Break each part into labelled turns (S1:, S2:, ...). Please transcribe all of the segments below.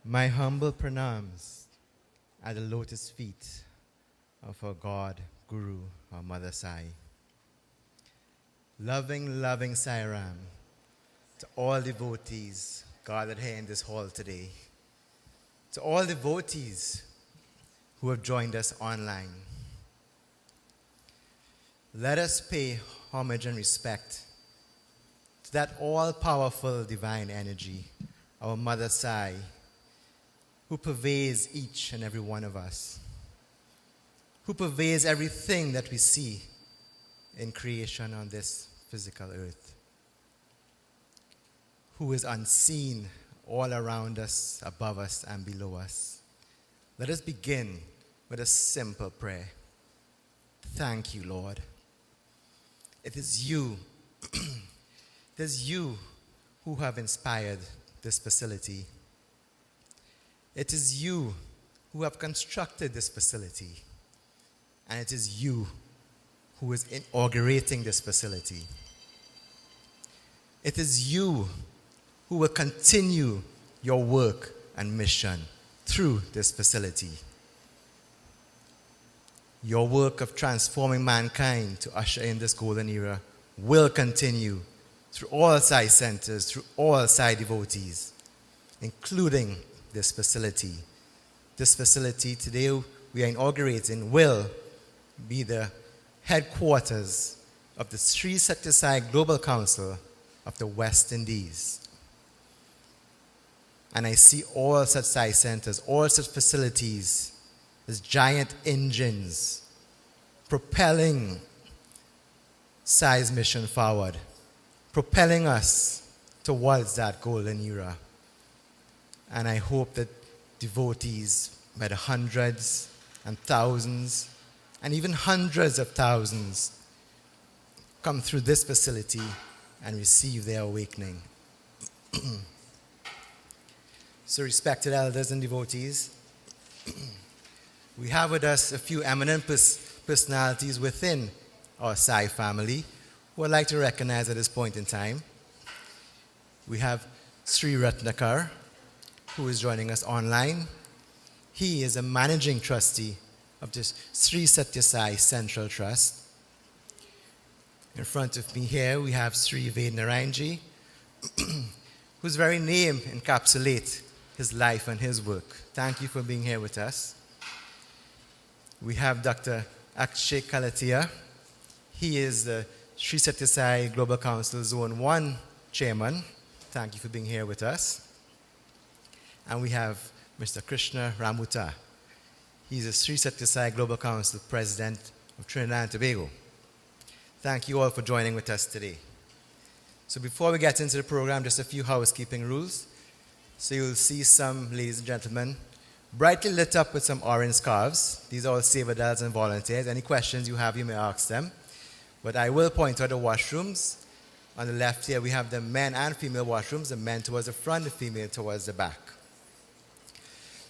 S1: My humble pranams at the lotus feet of our God, Guru, our Mother Sai. Loving, loving Sai Ram to all devotees gathered here in this hall today. To all devotees who have joined us online. Let us pay homage and respect to that all-powerful divine energy, our Mother Sai, who pervades each and every one of us, who pervades everything that we see in creation on this physical earth, who is unseen all around us, above us, and below us. Let us begin with a simple prayer. Thank you, Lord. It is you, it is you who have inspired this facility. It is you who have constructed this facility. And it is you who is inaugurating this facility. It is you who will continue your work and mission through this facility. Your work of transforming mankind to usher in this golden era will continue through all Sai centers, through all Sai devotees, including this facility. This facility today we are inaugurating will be the headquarters of the Sri Satya Sai Global Council of the West Indies. And I see all such Sai centers, all such facilities as giant engines propelling Sai's mission forward, propelling us towards that golden era. And I hope that devotees by the hundreds and thousands and even hundreds of thousands come through this facility and receive their awakening. So, respected elders and devotees, we have with us a few eminent personalities within our Sai family who I'd like to recognize at this point in time. We have Sri Ratnakar, who is joining us online. He is a managing trustee of the Sri Satya Sai Central Trust. In front of me here, we have Sri Vednarayanji, whose very name encapsulates his life and his work. Thank you for being here with us. We have Dr. Akshay Kalatia. He is the Sri Satya Sai Global Council Zone 1 Chairman. Thank you for being here with us. And we have Mr. Krishna Ramuta. He's a Sri Satya Sai Global Council President of Trinidad and Tobago. Thank you all for joining with us today. So before we get into the program, just a few housekeeping rules. So you'll see some ladies and gentlemen brightly lit up with some orange scarves. These are all save adults and volunteers. Any questions you have, you may ask them. But I will point out the washrooms. On the left here, we have the men and female washrooms, the men towards the front, the female towards the back.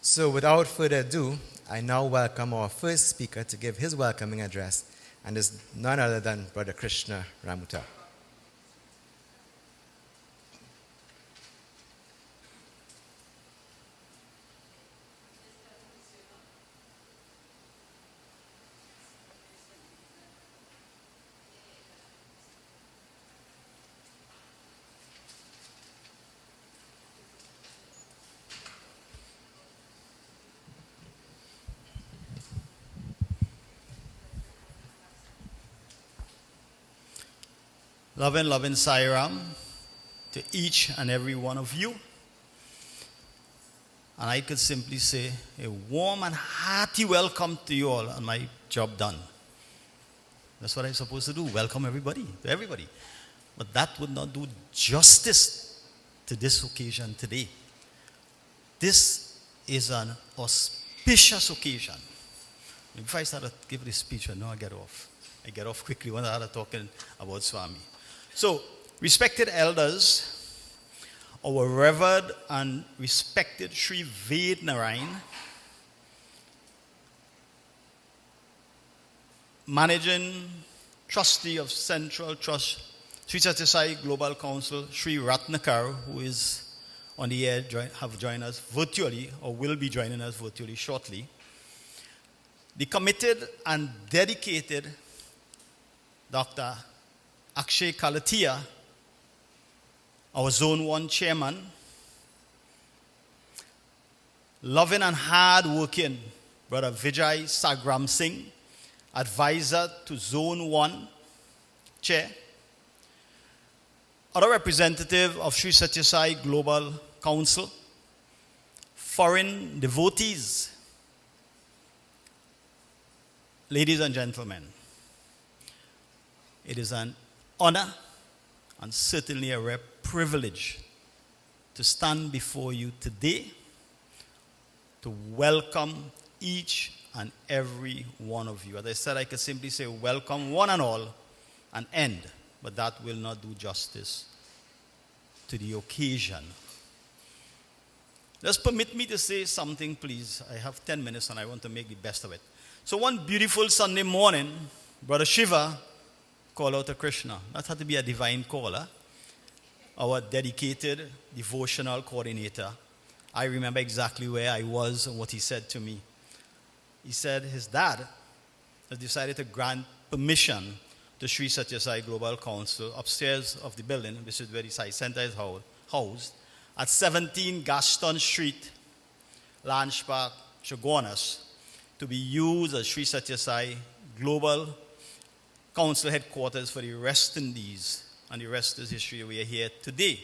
S1: So without further ado, I now welcome our first speaker to give his welcoming address, and is none other than Brother Krishna Ramuta.
S2: Loving Sai Ram to each and every one of you. And I could simply say a warm and hearty welcome to you all and my job done. That's what I'm supposed to do, welcome everybody, to everybody. But that would not do justice to this occasion today. This is an auspicious occasion. Before I start to give this speech, I know I get off. I get off quickly when I start talking about Swami. So, respected elders, our revered and respected Sri Vednarayan, managing trustee of Central Trust, Sri Satya Sai Global Council, Sri Ratnakar, who is on the air have joined us virtually or will be joining us virtually shortly. The committed and dedicated Dr. Akshay Kalatia, our Zone 1 chairman, loving and hard-working Brother Vijay Sagram Singh, advisor to Zone 1 chair, other representative of Sri Satya Sai Global Council, foreign devotees, ladies and gentlemen, it is an honor and certainly a rare privilege to stand before you today to welcome each and every one of you. As I said, I could simply say welcome one and all and end, but that will not do justice to the occasion. Just permit me to say something, please. I have 10 minutes and I want to make the best of it. So one beautiful Sunday morning, Brother Shiva called out to Krishna. That had to be a divine caller. Our dedicated devotional coordinator. I remember exactly where I was and what he said to me. He said his dad has decided to grant permission to Sri Satya Sai Global Council upstairs of the building, which is where the Sai Center is housed, at 17 Gaston Street, Lange Park, Chaguanas, to be used as Sri Satya Sai Global Council headquarters for the West Indies, and the rest is history. We are here today.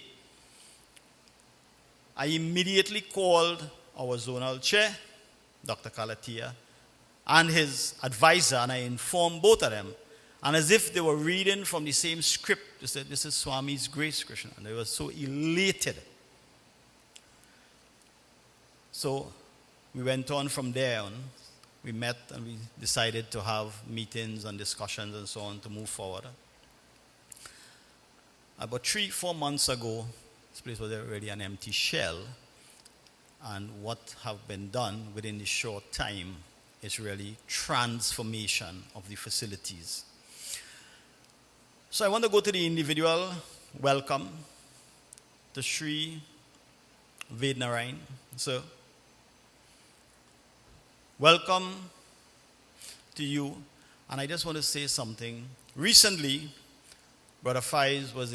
S2: I immediately called our zonal chair, Dr. Kalatia, and his advisor, and I informed both of them. And as if they were reading from the same script, they said, "This is Swami's grace, Krishna." And they were so elated. So we went on from there on. We met and we decided to have meetings and discussions and so on to move forward. About 3-4 months ago, this place was already an empty shell. And what have been done within the short time is really transformation of the facilities. So I want to go to the individual welcome to Sri Vednarayan. So, welcome to you. And I just want to say something. Recently, Brother Faiz was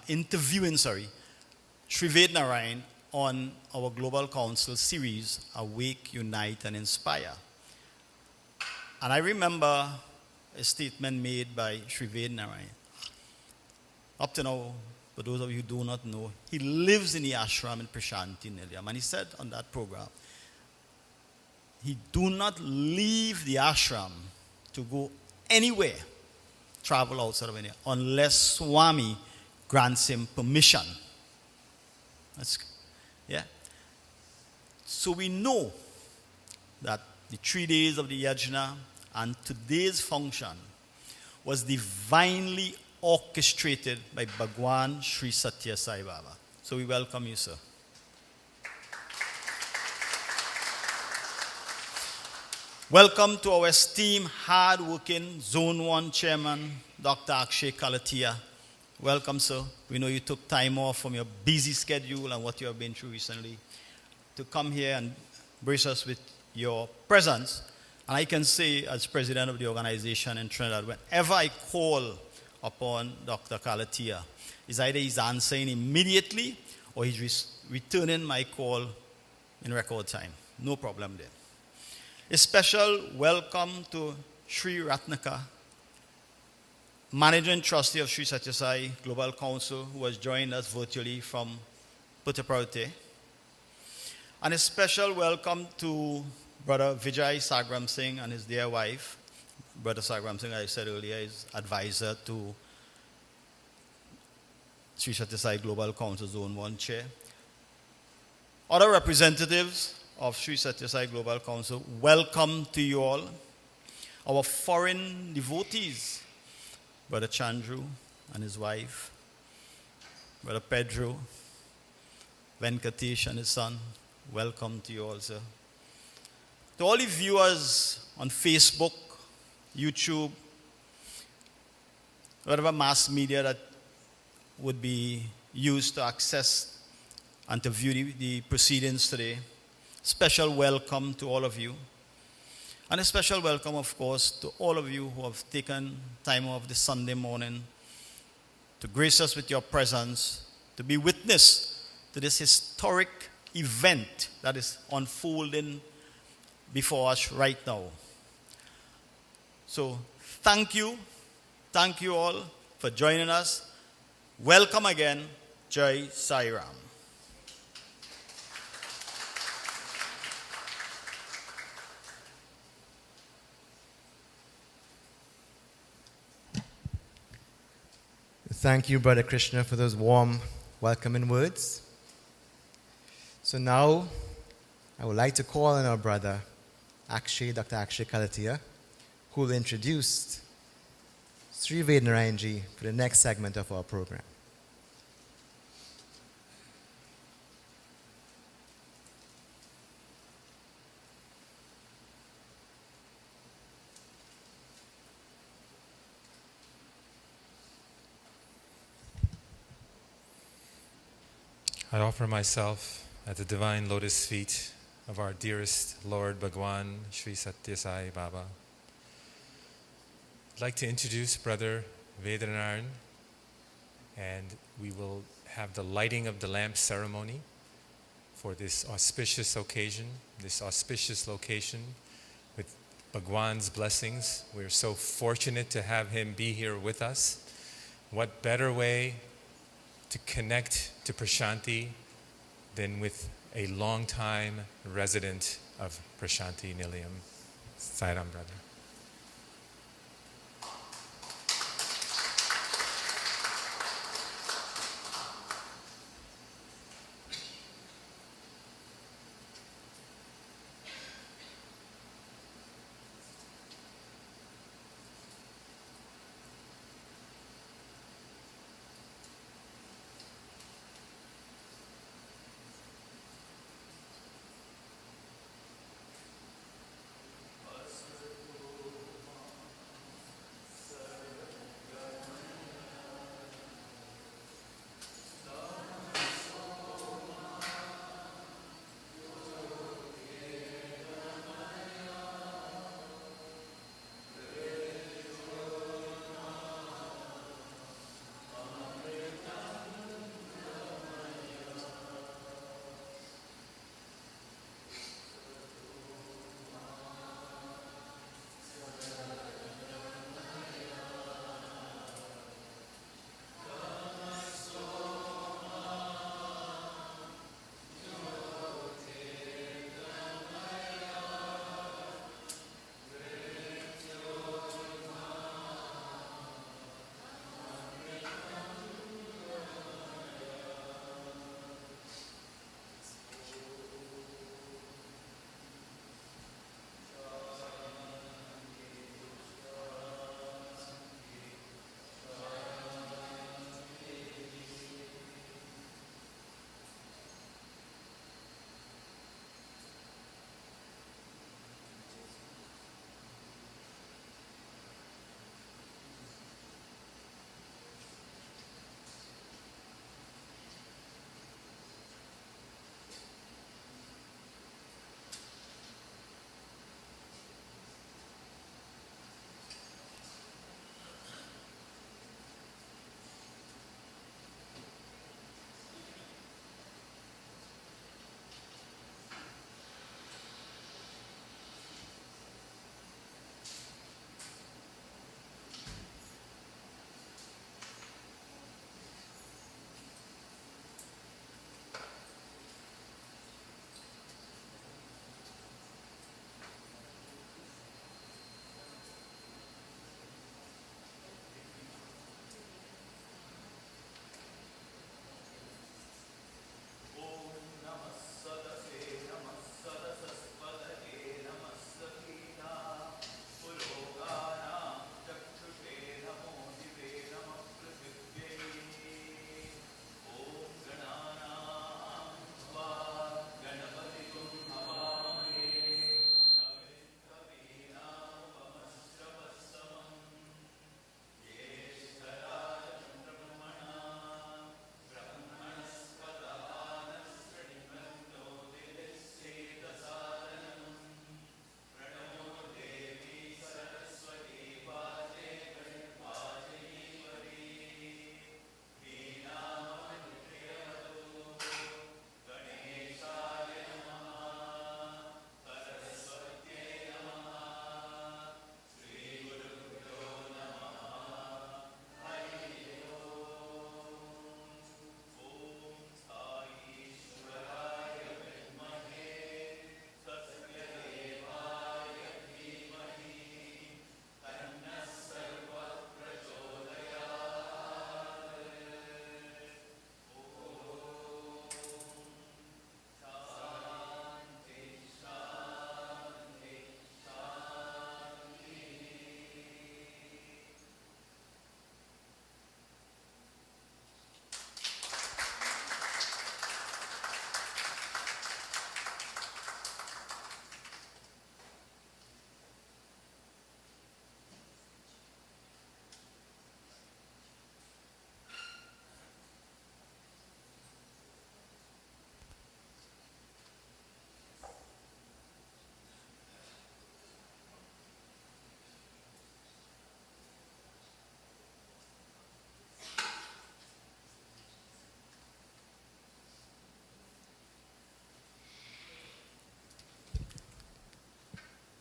S2: interviewing Sri Vednarayan on our Global Council series, Awake, Unite, and Inspire. And I remember a statement made by Sri Vednarayan. Up to now, for those of you who do not know, he lives in the ashram in Prashanti Nilayam. And he said on that program, he do not leave the ashram to go anywhere, travel outside of India, unless Swami grants him permission. So we know that the 3 days of the yajna and today's function was divinely orchestrated by Bhagwan Sri Satya Sai Baba. So we welcome you, sir. Welcome to our esteemed, hard-working Zone 1 Chairman, Dr. Akshay Kalatia. Welcome, sir. We know you took time off from your busy schedule and what you have been through recently to come here and grace us with your presence. And I can say, as president of the organization in Trinidad, whenever I call upon Dr. Kalatia, it's either he's answering immediately or he's returning my call in record time. No problem there. A special welcome to Sri Ratnaka, Managing Trustee of Sri Satya Sai Global Council, who has joined us virtually from Puttaparthi. And a special welcome to Brother Vijay Sagram Singh and his dear wife. Brother Sagram Singh, I said earlier, is advisor to Sri Satya Sai Global Council Zone 1 Chair. Other representatives of Sri Satya Sai Global Council, welcome to you all. Our foreign devotees, Brother Chandru and his wife, Brother Pedro, Venkatesh and his son, welcome to you all, sir. To all the viewers on Facebook, YouTube, whatever mass media that would be used to access and to view the proceedings today. Special welcome to all of you. And a special welcome, of course, to all of you who have taken time off this Sunday morning to grace us with your presence, to be witness to this historic event that is unfolding before us right now. So, thank you all for joining us. Welcome again, Jai Sai Ram.
S1: Thank you, Brother Krishna, for those warm, welcoming words. So now, I would like to call on our brother, Dr. Akshay Kalatia, who will introduce Sri Vednarayanji for the next segment of our program.
S3: I offer myself at the divine lotus feet of our dearest Lord Bhagwan, Sri Satya Sai Baba. I'd like to introduce Brother Vednarayan, and we will have the lighting of the lamp ceremony for this auspicious occasion, this auspicious location with Bhagwan's blessings. We're so fortunate to have him be here with us. What better way to connect to Prashanti than with a long-time resident of Prashanti Nilayam. Sai Ram, brother.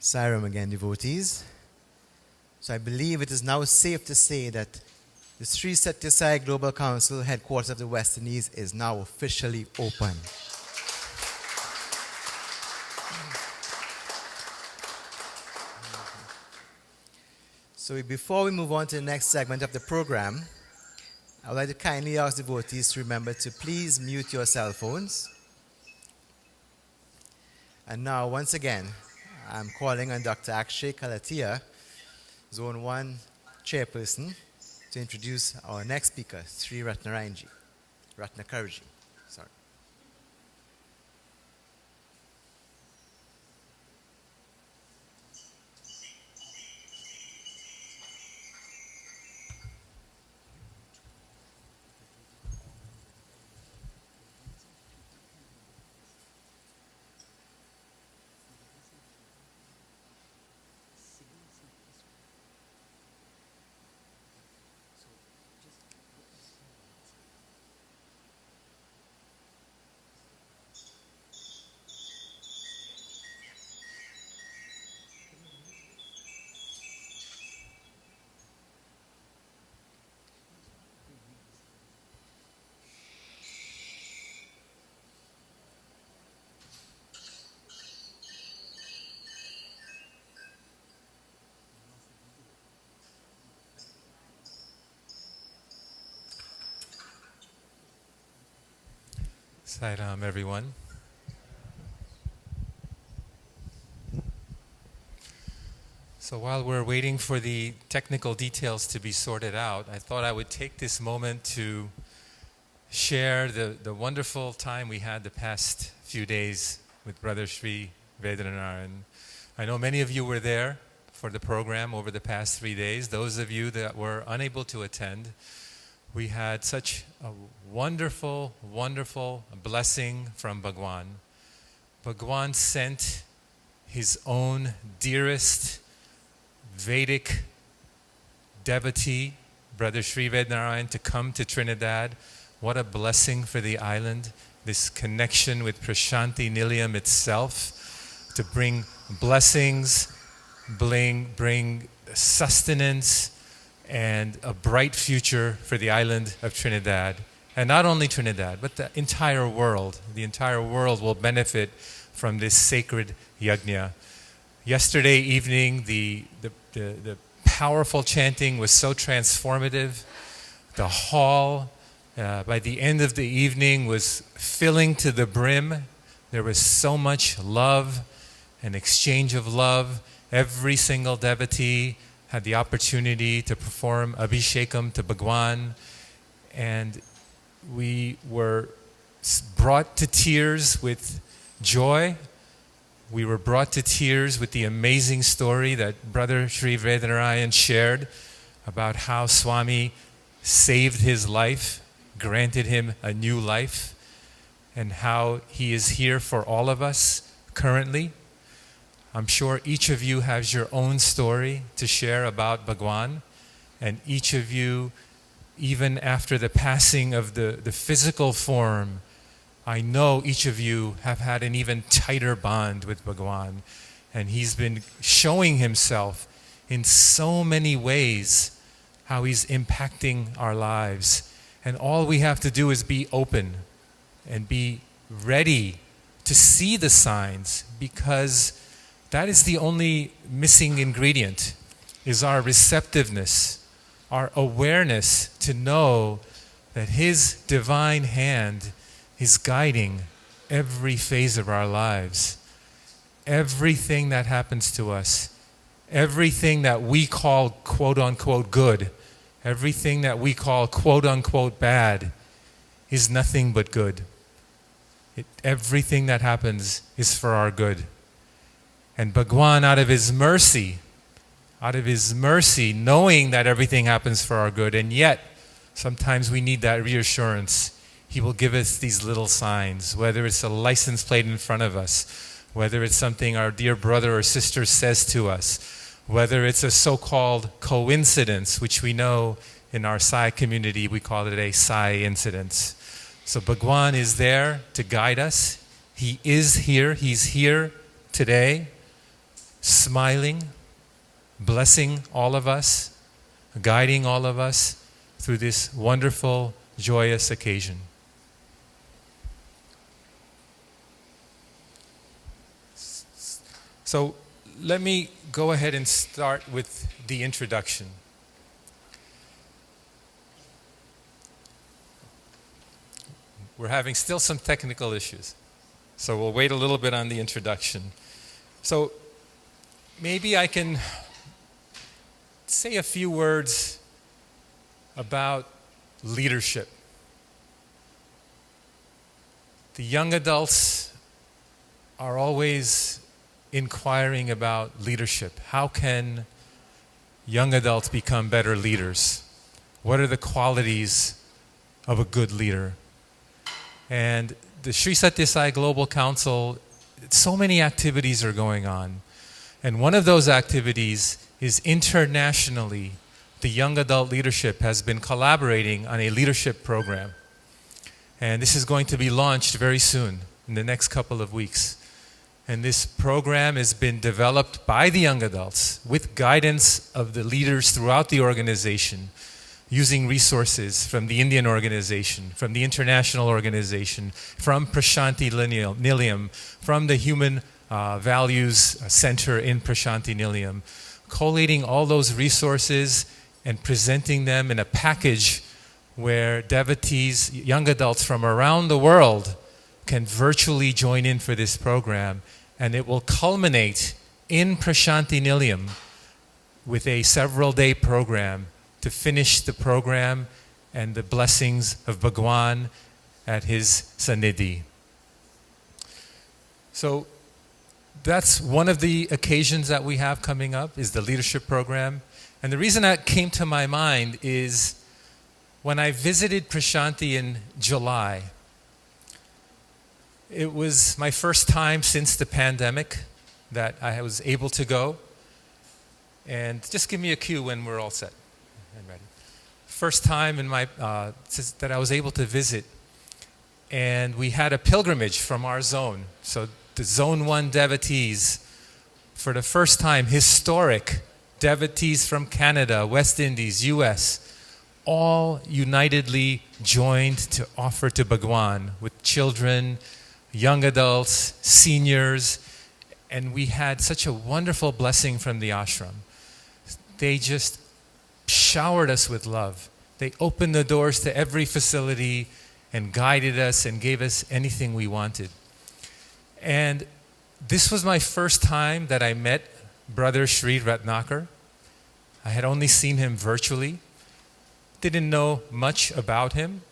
S1: Siram again, devotees. So I believe it is now safe to say that the Sri Satya Sai Global Council, headquarters of the West Indies, is now officially open. So before we move on to the next segment of the program, I would like to kindly ask devotees to remember to please mute your cell phones. And now, once again, I'm calling on Dr. Akshay Kalatia, Zone 1 Chairperson, to introduce our next speaker, Sri Ratnarayanji. Ratnakarji. Sorry.
S3: Sairam, everyone. So while we're waiting for the technical details to be sorted out, I thought I would take this moment to share the wonderful time we had the past few days with Brother Sri Vedranarayan. I know many of you were there for the program over the past 3 days. Those of you that were unable to attend, we had such a wonderful, wonderful blessing from Bhagwan. Bhagwan sent his own dearest Vedic devotee, Brother Sri Vednarayan, to come to Trinidad. What a blessing for the island, this connection with Prashanti Nilayam itself, to bring blessings, bring sustenance, and a bright future for the island of Trinidad. And not only Trinidad, but the entire world. The entire world will benefit from this sacred yajna. Yesterday evening, the powerful chanting was so transformative. The hall, by the end of the evening, was filling to the brim. There was so much love, an exchange of love. Every single devotee had the opportunity to perform Abhishekam to Bhagwan, and we were brought to tears with joy. We were brought to tears with the amazing story that Brother Sri Vednarayan shared about how Swami saved his life, granted him a new life, and how he is here for all of us currently. I'm sure each of you has your own story to share about Bhagwan, and each of you, even after the passing of the physical form, I know each of you have had an even tighter bond with Bhagwan, and he's been showing himself in so many ways how he's impacting our lives. And all we have to do is be open and be ready to see the signs, because that is the only missing ingredient, is our receptiveness, our awareness to know that his divine hand is guiding every phase of our lives. Everything that happens to us, everything that we call quote-unquote good, everything that we call quote-unquote bad, is nothing but good. Everything that happens is for our good. And Bhagwan, out of his mercy, knowing that everything happens for our good, and yet sometimes we need that reassurance. He will give us these little signs, whether it's a license plate in front of us, whether it's something our dear brother or sister says to us, whether it's a so-called coincidence, which we know in our Sai community, we call it a Sai incidence. So Bhagwan is there to guide us. He is here. He's here today. smiling, blessing all of us, guiding all of us through this wonderful, joyous occasion. So let me go ahead and start with the introduction. We're having still some technical issues, so we'll wait a little bit on the introduction. So maybe I can say a few words about leadership. The young adults are always inquiring about leadership. How can young adults become better leaders? What are the qualities of a good leader? And the Sri Satya Sai Global Council, so many activities are going on. And one of those activities is internationally, the young adult leadership has been collaborating on a leadership program. And this is going to be launched very soon, in the next couple of weeks. And this program has been developed by the young adults with guidance of the leaders throughout the organization, using resources from the Indian organization, from the international organization, from Prashanti Nilayam, from the Human Values Center in Prashanti Nilayam, collating all those resources and presenting them in a package where devotees, young adults from around the world, can virtually join in for this program, and it will culminate in Prashanti Nilayam with a several-day program to finish the program and the blessings of Bhagwan at his Sannidhi. So that's one of the occasions that we have coming up, is the leadership program. And the reason that came to my mind is when I visited Prashanti in July. It was my first time since the pandemic that I was able to go. And just give me a cue when we're all set and ready. First time in my that I was able to visit. And we had a pilgrimage from our zone. So the Zone 1 devotees, for the first time, historic devotees from Canada, West Indies, US, all unitedly joined to offer to Bhagwan with children, young adults, seniors, and we had such a wonderful blessing from the ashram. They just showered us with love. They opened the doors to every facility and guided us and gave us anything we wanted. And this was my first time that I met Brother Sri Ratnakar. I had only seen him virtually, didn't know much about him.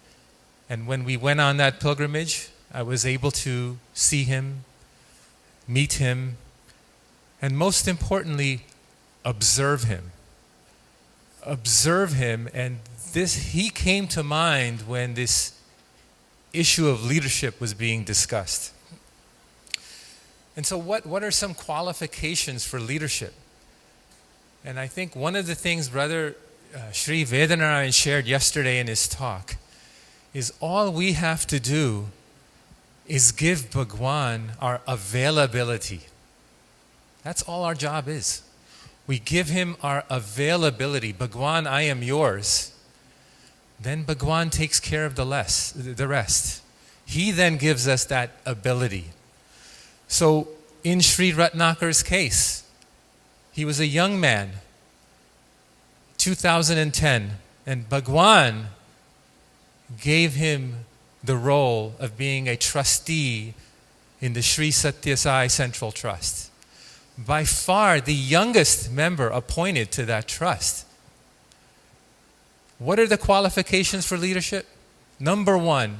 S3: And when we went on that pilgrimage, I was able to see him, meet him, and most importantly, observe him. Observe him, and he came to mind when this issue of leadership was being discussed. And so what are some qualifications for leadership? And I think one of the things Brother Sri Vedanarayan shared yesterday in his talk is all we have to do is give Bhagwan our availability. That's all our job is. We give him our availability. Bhagwan, I am yours. Then Bhagwan takes care of the rest. He then gives us that ability. So in Sri Ratnakar's case, he was a young man, 2010, and Bhagwan gave him the role of being a trustee in the Sri Satya Sai Central Trust. By far the youngest member appointed to that trust. What are the qualifications for leadership? Number one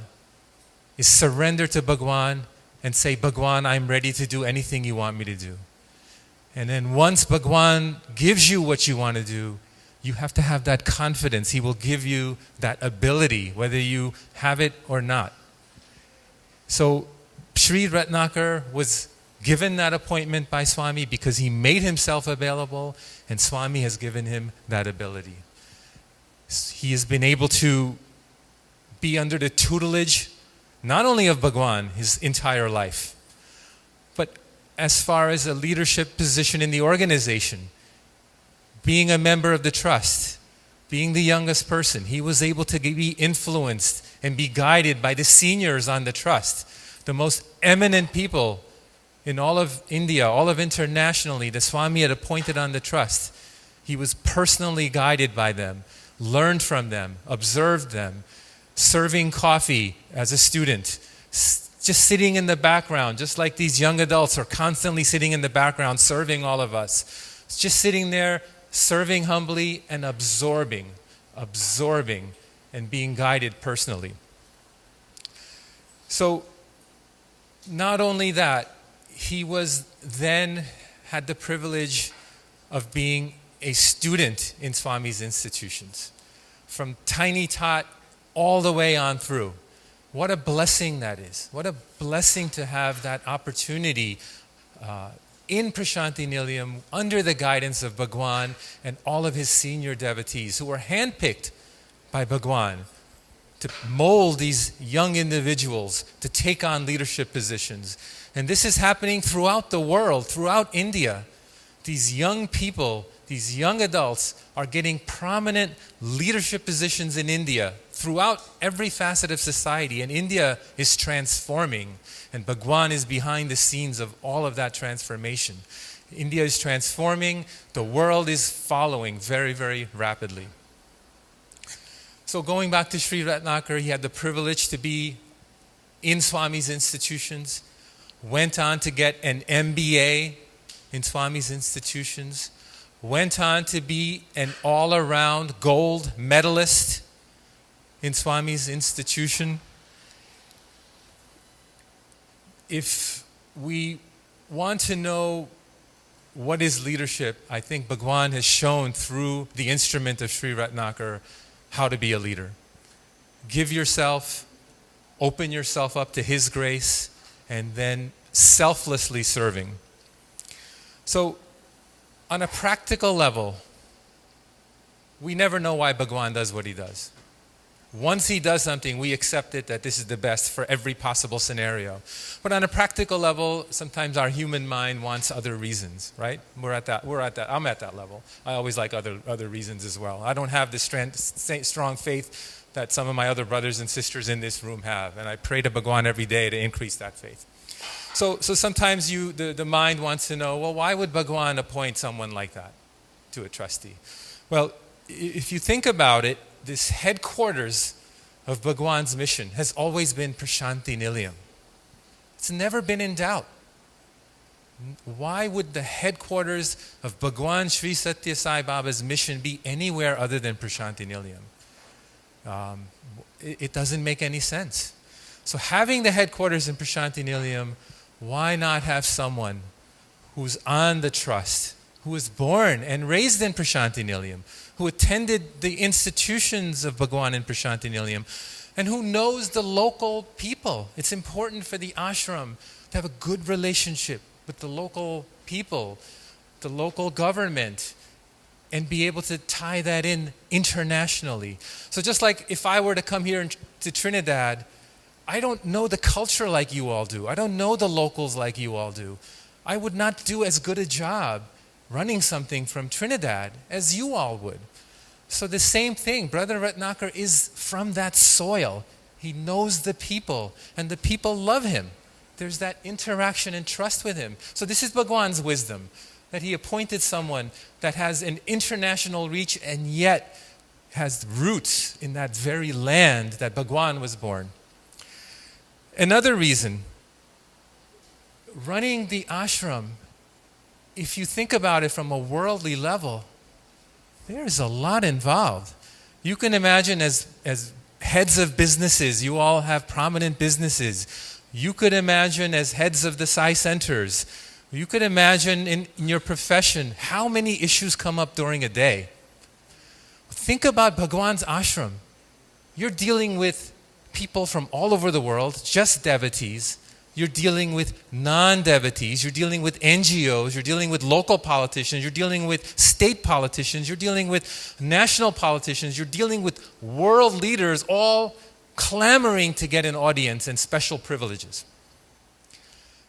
S3: is surrender to Bhagwan and say, Bhagwan, I'm ready to do anything you want me to do. And then once Bhagwan gives you what you want to do, you have to have that confidence. He will give you that ability, whether you have it or not. So Sri Ratnakar was given that appointment by Swami because he made himself available, and Swami has given him that ability. He has been able to be under the tutelage not only of Bhagwan his entire life, but as far as a leadership position in the organization. Being a member of the trust, being the youngest person, he was able to be influenced and be guided by the seniors on the trust, the most eminent people in all of India, all of internationally, the Swami had appointed on the trust. He was personally guided by them, learned from them, observed them, serving coffee as a student, just sitting in the background, just like these young adults are constantly sitting in the background serving all of us. Just sitting there, serving humbly and absorbing and being guided personally. So, not only that, he was then had the privilege of being a student in Swami's institutions, from tiny tot all the way on through. What a blessing that is. What a blessing to have that opportunity in Prashanti Nilayam under the guidance of Bhagwan and all of his senior devotees who were handpicked by Bhagwan to mold these young individuals to take on leadership positions. And this is happening throughout the world, throughout India. These young people, these young adults are getting prominent leadership positions in India throughout every facet of society. And India is transforming. And Bhagwan is behind the scenes of all of that transformation. India is transforming. The world is following very, very rapidly. So going back to Sri Ratnakar, he had the privilege to be in Swami's institutions, went on to get an MBA in Swami's institutions, went on to be an all-around gold medalist in Swami's institution. If we want to know what is leadership, I think Bhagwan has shown through the instrument of Sri Ratnakar how to be a leader. Give yourself, open yourself up to his grace, and then selflessly serving. So, on a practical level, we never know why Bhagwan does what he does. Once he does something, we accept it that this is the best for every possible scenario. But on a practical level, sometimes our human mind wants other reasons, right? I'm at that level. I always like other reasons as well. I don't have the strong faith that some of my other brothers and sisters in this room have, and I pray to Bhagwan every day to increase that faith. So sometimes the mind wants to know, well, why would Bhagwan appoint someone like that to a trustee? Well, if you think about it, this headquarters of Bhagwan's mission has always been Prashanti Nilayam. It's never been in doubt. Why would the headquarters of Bhagwan Sri Satya Sai Baba's mission be anywhere other than Prashanti Nilayam? It doesn't make any sense. So having the headquarters in Prashanti Nilayam, why not have someone who's on the trust, who was born and raised in Prashanti Nilayam, who attended the institutions of Bhagwan in Prashanti Nilayam, and who knows the local people. It's important for the ashram to have a good relationship with the local people, the local government, and be able to tie that in internationally. So just like if I were to come here to Trinidad, I don't know the culture like you all do. I don't know the locals like you all do. I would not do as good a job running something from Trinidad as you all would. So the same thing, Brother Ratnakar is from that soil. He knows the people, and the people love him. There's that interaction and trust with him. So this is Bhagwan's wisdom, that he appointed someone that has an international reach and yet has roots in that very land that Bhagwan was born. Another reason, running the ashram, if you think about it from a worldly level, there's a lot involved. You can imagine as heads of businesses, you all have prominent businesses. You could imagine as heads of the Sai centers. You could imagine in your profession how many issues come up during a day. Think about Bhagwan's ashram. You're dealing with people from all over the world, just devotees. You're dealing with non-devotees. You're dealing with NGOs. You're dealing with local politicians. You're dealing with state politicians. You're dealing with national politicians. You're dealing with world leaders all clamoring to get an audience and special privileges.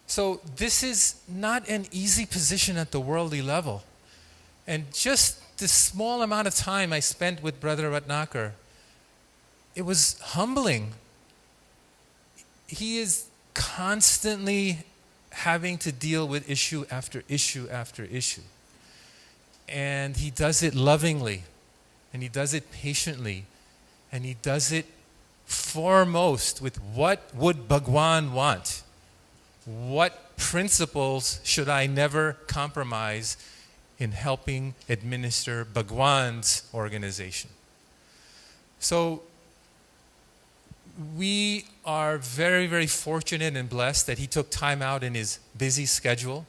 S3: So this is not an easy position at the worldly level. And just the small amount of time I spent with Brother Ratnakar, it was humbling. He is constantly having to deal with issue after issue after issue. And he does it lovingly, and he does it patiently, and he does it foremost with what would Bhagwan want? What principles should I never compromise in helping administer Bhagwan's organization? So we are very, very fortunate and blessed that he took time out in his busy schedule.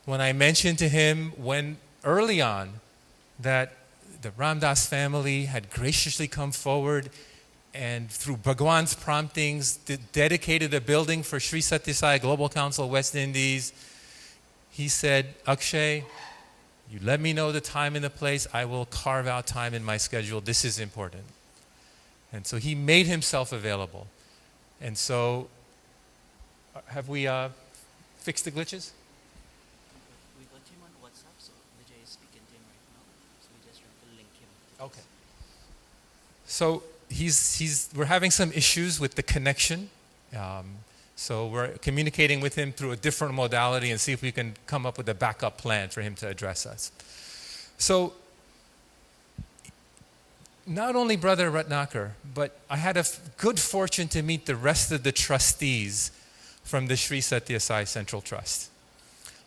S3: When I mentioned to him early on that the Ramdas family had graciously come forward and through Bhagwan's promptings dedicated a building for Sri Satya Sai Global Council West Indies, he said, Akshay, you let me know the time and the place, I will carve out time in my schedule. This is important. And so he made himself available. And so, have we fixed the glitches?
S4: We got him on WhatsApp, so Vijay is speaking to him right now. So we just have to link him.
S3: Okay. So we're having some issues with the connection. So we're communicating with him through a different modality and see if we can come up with a backup plan for him to address us. So not only Brother Ratnakar, but I had a good fortune to meet the rest of the trustees from the Sri Satya Sai Central Trust.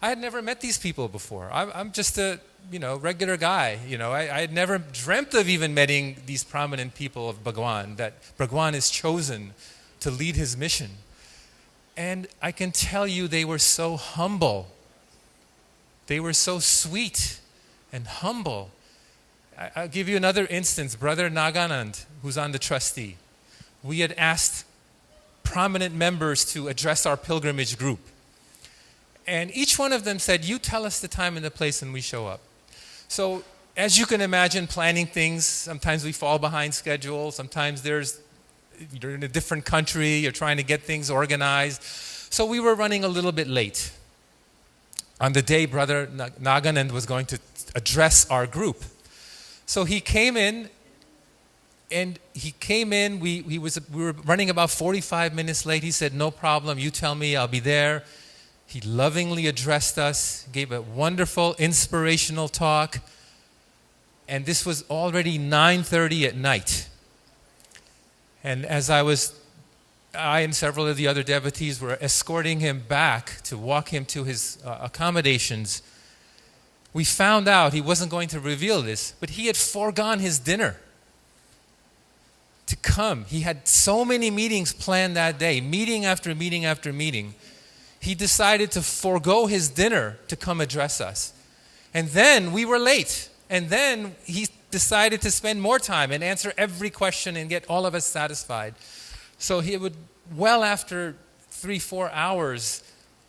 S3: I had never met these people before. I'm just a regular guy. I had never dreamt of even meeting these prominent people of Bhagwan, that Bhagwan is chosen to lead his mission. And I can tell you they were so humble. They were so sweet and humble. I'll give you another instance. Brother Naganand, who's on the trustee, we had asked prominent members to address our pilgrimage group. And each one of them said, you tell us the time and the place and we show up. So as you can imagine, planning things, sometimes we fall behind schedule. Sometimes you're in a different country, you're trying to get things organized. So we were running a little bit late. On the day Brother Naganand was going to address our group. So he came in, we were running about 45 minutes late. He said, no problem, you tell me, I'll be there. He lovingly addressed us, gave a wonderful, inspirational talk. And this was already 9:30 at night. And as I and several of the other devotees were escorting him back to walk him to his accommodations, we found out, he wasn't going to reveal this, but he had foregone his dinner to come. He had so many meetings planned that day, meeting after meeting after meeting. He decided to forego his dinner to come address us. And then we were late. And then he decided to spend more time and answer every question and get all of us satisfied. So he would, well after 3-4 hours,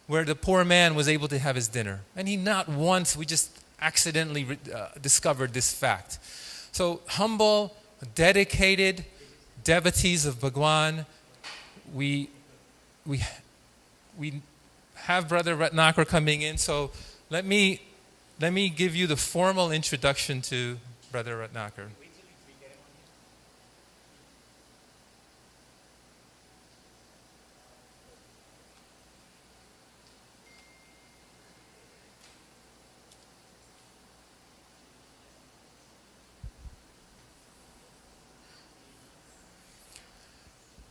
S3: where the poor man was able to have his dinner. And he not once, we just accidentally discovered this fact. So humble, dedicated devotees of Bhagwan, we have Brother Ratnakar coming in. So let me give you the formal introduction to Brother Ratnakar.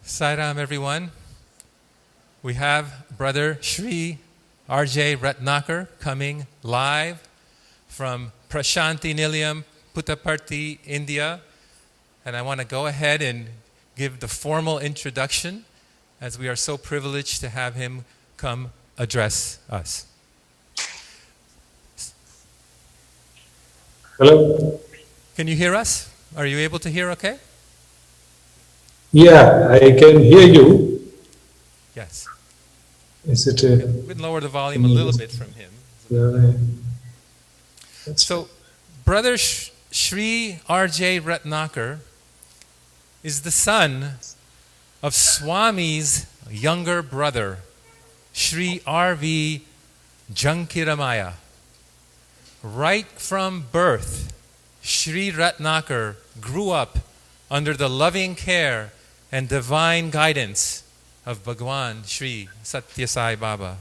S3: Sairam, everyone. We have Brother Sri R.J. Ratnakar coming live from Prashanti Nilayam, Puttaparthi, India. And I want to go ahead and give the formal introduction, as we are so privileged to have him come address us.
S5: Hello?
S3: Can you hear us? Are you able to hear okay?
S5: Yeah, I can hear you.
S3: Yes.
S5: Is it
S3: We can lower the volume a little bit from him. So, Brother Sri R.J. Ratnakar is the son of Swami's younger brother, Sri R.V. Jankiramaya. Right from birth, Sri Ratnakar grew up under the loving care and divine guidance of Bhagwan Sri Satya Sai Baba,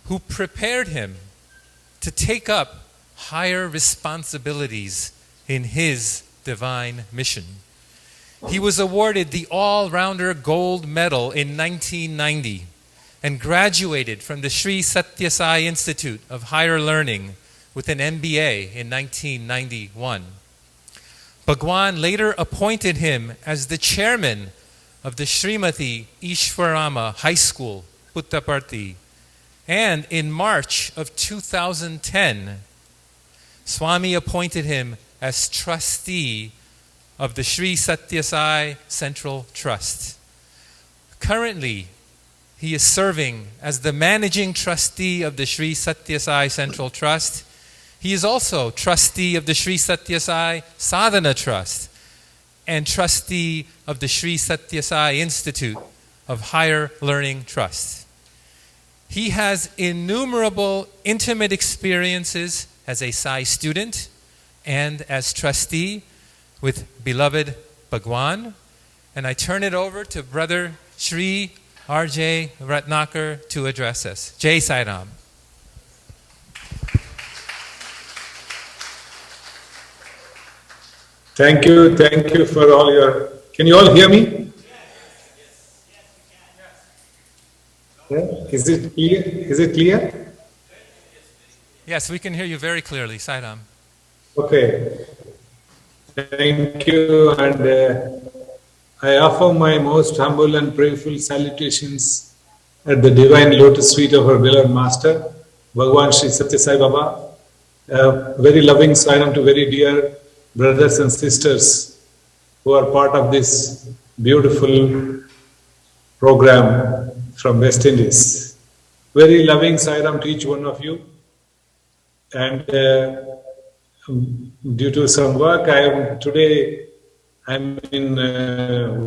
S3: who prepared him to take up higher responsibilities in his divine mission. He was awarded the All-Rounder Gold Medal in 1990 and graduated from the Sri Satya Sai Institute of Higher Learning with an MBA in 1991. Bhagwan later appointed him as the chairman of the Srimati Ishwarama High School, Puttaparthi, and in March of 2010, Swami appointed him as trustee of the Sri Satya Sai Central Trust. Currently, he is serving as the managing trustee of the Sri Satya Sai Central Trust. He is also trustee of the Sri Satya Sai Sadhana Trust and trustee of the Sri Satya Sai Institute of Higher Learning Trust. He has innumerable intimate experiences as a Sai student and as trustee with beloved Bhagwan. And I turn it over to Brother Sri R.J. Ratnakar to address us. Jai Sai Ram.
S5: Thank you for all your. Can you all hear me? Yeah? Is it clear? Is it clear?
S3: Yes, we can hear you very clearly, Sai Ram.
S5: Okay. Thank you, and I offer my most humble and prayerful salutations at the divine lotus feet of our beloved Master, Bhagwan Sri Satya Sai Baba. Very loving salam to very dear brothers and sisters who are part of this beautiful program from West Indies. Very loving salam to each one of you. And due to some work, I'm in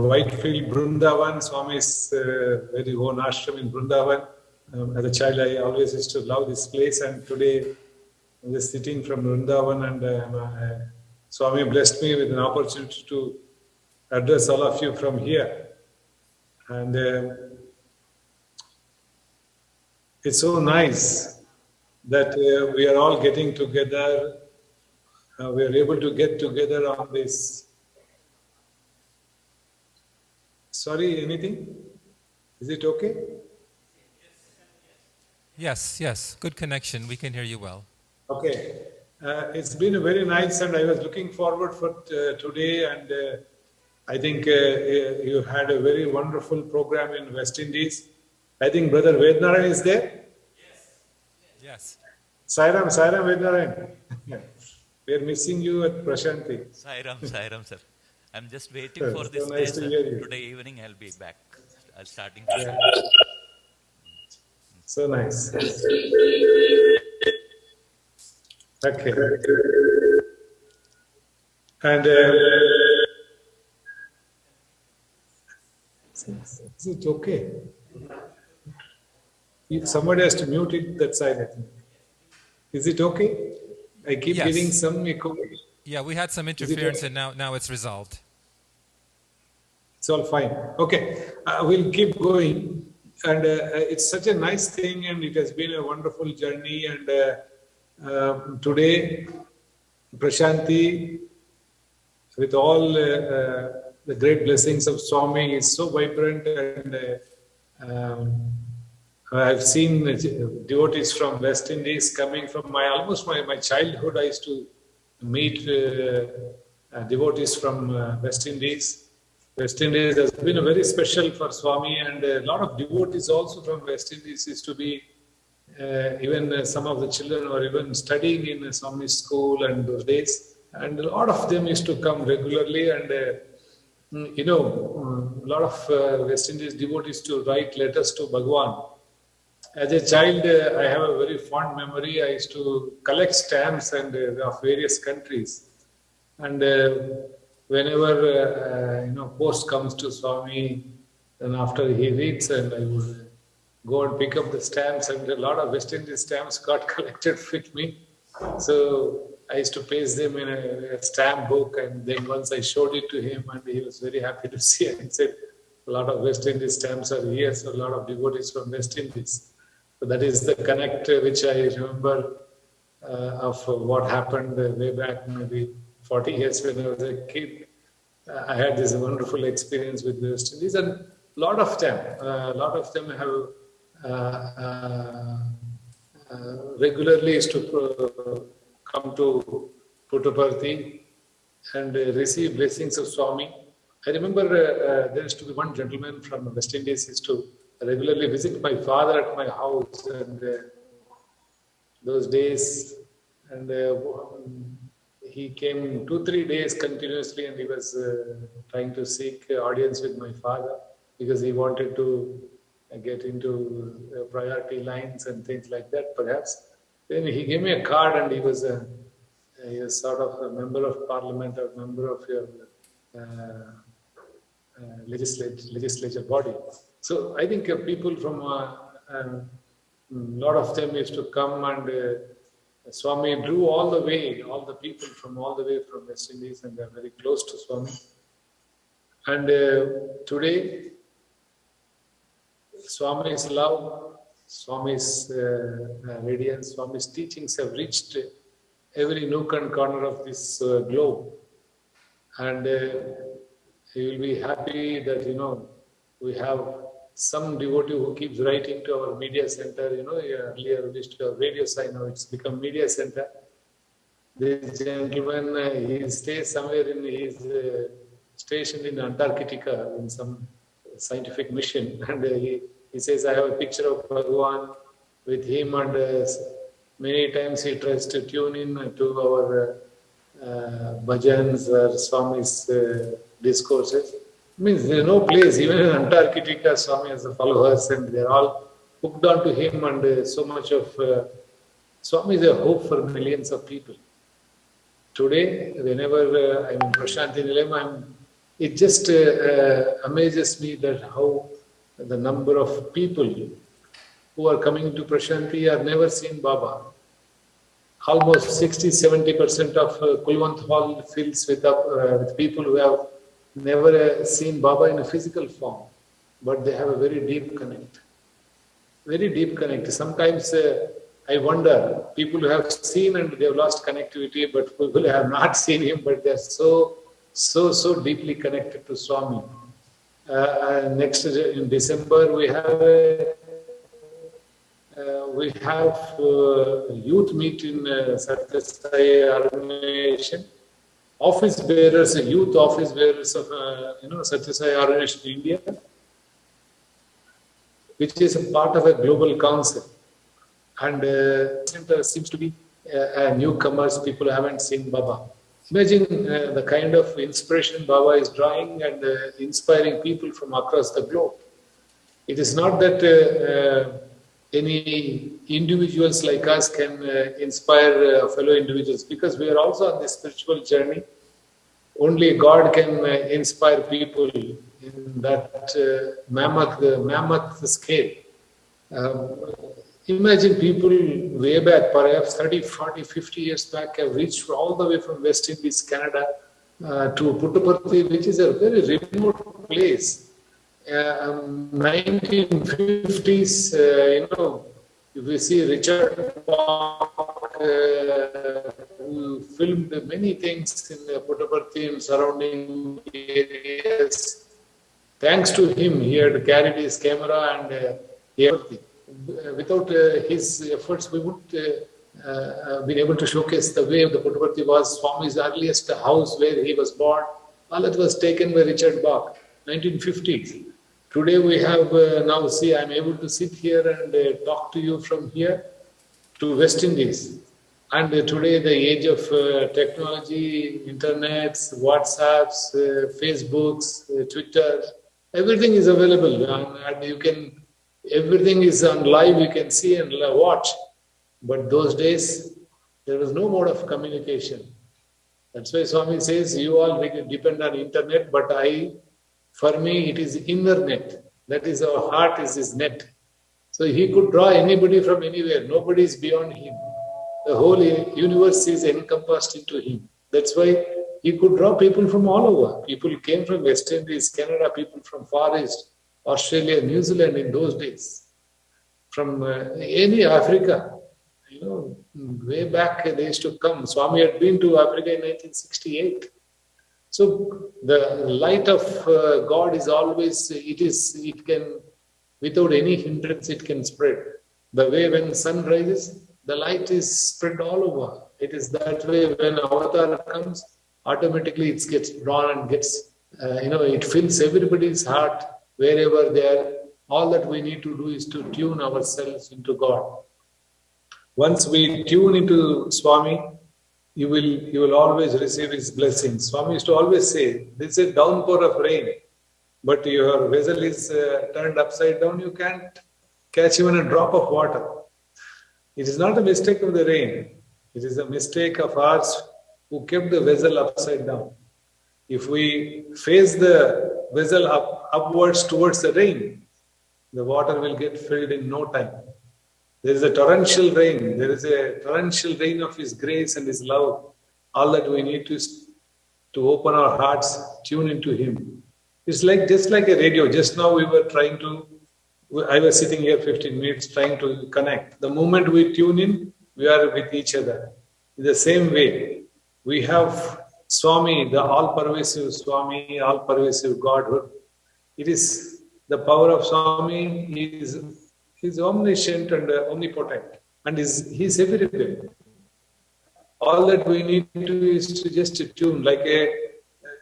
S5: Whitefield, Vrindavan. Swami's very own ashram in Vrindavan. As a child, I always used to love this place, and today I was sitting from Vrindavan, and Swami blessed me with an opportunity to address all of you from here. And it's so nice that we are all getting together. We are able to get together on this. Sorry, anything? Is it okay?
S3: Yes, good connection. We can hear you well.
S5: Okay. It's been very nice, and I was looking forward for today, and I think you had a very wonderful program in West Indies. I think Brother Vednarayan is there?
S3: Yes.
S5: Sairam Vednarayan. We are missing you at Prashanti.
S6: Sairam, sir. I'm just waiting
S5: Sir,
S6: for
S5: so
S6: this
S5: nice
S6: day,
S5: to
S6: sir.
S5: hear you.
S6: Today evening I'll be back. I'll starting.
S5: Yeah. So nice. Okay. And is it okay? Somebody has to mute it that side, I think. Is it okay? I keep
S3: Yes.
S5: getting some echo.
S3: Yeah, we had some interference and now it's resolved.
S5: It's all fine. Okay, we'll keep going. And it's such a nice thing, and it has been a wonderful journey. And today, Prashanti, with all the great blessings of Swami, is so vibrant, and I've seen devotees from West Indies coming from almost my childhood. I used to meet devotees from West Indies. West Indies has been very special for Swami, and a lot of devotees also from West Indies used to be, even some of the children were even studying in Swami's school and those days, and a lot of them used to come regularly, and a lot of West Indies devotees to write letters to Bhagwan. As a child, I have a very fond memory. I used to collect stamps and of various countries, and whenever post comes to Swami, then after he reads, and I would go and pick up the stamps, and a lot of West Indies stamps got collected with me. So I used to paste them in a stamp book, and then once I showed it to him, and he was very happy to see it. He said, a lot of West Indies stamps are here, so a lot of devotees from West Indies. So that is the connect which I remember of what happened way back maybe 40 years when I was a kid. I had this wonderful experience with the West Indies, and a lot of them have regularly used to come to Puttaparthi and receive blessings of Swami. I remember there used to be one gentleman from West Indies used to regularly visit my father at my house, and those days, and he came 2-3 days continuously, and he was trying to seek audience with my father because he wanted to get into priority lines and things like that, perhaps. Then he gave me a card, and he was sort of a member of parliament or member of your legislature body. So I think people from a lot of them used to come, and Swami drew all the people from all the way from West Indies, and they are very close to Swami. And today, Swami's love, Swami's radiance, Swami's teachings have reached every nook and corner of this globe. And you will be happy that, we have some devotee who keeps writing to our media center. Earlier we used to have radio sign, now it's become media center. This gentleman, he stays somewhere he's stationed in Antarctica in some scientific mission, and he says, I have a picture of Bhagavan with him, and many times he tries to tune in to our bhajans or Swami's discourses. Means there is no place, even in Antarctica, Swami has followers, and they are all hooked on to him, and so much of Swami is a hope for millions of people. Today, whenever I'm in Prashanti Nilayam, it just amazes me that how the number of people who are coming to Prashanti are never seen Baba. Almost 60-70% of Kulwant Hall fills with people who have never seen Baba in a physical form, but they have a very deep connect. Very deep connect. Sometimes I wonder, people who have seen and they have lost connectivity, but people who have not seen him, but they are so deeply connected to Swami. Next in December we have youth meet in SSSGC organization. Office bearers, youth office bearers of SSSGC organization in India, which is a part of a global council. And center seems to be newcomers, people haven't seen Baba. Imagine the kind of inspiration Baba is drawing and inspiring people from across the globe. It is not that any individuals like us can inspire fellow individuals, because we are also on this spiritual journey. Only God can inspire people in that mammoth scale. Imagine people way back, perhaps 30, 40, 50 years back, have reached all the way from West Indies, Canada, to Puttaparthi, which is a very remote place. 1950s, if we see Richard Park, who filmed many things in Puttaparthi and surrounding areas. Thanks to him, he had carried his camera and without his efforts, we would been able to showcase the way the Puttaparthi was. Swami's earliest house where he was born, all that was taken by Richard Bach, 1950s. Today we have now see, I'm able to sit here and talk to you from here to West Indies. And today the age of technology, internets, WhatsApps, Facebooks, Twitter, everything is available, and you can. Everything is on live, you can see and watch. But those days, there was no mode of communication. That's why Swami says, you all depend on internet, but for me, it is inner net. That is, our heart is his net. So he could draw anybody from anywhere. Nobody is beyond him. The whole universe is encompassed into him. That's why he could draw people from all over. People came from West Indies, Canada, people from Far East, Australia, New Zealand in those days. From any Africa. Way back they used to come. Swami had been to Africa in 1968. So the light of God is always, it can, without any hindrance, it can spread. The way when sun rises, the light is spread all over. It is that way when avatar comes, automatically it gets drawn and gets, it fills everybody's heart wherever they are. All that we need to do is to tune ourselves into God. Once we tune into Swami, you will always receive his blessings. Swami used to always say, this is a downpour of rain, but your vessel is turned upside down, you can't catch even a drop of water. It is not a mistake of the rain. It is a mistake of ours who kept the vessel upside down. If we face the vessel upwards towards the rain, the water will get filled in no time. There is a torrential rain. There is a torrential rain of His grace and His love. All that we need is to open our hearts, tune into Him. It's just like a radio. Just now I was sitting here 15 minutes trying to connect. The moment we tune in, we are with each other. In the same way, we have Swami, the all-pervasive Swami, all-pervasive Godhood. It is the power of Swami is omniscient and omnipotent, and he's everywhere. All that we need to do is to just tune like a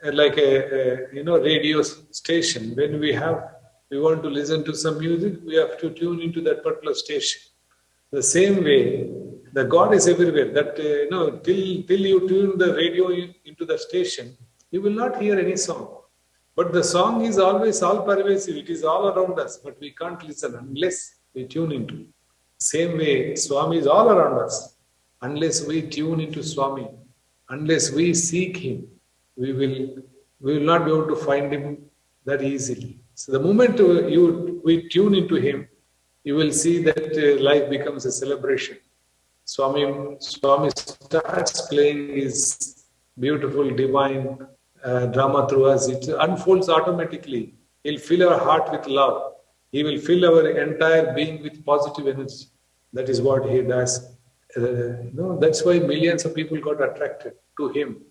S5: radio station. When we want to listen to some music, we have to tune into that particular station. The same way, the God is everywhere. That till you tune the radio into the station, you will not hear any song. But the song is always all-pervasive. It is all around us, but we can't listen unless we tune into it. Same way, Swami is all around us. Unless we tune into Swami, unless we seek Him, we will not be able to find Him that easily. So the moment we tune into Him, you will see that life becomes a celebration. Swami starts playing His beautiful, divine drama through us. It unfolds automatically. He'll fill our heart with love. He will fill our entire being with positive energy. That is what He does. That's why millions of people got attracted to Him.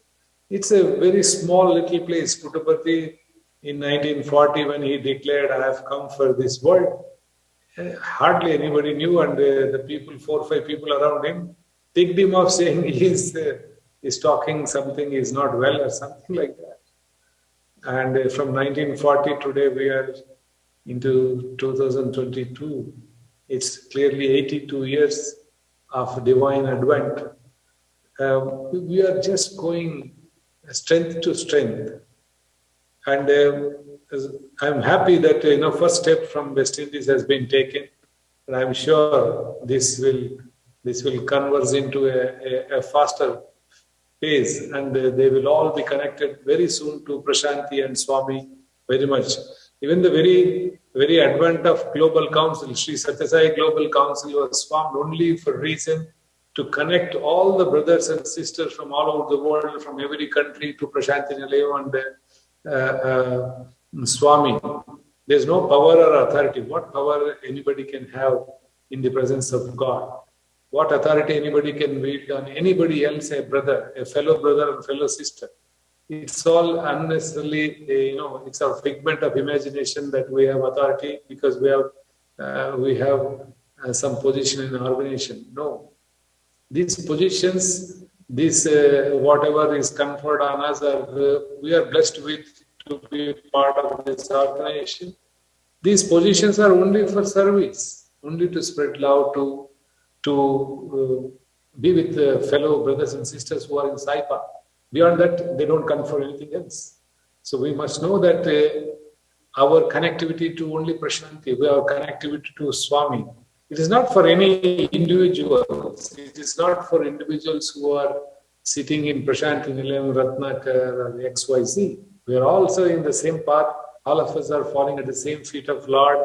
S5: It's a very small little place. Puttaparthi in 1940, when he declared, I have come for this world, hardly anybody knew, and the people, 4 or 5 people around him, ticked him off saying he's talking something, is not well or something like that. And from 1940 today, we are into 2022. It's clearly 82 years of divine advent. We are just going strength to strength. And I'm happy that first step from West Indies has been taken. And I'm sure this will converge into a faster pace, and they will all be connected very soon to Prashanti and Swami very much. Even the very, very advent of Global Council, Sri Satya Sai Global Council was formed only for reason to connect all the brothers and sisters from all over the world, from every country to Prashanti Nilayam and Swami. There's no power or authority. What power anybody can have in the presence of God? What authority anybody can wield on anybody else, a brother, a fellow brother and fellow sister? It's all unnecessarily, it's our figment of imagination that we have authority because we have some position in the organization. No. These positions, whatever is conferred on us, we are blessed with to be part of this organization. These positions are only for service, only to spread love, to be with fellow brothers and sisters who are in Saipa. Beyond that, they don't confer anything else. So we must know that our connectivity to only Prashanti, our connectivity to Swami, it is not for any individuals. It is not for individuals who are sitting in Prashanti Nilayam, Ratnakar, or XYZ. We are also in the same path. All of us are falling at the same feet of Lord.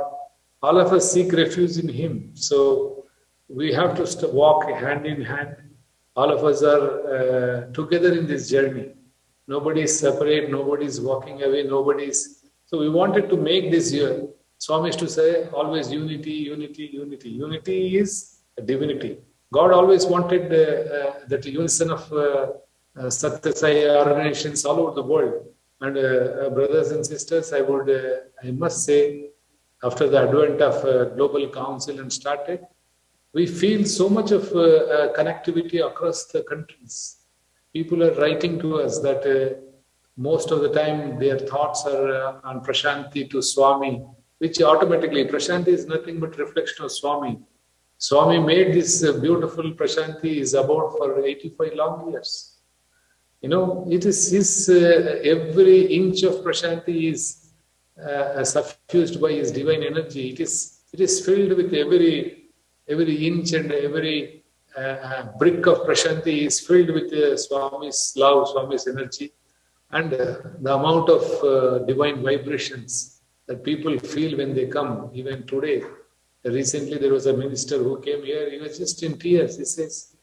S5: all of us seek refuge in Him. So we have to walk hand in hand. All of us are together in this journey. Nobody is separate, nobody is walking away, So we wanted to make this year, Swami used to say, always unity, unity, unity. Unity is a divinity. God always wanted that unison of Satyasai organizations all over the world. And brothers and sisters, I must say, after the advent of Global Council and started, we feel so much of connectivity across the countries. People are writing to us that most of the time their thoughts are on Prashanti to Swami, which automatically, Prashanti is nothing but reflection of Swami. Swami made this beautiful Prashanti is about for 85 long years. You know, it is his, every inch of Prashanti is suffused by his divine energy. It is filled with every inch and every brick of Prashanti is filled with Swami's love, Swami's energy, and the amount of divine vibrations that people feel when they come. Even today, recently there was a minister who came here, he was just in tears. He says,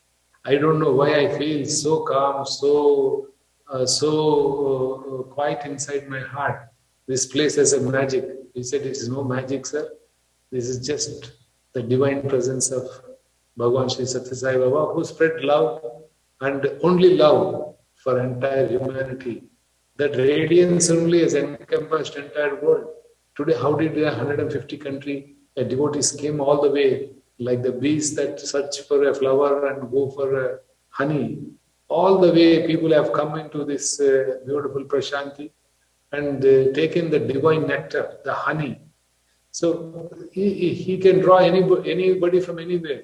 S5: I don't know why I feel so calm, so quiet inside my heart. This place has a magic. He said, it is no magic, sir. This is just the divine presence of Bhagavan Sri Sathya Sai Baba, who spread love and only love for entire humanity. That radiance only has encompassed entire world. Today, how did 150 countries, devotees came all the way, like the bees that search for a flower and go for honey. All the way people have come into this beautiful Prashanti and taken the divine nectar, the honey. So he can draw anybody from anywhere.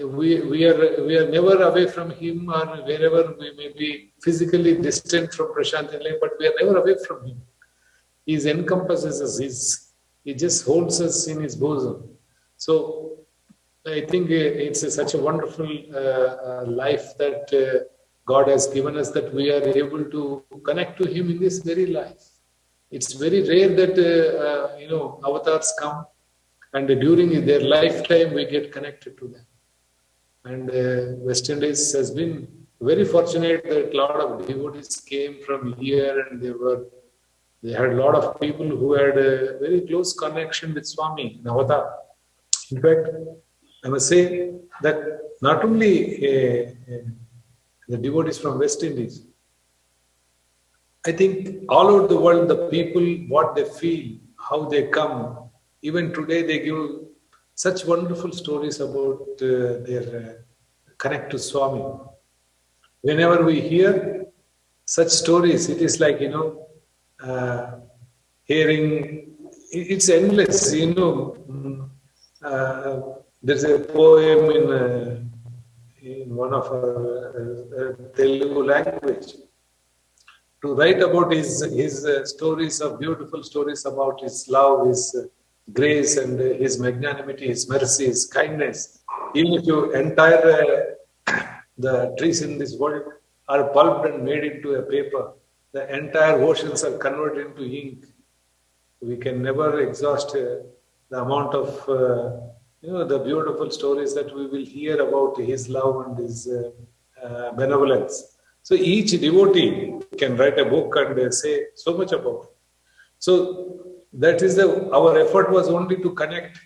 S5: We are never away from him, or wherever we may be physically distant from Prashanti, but we are never away from him. He encompasses us. He just holds us in his bosom. So I think it's such a wonderful life that God has given us, that we are able to connect to Him in this very life. It's very rare that avatars come, and during their lifetime we get connected to them. And West Indies has been very fortunate that a lot of devotees came from here, and they had a lot of people who had a very close connection with Swami in Avatar. In fact, I must say that not only the devotees from West Indies, I think all over the world, the people, what they feel, how they come, even today they give such wonderful stories about their connect to Swami. Whenever we hear such stories, it is like, hearing, it's endless, there's a poem in one of our Telugu language to write about his stories of beautiful stories about his love, his grace, and his magnanimity, his mercy, his kindness. Even if you entire the trees in this world are pulped and made into a paper, the entire oceans are converted into ink. We can never exhaust the amount of the beautiful stories that we will hear about his love and his benevolence. So each devotee can write a book and say so much about it. So that is our effort was only to connect.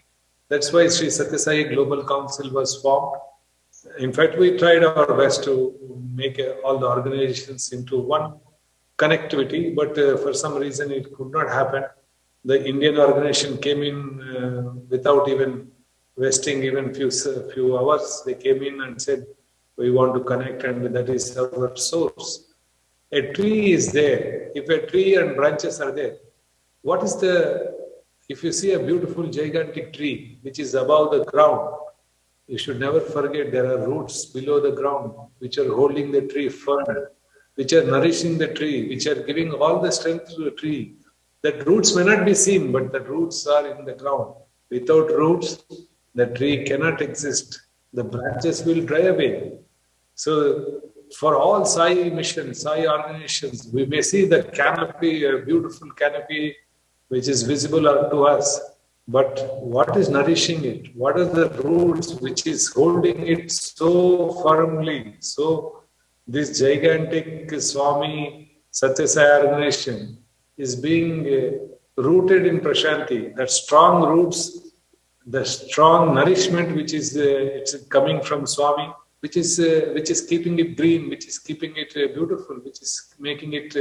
S5: That's why Sri Sathya Sai Global Council was formed. In fact, we tried our best to make all the organizations into one connectivity, but for some reason it could not happen. The Indian organization came in without even wasting even few hours. They came in and said, we want to connect, and that is our source. A tree is there. If a tree and branches are there, if you see a beautiful gigantic tree which is above the ground, you should never forget there are roots below the ground which are holding the tree firm, which are nourishing the tree, which are giving all the strength to the tree. That roots may not be seen, but the roots are in the ground. Without roots, the tree cannot exist. The branches will dry away. So for all Sai missions, Sai organizations, we may see the canopy, a beautiful canopy which is visible to us. But what is nourishing it? What are the roots which is holding it so firmly? So this gigantic Swami Satyasai organization is being rooted in Prashanti. That strong roots, the strong nourishment which is it's coming from Swami, which is keeping it green, which is keeping it beautiful, which is making it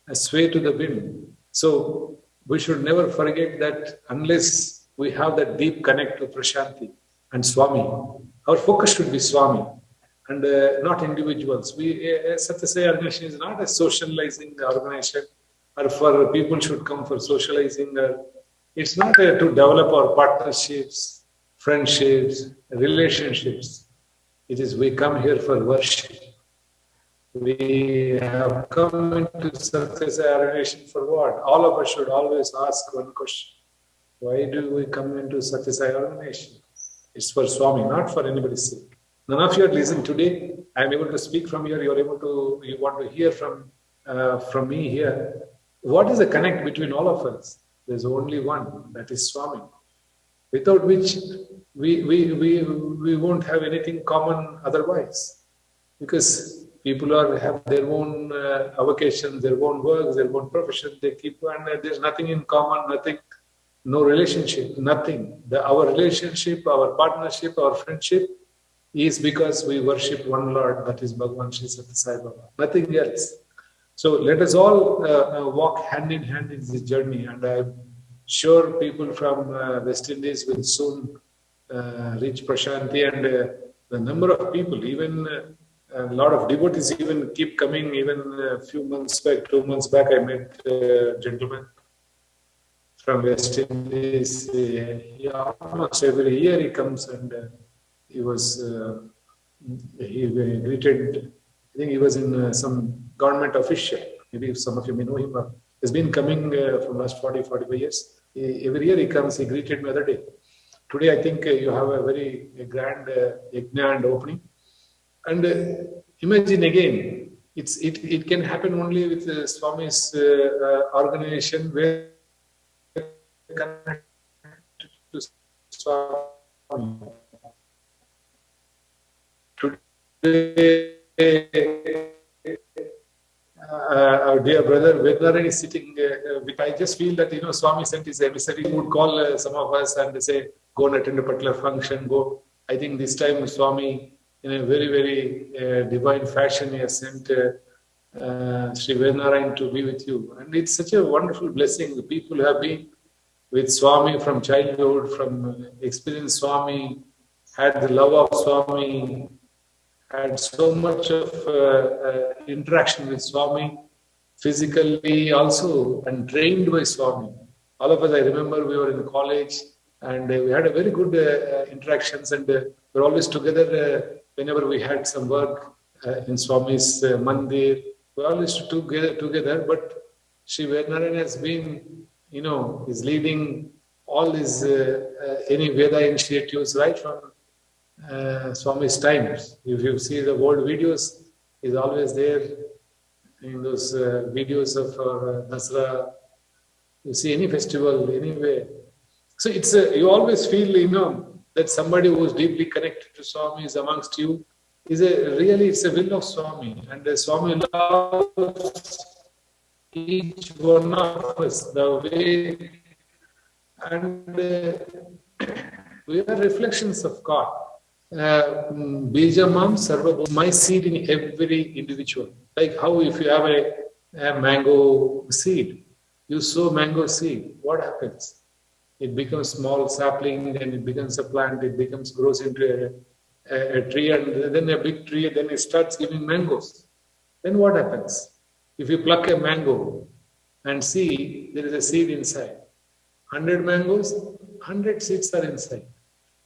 S5: a sway to the wind. So we should never forget that unless we have that deep connect to Prashanti and Swami, our focus should be Swami and not individuals. Satyasai organization is not a socializing organization, or for people should come for socializing. It's not to develop our partnerships, friendships, relationships. It is we come here for worship. We have come into Satyasai organization for what? All of us should always ask one question. Why do we come into Satyasai organization? It's for Swami, not for anybody's sake. None of you are listening today. I am able to speak from here. You want to hear from me here. What is the connect between all of us? There's only one, that is Swami. Without which we won't have anything common otherwise. Because people have their own avocations, their own works, their own profession. They keep, and there's nothing in common, nothing, no relationship, nothing. Our relationship, our partnership, our friendship is because we worship one Lord, that is Bhagavan Sri Sathya Sai Baba. Nothing else. So let us all walk hand in hand in this journey, and I'm sure people from West Indies will soon reach Prashanti, and the number of people, even a lot of devotees even keep coming. Even a few months back, 2 months back, I met a gentleman from West Indies. Almost every year he comes, and he greeted, I think he was in some government official. Maybe some of you may know him. He's been coming from last 45 years. Every year he comes, he greeted me the other day. Today I think you have a very grand yajna and opening. And imagine again, it can happen only with Swami's organization, where connected to Swami. Today, our dear brother Vednaran is sitting. I just feel that Swami sent his emissary. He would call some of us and say, "Go and attend a particular function." Go. I think this time Swami, in a very, very divine fashion, he has sent Sri Vednaran to be with you, and it's such a wonderful blessing. The people who have been with Swami from childhood, from experienced Swami, had the love of Swami, had so much of interaction with Swami, physically also, and trained by Swami. All of us, I remember we were in college, and we had a very good interactions, and we were always together whenever we had some work in Swami's mandir. We always together, but Sri Vednaran has been, is leading all these any Veda initiatives right from Swami's times. If you see the old videos, he's always there in those videos of our Dasra. You see any festival, anywhere. So it's you always feel, that somebody who is deeply connected to Swami is amongst you. It's a will of Swami, and Swami loves each one of us the way, and we are reflections of God. Bijamam sarva, my seed in every individual. Like how if you have a mango seed, you sow mango seed, what happens? It becomes small sapling, then it becomes a plant, grows into a tree, and then a big tree, then it starts giving mangoes. Then what happens? If you pluck a mango and see there is a seed inside, 100 mangoes, 100 seeds are inside.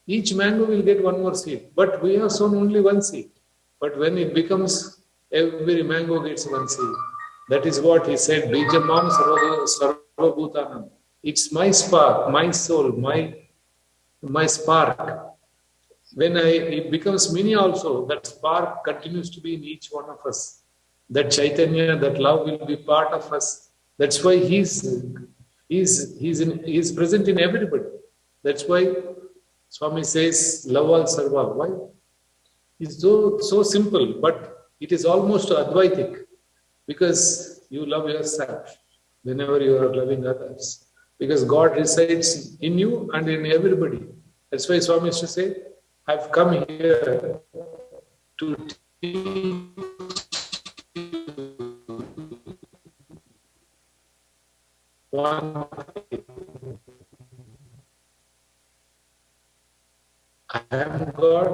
S5: Each mango will get one more seed, but we have sown only one seed. But when it becomes, every mango gets one seed. That is what he said, Bijamam sarvabhutanam. It's my spark, my soul, my spark. When it becomes mini also, that spark continues to be in each one of us. That Chaitanya, that love will be part of us. That's why he's present in everybody. That's why Swami says, love all, serve all. Why? It's so simple, but it is almost Advaitic, because you love yourself whenever you are loving others. Because God resides in you and in everybody. That's why Swami used to say, I've come here to teach one thing. I am God,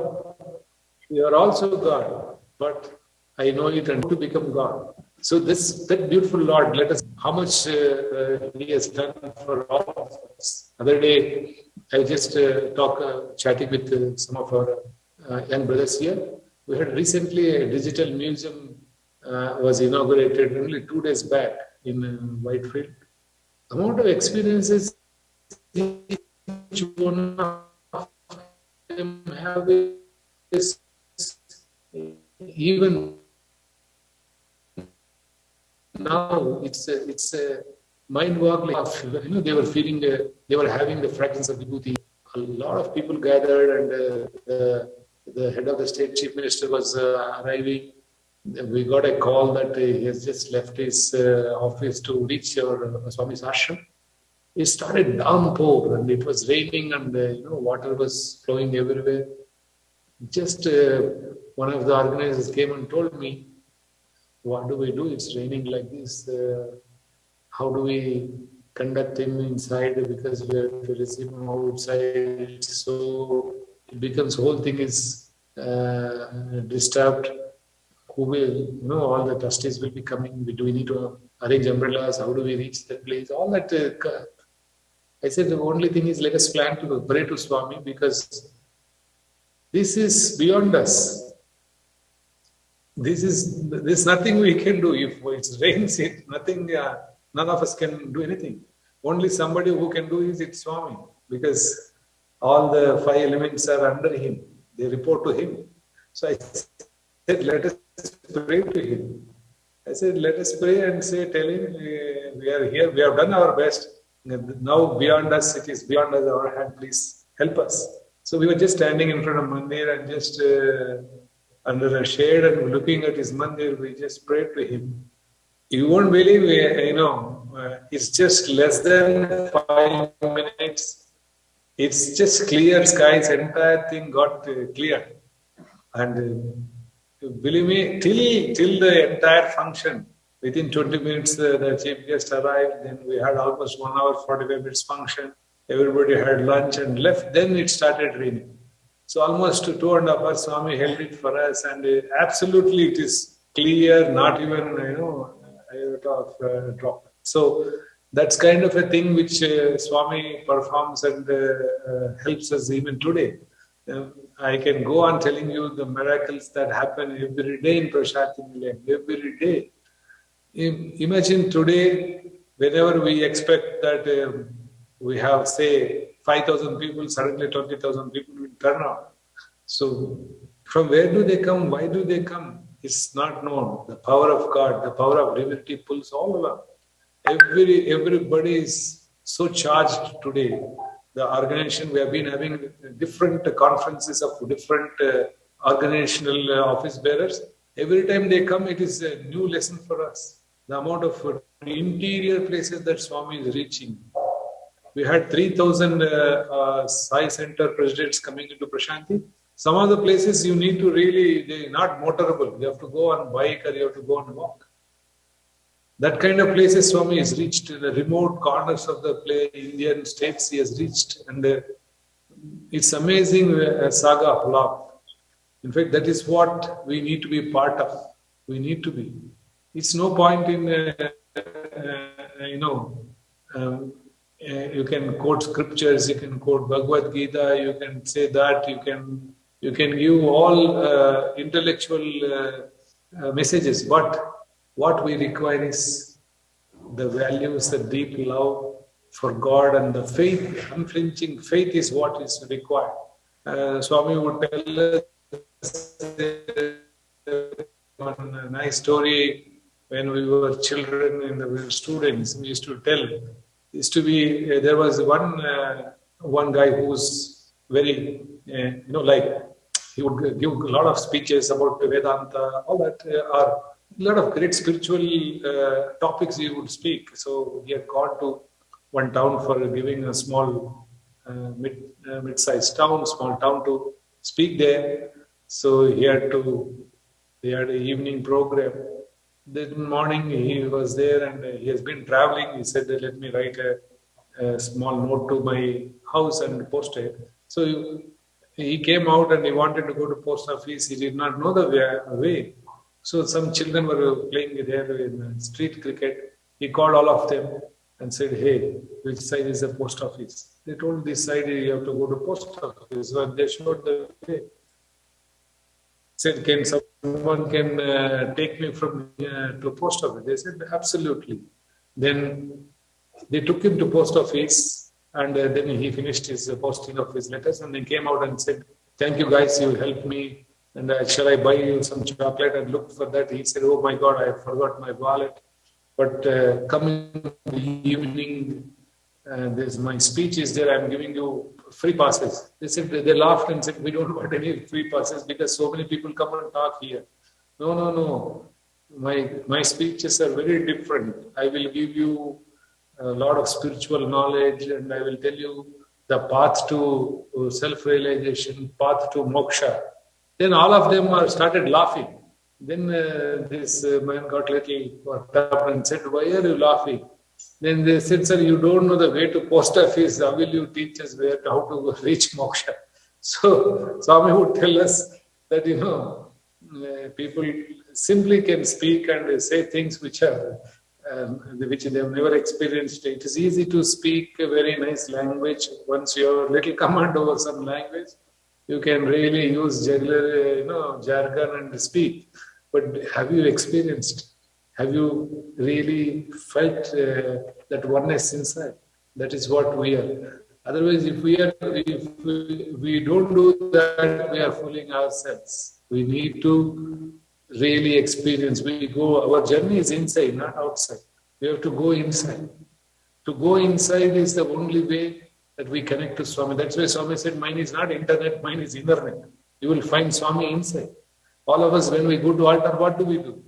S5: you are also God, but I know it and to become God. So that beautiful Lord, let us, how much He has done for all of us. Other day, I was just chatting with some of our young brothers here. We had recently a digital museum was inaugurated only 2 days back in Whitefield. Amount of experiences each one of them have is even now it's a mind-boggling. They were feeling they were having the fragrance of vibhuti. A lot of people gathered, and the head of the state, chief minister, was arriving. We got a call that he has just left his office to reach our Swami's ashram. It started downpour, and it was raining, and water was flowing everywhere. Just one of the organizers came and told me, what do we do? It's raining like this. How do we conduct him inside, because we have to receive him outside? So it becomes, whole thing is disturbed. Who will, all the trustees will be coming. Do we need to arrange umbrellas? How do we reach that place? All that. I said, the only thing is, let us plan to pray to Swami, because this is beyond us. There's nothing we can do. If it rains, nothing, none of us can do anything. Only somebody who can do is Swami, because all the 5 elements are under him. They report to him. So I said, let us pray to him. I said, let us pray and tell him, we are here, we have done our best. Now beyond us, it is beyond us, our hand, please help us. So we were just standing in front of Mandir and just under a shade and looking at his Mandir, we just prayed to him. You won't believe, it's just less than 5 minutes. It's just clear skies, entire thing got clear. And believe me, till the entire function, within 20 minutes, the chief guest arrived. Then we had almost 1 hour, 45 minutes function. Everybody had lunch and left. Then it started raining. So almost 2.5 hours, Swami held it for us. And absolutely it is clear, not even, iota of drop. So that's kind of a thing which Swami performs and helps us even today. I can go on telling you the miracles that happen every day in Prashanti Nilayam, every day. Imagine today, whenever we expect that we have, say, 5,000 people, suddenly 20,000 people will turn out. So, from where do they come? Why do they come? It's not known. The power of God, the power of divinity pulls all along. Everybody is so charged today. The organization, we have been having different conferences of different organizational office bearers. Every time they come, it is a new lesson for us. The amount of interior places that Swami is reaching. We had 3,000 Sai Center presidents coming into Prashanti. Some of the places you need to really, they're not motorable. You have to go on bike or you have to go on walk. That kind of places Swami has reached. In the remote corners of the Indian states he has reached. And it's amazing saga of love. In fact, that is what we need to be part of. We need to be. It's no point in, you can quote scriptures, you can quote Bhagavad Gita, you can say that, you can give all intellectual messages, but what we require is the values, the deep love for God, and the faith, unflinching faith is what is required. Swami would tell us one nice story when we were children and we were students. We used to tell, there was one one guy who's very, like he would give a lot of speeches about Vedanta, all that are a lot of great spiritual topics he would speak. So he had gone to one town for giving a small mid-sized town, small town to speak there. So he had an evening program. This morning he was there and he has been traveling. He said, let me write a small note to my house and post it. So he came out and he wanted to go to post office. He did not know the way. So some children were playing there in street cricket. He called all of them and said, hey, which side is the post office? They told this side you have to go to post office. So they showed the way. Said, can someone take me from here to post office? They said, absolutely. Then they took him to post office and then he finished his posting of his letters and then came out and said, thank you guys, you helped me. And shall I buy you some chocolate? And looked for that. He said, oh my God, I forgot my wallet. But coming in the evening, there's my speech is there. I'm giving you free passes. They laughed and said, we don't want any free passes because so many people come and talk here. No. My speeches are very different. I will give you a lot of spiritual knowledge and I will tell you the path to self-realization, path to moksha. Then all of them started laughing. Then this man got little worked up and said, why are you laughing? Then they said, sir, you don't know the way to post office. How will you teach us how to reach moksha? So Swami would tell us that, people simply can speak and say things which they have never experienced. It is easy to speak a very nice language. Once you have a little command over some language, you can really use regular, jargon and speak. But have you experienced? Have you really felt that oneness inside? That is what we are. Otherwise, if we don't do that, we are fooling ourselves. We need to really experience. Our journey is inside, not outside. We have to go inside. To go inside is the only way that we connect to Swami. That's why Swami said, mine is not internet, mine is internet. You will find Swami inside. All of us, when we go to altar, what do?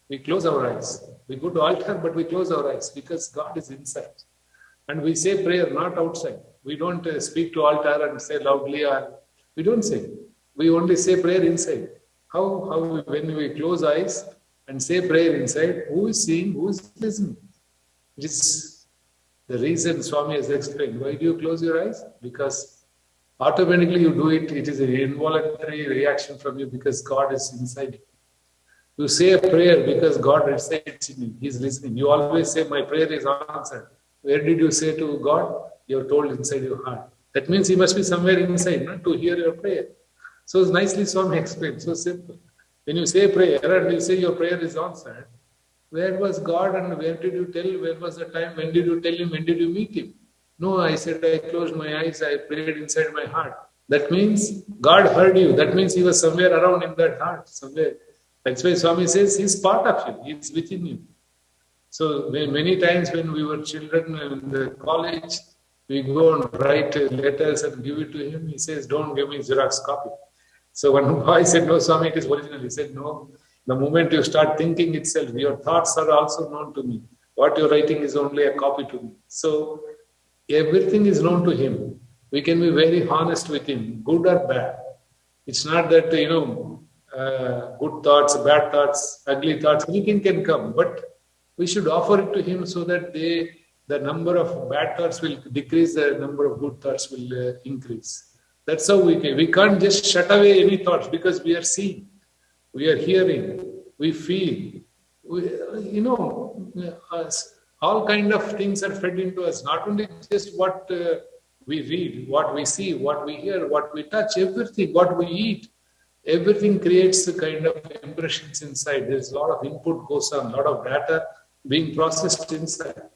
S5: We close our eyes. We go to altar, but we close our eyes because God is inside. And we say prayer, not outside. We don't speak to altar and say loudly, we don't say. We only say prayer inside. How when we close eyes and say prayer inside, who is seeing, who is listening? It is the reason Swami has explained. Why do you close your eyes? Because automatically you do it. It is an involuntary reaction from you because God is inside you. You say a prayer because God resides in you. He is listening. You always say, my prayer is answered. Where did you say to God? You are told inside your heart. That means He must be somewhere inside, not to hear your prayer. So it's nicely Swami explained, so simple. When you say prayer and you say your prayer is answered, where was God and where did you tell? Where was the time? When did you tell Him? When did you meet Him? No, I said I closed my eyes, I prayed inside my heart. That means God heard you. That means He was somewhere around in that heart, somewhere. That's why Swami says He's part of you. He's within you. So many times when we were children in the college, we go and write letters and give it to Him. He says, don't give me Xerox copy. So one boy said, no, Swami, it is original. He said, no, the moment you start thinking itself, your thoughts are also known to me. What you're writing is only a copy to me. So everything is known to Him. We can be very honest with Him, good or bad. It's not that, good thoughts, bad thoughts, ugly thoughts, anything can come. But we should offer it to Him so that the number of bad thoughts will decrease, the number of good thoughts will increase. That's how we can't just shut away any thoughts because we are seeing, we are hearing, we feel. All kind of things are fed into us, not only just what we read, what we see, what we hear, what we touch, everything, what we eat. Everything creates a kind of impressions inside. There's a lot of input goes on, a lot of data being processed inside.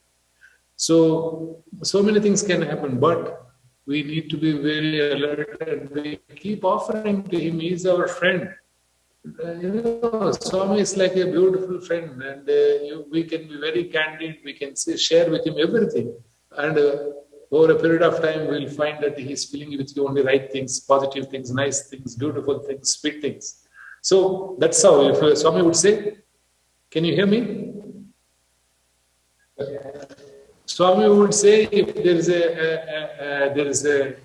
S5: So many things can happen, but we need to be very alert and we keep offering to Him. He is our friend. Swami is like a beautiful friend and we can be very candid. We can share with Him everything. And over a period of time, we'll find that he's filling you with the only right things, positive things, nice things, beautiful things, sweet things. So that's how, if Swami would say, can you hear me? Swami would say, if there is a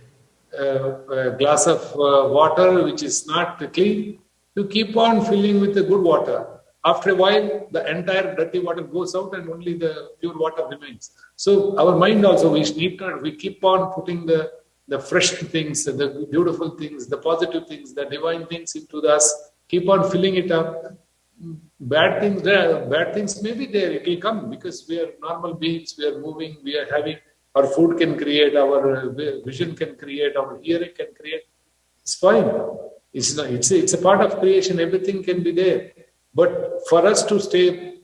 S5: glass of water which is not clean, you keep on filling with the good water. After a while, the entire dirty water goes out and only the pure water remains. So our mind also, we keep on putting the fresh things, the beautiful things, the positive things, the divine things into us, keep on filling it up. Bad things may be there, it will come because we are normal beings, we are moving, we are having, our food can create, our vision can create, our hearing can create. It's fine. It's a part of creation, everything can be there. But for us to stay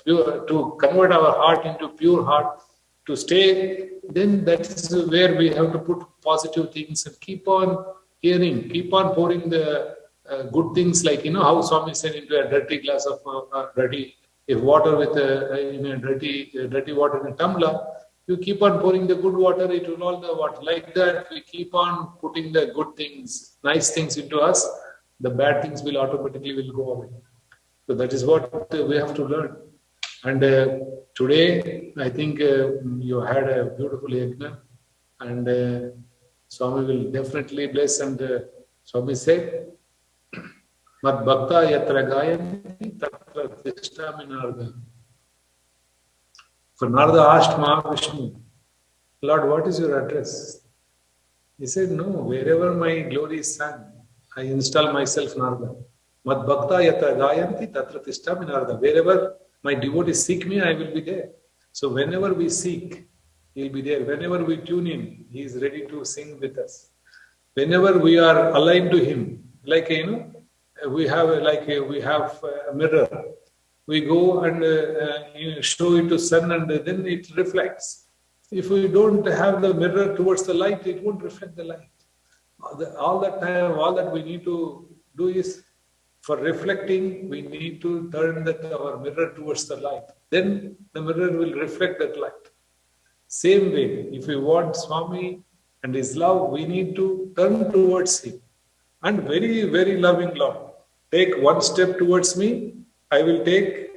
S5: pure, to convert our heart into pure heart, to stay, then that is where we have to put positive things and keep on hearing, keep on pouring the good things, like, how Swami said, into a dirty glass of dirty water with dirty water in a tumbler. You keep on pouring the good water, it will all the water. Like that, we keep on putting the good things, nice things into us. The bad things will automatically go away. So that is what we have to learn. And today, I think you had a beautiful yajna, and Swami will definitely bless. And Swami said, Mad bhakta yatra gayanti tatra tishtami Narada. For Narada asked Mahavishnu, Lord, what is your address? He said, no, wherever my glory is sung, I install myself Narada. Mad bhakta yatra gayanti tatra tishtami Narada. Wherever my devotees seek me, I will be there. So whenever we seek, he will be there. Whenever we tune in, he is ready to sing with us. Whenever we are aligned to him, like, we have a mirror. We go and show it to sun, and then it reflects. If we don't have the mirror towards the light, it won't reflect the light. All that we need to do is, for reflecting, we need to turn our mirror towards the light. Then the mirror will reflect that light. Same way, if we want Swami and his love, we need to turn towards him. And very, very loving Lord. Take one step towards me, I will take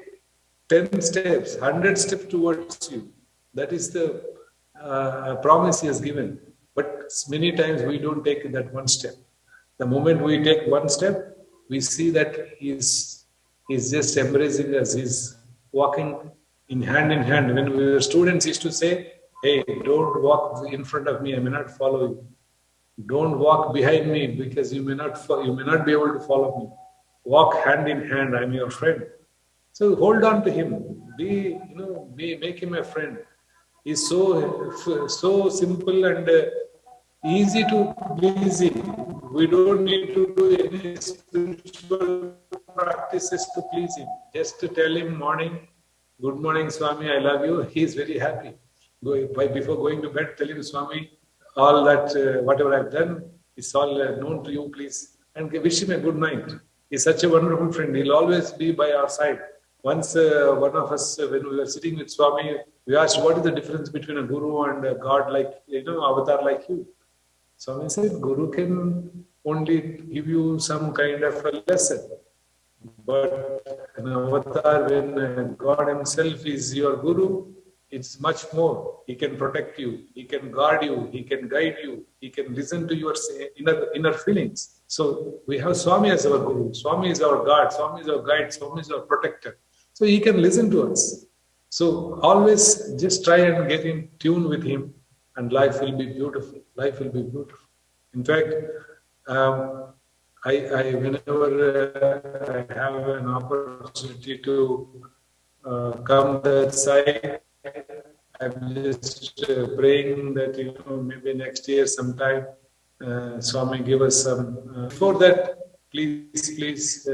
S5: 10 steps, 100 steps towards you. That is the promise he has given. But many times we don't take that one step. The moment we take one step, we see that he's just embracing us. He's walking in hand. When we were students, he used to say, hey, don't walk in front of me, I may not follow you. Don't walk behind me because you may not be able to follow me. Walk hand in hand, I'm your friend. So hold on to him. Make him a friend. He's so simple and easy to please him. We don't need to do any spiritual practices to please him. Just to tell him good morning, Swami, I love you. He is very happy. Before going to bed, tell him, Swami, all that, whatever I've done, is all known to you, please. And wish him a good night. He's such a wonderful friend. He'll always be by our side. Once one of us, when we were sitting with Swami, we asked, what is the difference between a guru and a God avatar like you? Swami said, Guru can only give you some kind of a lesson. But an avatar, when God himself is your Guru, it's much more. He can protect you. He can guard you. He can guide you. He can listen to your inner feelings. So we have Swami as our Guru. Swami is our God. Swami is our guide. Swami is our protector. So he can listen to us. So always just try and get in tune with him, and life will be beautiful. Life will be beautiful. In fact, whenever I have an opportunity to come that side, I'm just praying that maybe next year sometime Swami give us some. Before that, please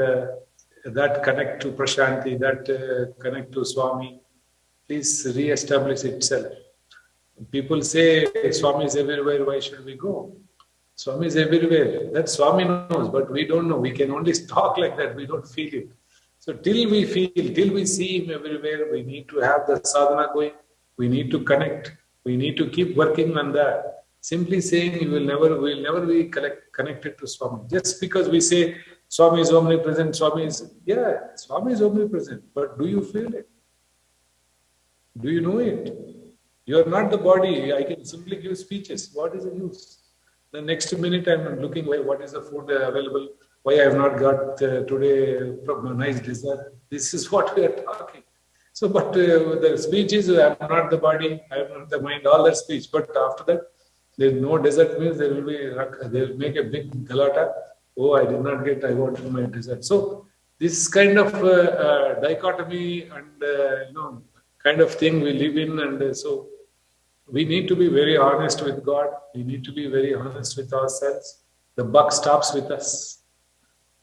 S5: that connect to Prashanti, that connect to Swami, please re-establish itself. People say Swami is everywhere, why should we go? Swami is everywhere. That Swami knows, but we don't know. We can only talk like that. We don't feel it. So till we see him everywhere, we need to have the sadhana going. We need to connect. We We need to keep working on that. Simply saying we will never be connected to Swami. Just because we say Swami is omnipresent, Swami is omnipresent. But do you feel it? Do you know it? You are not the body. I can simply give speeches. What is the use? The next minute I'm looking what is the food available, why I have not got today a nice dessert. This is what we are talking. So, but the speech is, I am not the body, I am not the mind, all that speech. But after that, there is no dessert means they will make a big galata. Oh, I did not get, I wanted my dessert. So, this kind of dichotomy and, kind of thing we live in. And so, we need to be very honest with God. We need to be very honest with ourselves. The buck stops with us.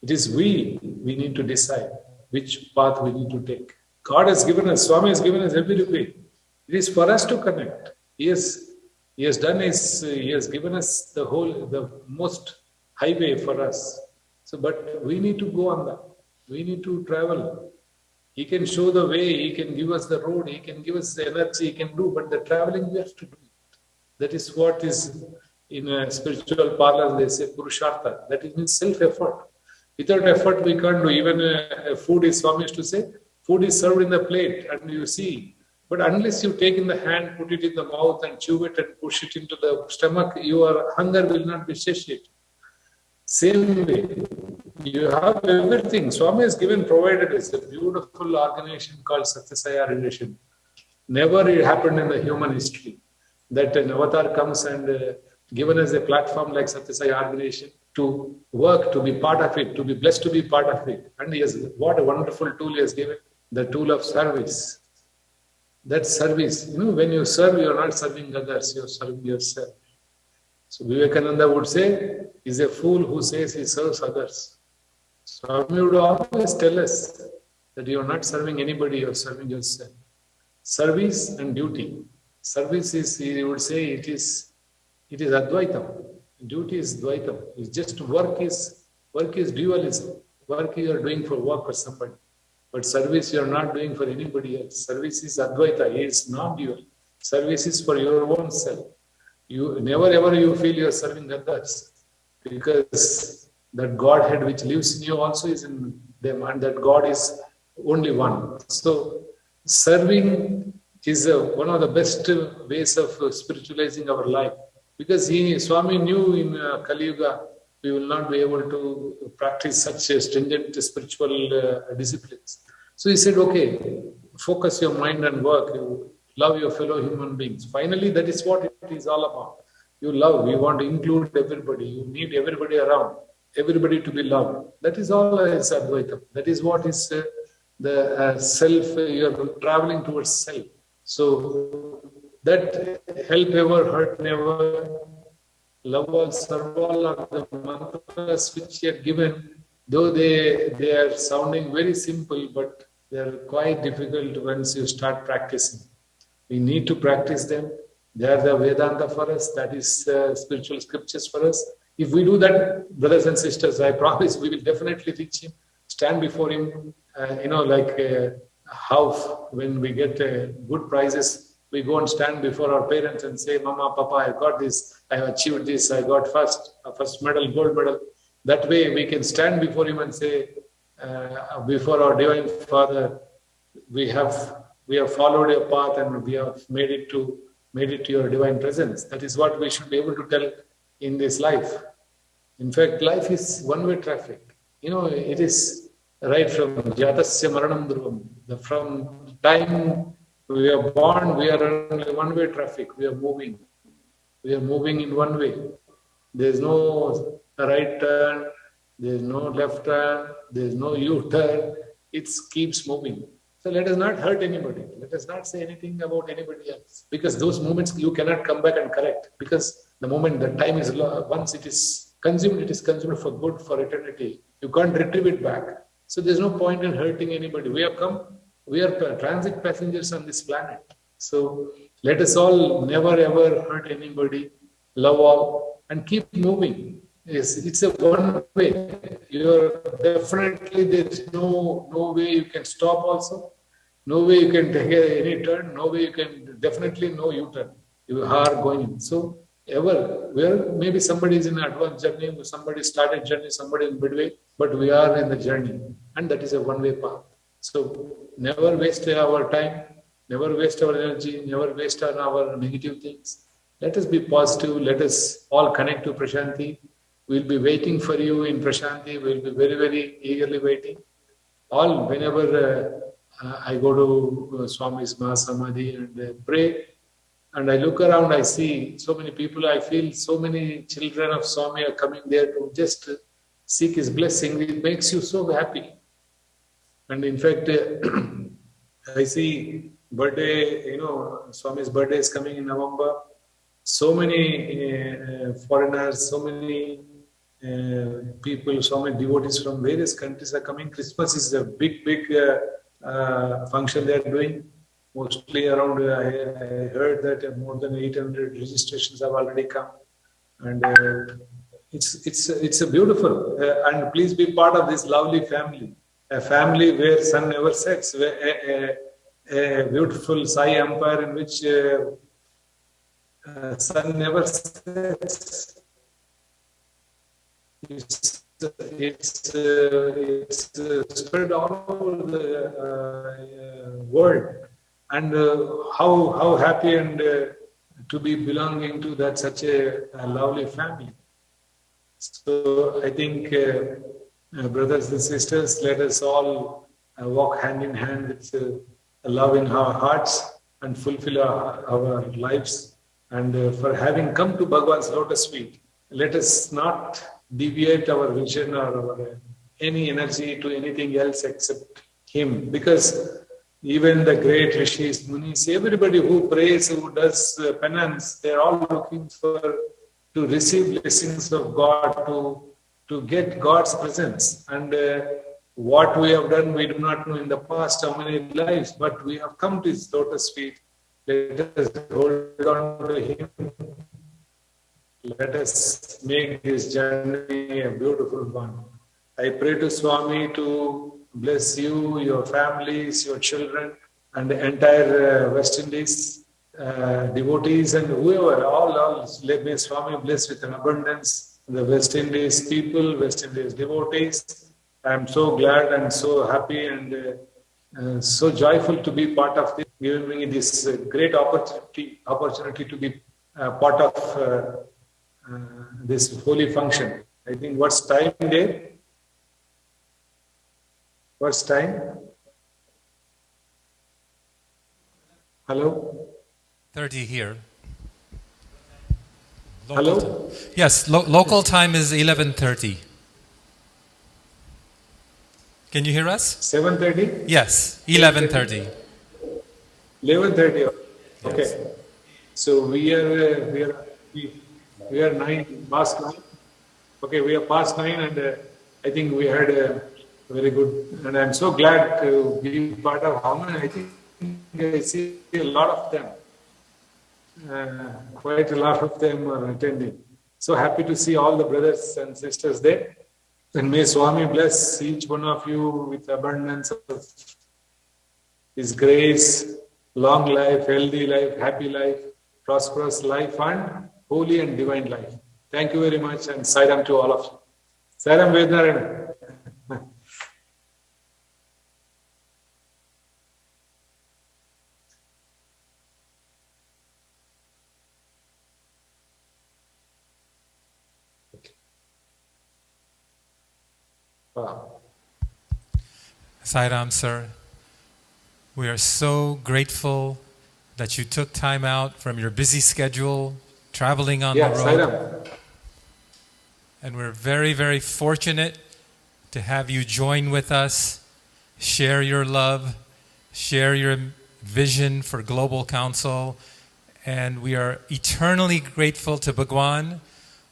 S5: It is we need to decide which path we need to take. God has given us, Swami has given us every way. It is for us to connect. He has given us the most highway for us. So, but we need to go on that. We need to travel. He can show the way, he can give us the road, he can give us the energy, he can do, but the traveling we have to do. That is what is in a spiritual parlance, they say Purushartha. That means self-effort. Without effort, we can't do. Even food is, Swami used to say, food is served in the plate and you see. But unless you take in the hand, put it in the mouth and chew it and push it into the stomach, your hunger will not be satiated. Same way, you have everything. Swami has provided us a beautiful organization called SSSGC. Never it happened in the human history that an avatar comes and given us a platform like SSSGC organization to work, to be part of it, to be blessed to be part of it. And what a wonderful tool he has given, the tool of service. That service, when you serve, you are not serving others, you are serving yourself. So Vivekananda would say, is a fool who says he serves others. Swami would always tell us that you are not serving anybody, you are serving yourself. Service and duty. Service is, he would say, it is Advaitam. Duty is Dvaitam. It's just work is dualism. Work you are doing for work for somebody. But service you are not doing for anybody else. Service is Advaita, it is non-dual. Service is for your own self. You never ever you feel you are serving others, because that Godhead which lives in you also is in them, and that God is only one. So serving is one of the best ways of spiritualizing our life, because Swami knew in Kali Yuga we will not be able to practice such stringent spiritual disciplines. So he said, okay, focus your mind and work. You love your fellow human beings. Finally, that is what it is all about. You love, you want to include everybody. You need everybody around, everybody to be loved. That is all is Advaita. That is what is the self, you are traveling towards self. So that help ever, hurt never, love all, serve all are the mantras which are given, though they are sounding very simple, but they are quite difficult once you start practicing. We need to practice them. They are the Vedanta for us. That is spiritual scriptures for us. If we do that, brothers and sisters, I promise we will definitely reach him, stand before him, how when we get good prizes, we go and stand before our parents and say, Mama, Papa, I got this, I have achieved this, I got first medal, gold medal. That way we can stand before him and say, before our Divine Father, we have followed your path and we have made it to your divine presence. That is what we should be able to tell in this life. In fact, life is one-way traffic. It is right from Jatasya Maranam Dhruvam. From time we are born, we are on a one-way traffic. We are moving. We are moving in one way. There is no right turn. There is no left turn. There is no U-turn. It keeps moving. So let us not hurt anybody. Let us not say anything about anybody else. Because those moments you cannot come back and correct. Because the moment, the time is, once it is consumed for good, for eternity. You can't retrieve it back. So there's no point in hurting anybody. We are transit passengers on this planet. So let us all never ever hurt anybody, love all, and keep moving. Yes, it's a one way. You're definitely, there's no way you can stop also. No way you can take any turn. No way you can, definitely no U-turn. You are going. So where maybe somebody is in an advanced journey, somebody started journey, somebody in midway, but we are in the journey, and that is a one-way path. So never waste our time, never waste our energy, never waste on our negative things. Let us be positive. Let us all connect to Prashanti. We'll be waiting for you in Prashanti. We'll be very, very eagerly waiting. All whenever I go to Swami's Mahasamadhi and pray, and I look around, I see so many people. I feel so many children of Swami are coming there to just seek his blessing. It makes you so happy. And in fact, I see birthday, Swami's birthday is coming in November. So many foreigners, so many people, so many devotees from various countries are coming. Christmas is a big function they are doing. Mostly around, I heard that more than 800 registrations have already come. And it's a beautiful, and please be part of this lovely family. A family where sun never sets, a beautiful Sai empire in which sun never sets. It's spread all over the world, and how happy and to be belonging to that such a lovely family. So I think, brothers and sisters, let us all walk hand in hand with love in our hearts and fulfill our lives. And for having come to Bhagwan's lotus feet, let us not deviate our vision or any energy to anything else except him. Because even the great rishis, munis, everybody who prays, who does penance, they're all looking to receive blessings of God, to get God's presence. And what we have done, we do not know in the past how many lives, but we have come to his lotus feet. Let us hold on to him. Let us make this journey a beautiful one. I pray to Swami to bless you, your families, your children, and the entire West Indies devotees and whoever, all let me Swami bless with an abundance the West Indies people, West Indies devotees. I am so glad and so happy and so joyful to be part of this, giving me this great opportunity to be part of this holy function. I think what's time there? What's time? Hello?
S3: 30 here.
S5: Hello?
S3: Yes, local time is 11:30. Can you hear us?
S5: 7:30?
S3: Yes, 11:30.
S5: 11:30. Okay. Yes. So we are 9:09. Okay, we are past 9, and I think we had a very good. And I'm so glad to be part of how many. I think I see a lot of them. Quite a lot of them are attending. So happy to see all the brothers and sisters there. And may Swami bless each one of you with abundance of His grace, long life, healthy life, happy life, prosperous life, and holy and divine life. Thank you very much, and Sairam to all of you. Sairam Vednarayana. Wow.
S3: Sairam, sir, we are so grateful that you took time out from your busy schedule, traveling on the road.
S5: Sairam.
S3: And we're very, very fortunate to have you join with us, share your love, share your vision for Global Council. And we are eternally grateful to Bhagwan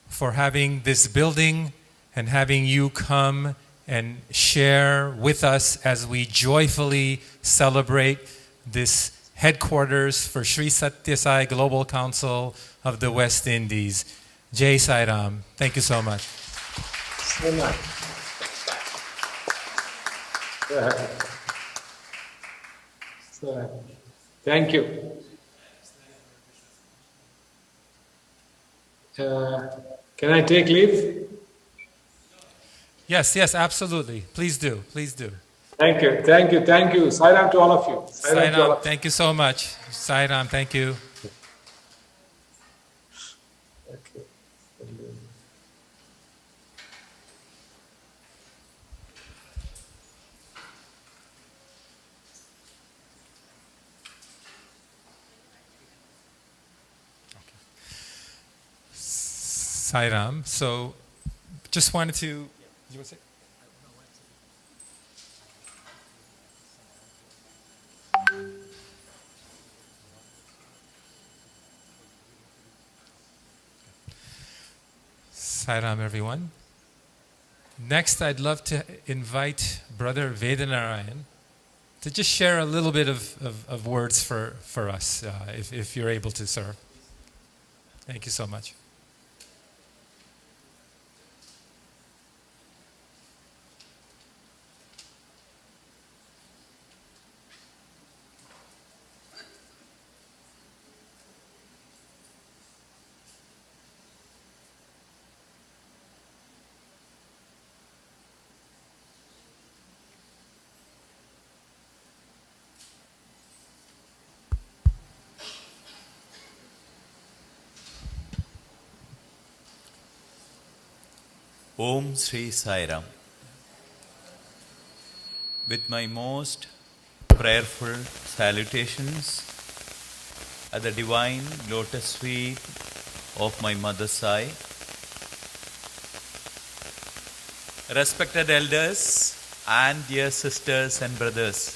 S3: for having this building and having you come and share with us as we joyfully celebrate this headquarters for Sri Satya Sai Global Council of the West Indies. Jai Sai Ram. Thank you so much.
S5: So much. So, thank you. Can I take leave?
S3: Yes, absolutely. Please do. Please do.
S5: Thank you. Sairam to all of you. Sairam to all
S3: Sairam,
S5: of you.
S3: thank you so much. Sairam, thank you.
S5: Okay.
S3: Sairam. So just wanted to. You want to say? Sairam, everyone. Next, I'd love to invite Brother Vedanarayan to just share a little bit of words for us, if you're able to, sir. Thank you so much.
S6: Om Sri Sai Ram. With my most prayerful salutations at the divine lotus feet of my Mother Sai, respected elders and dear sisters and brothers,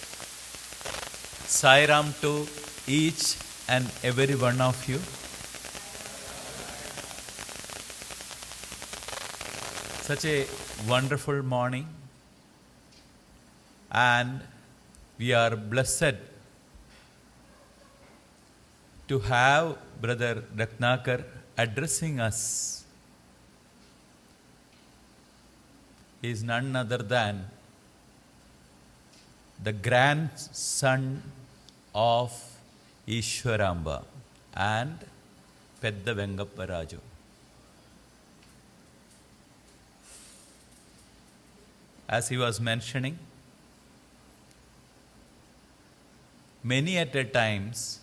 S6: Sai Ram to each and every one of you. Such a wonderful morning, and we are blessed to have Brother Ratnakar addressing us. He is none other than the grandson of Ishwaramba and Pedda Vengappa Raju. As he was mentioning, many at a times,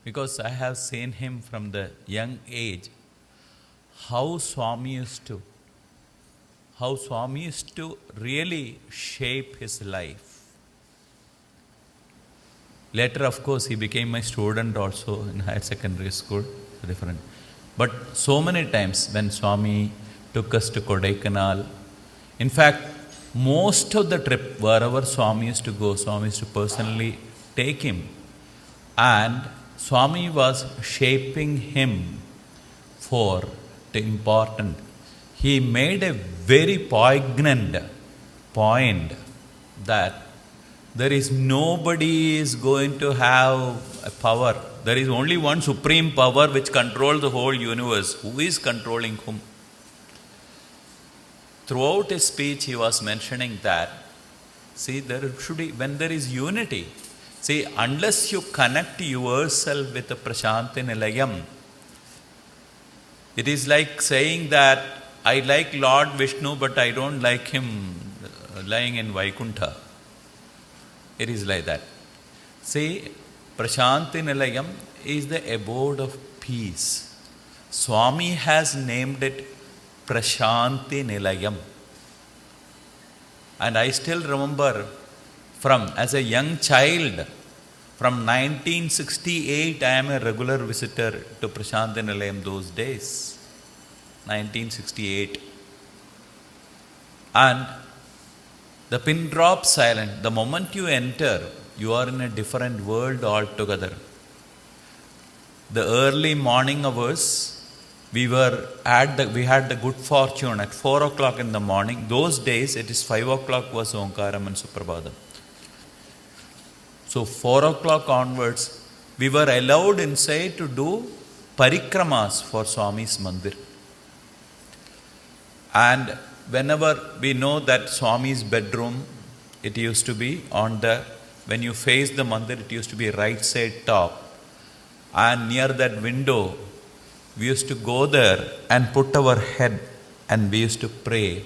S6: because I have seen him from the young age, how Swami used to really shape his life. Later, of course, he became my student also in higher secondary school, different. But so many times when Swami took us to Kodaikanal, in fact, most of the trip, wherever Swami used to go, Swami used to personally take him. And Swami was shaping him for the important. He made a very poignant point that there is nobody is going to have a power. There is only one supreme power which controls the whole universe. Who is controlling whom? Throughout his speech, he was mentioning that, see, there should be, when there is unity, see, unless you connect yourself with the Prashanti Nilayam, it is like saying that I like Lord Vishnu, but I don't like him lying in Vaikuntha. It is like that. See, Prashanti Nilayam is the abode of peace. Swami has named it Prashanti Nilayam. And I still remember as a young child, from 1968, I am a regular visitor to Prashanti Nilayam those days. 1968. And the pin drop silent, the moment you enter, you are in a different world altogether. The early morning hours, we had the good fortune at 4 o'clock in the morning. Those days, it is 5 o'clock was Onkaram and Suprabhadam. So 4 o'clock onwards, we were allowed inside to do parikramas for Swami's mandir. And whenever we know that Swami's bedroom, it used to be when you face the mandir, it used to be right side top. And near that window, we used to go there and put our head and we used to pray.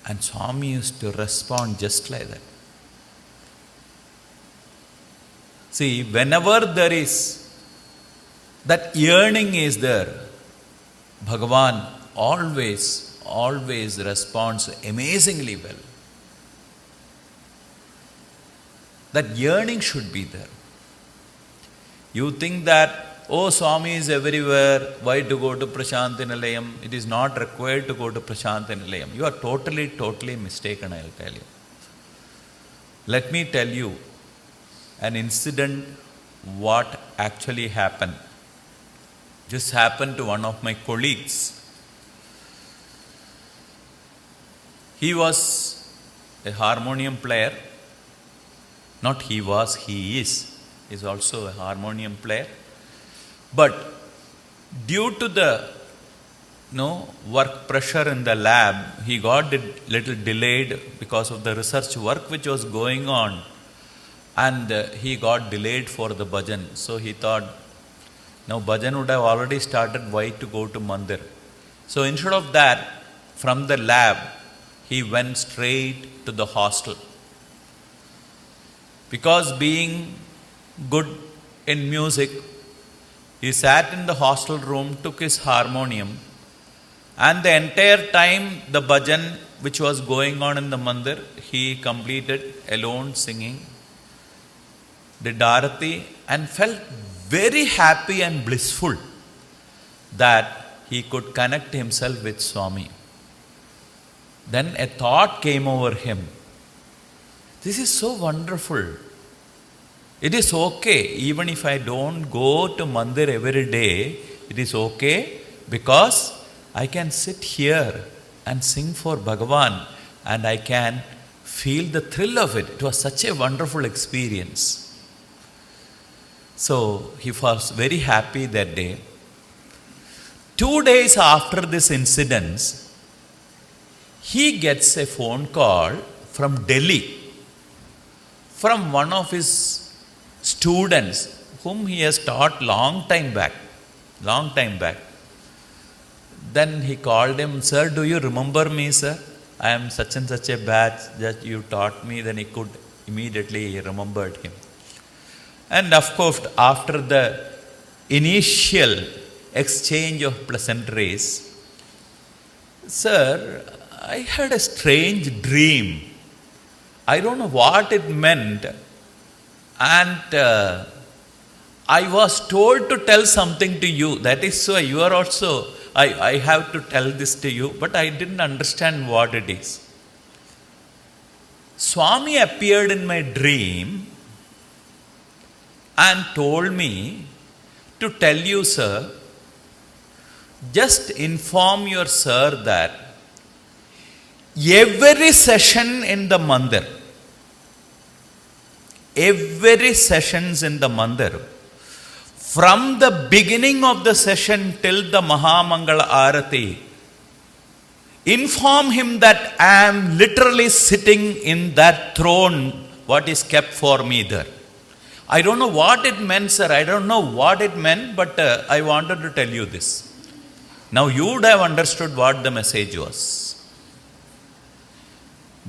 S6: And Swami used to respond just like that. See, whenever there is that yearning is there, Bhagavan always responds amazingly well. That yearning should be there. You think that, oh, Swami is everywhere, why to go to Prashanti Nilayam? It is not required to go to Prashanti Nilayam. You are totally mistaken, I will tell you. Let me tell you an incident what actually happened. This happened to one of my colleagues. He was a harmonium player. Not he was, he is. He is also a harmonium player. But due to the work pressure in the lab, he got a little delayed because of the research work which was going on. And he got delayed for the bhajan. So he thought, now bhajan would have already started, why to go to mandir? So instead of that, from the lab, he went straight to the hostel. Because being good in music, he sat in the hostel room, took his harmonium, and the entire time the bhajan which was going on in the mandir, he completed alone singing, did arati, and felt very happy and blissful that he could connect himself with Swami. Then a thought came over him. This is so wonderful. It is okay, even if I don't go to mandir every day, it is okay because I can sit here and sing for Bhagavan and I can feel the thrill of it. It was such a wonderful experience. So he was very happy that day. 2 days after this incident, he gets a phone call from Delhi, from one of his students whom he has taught long time back. Then he called him, sir, do you remember me, sir? I am such and such a batch that you taught me. Then he could immediately remembered him. And of course, after the initial exchange of pleasantries, sir, I had a strange dream. I don't know what it meant. And I was told to tell something to you. That is so, you are also, I have to tell this to you, but I didn't understand what it is. Swami appeared in my dream and told me to tell you, sir, just inform your sir that every session in the mandir, from the beginning of the session till the Mahamangala Arati, inform him that I am literally sitting in that throne what is kept for me there. I don't know what it meant, sir. I don't know what it meant, but I wanted to tell you this. Now you would have understood what the message was.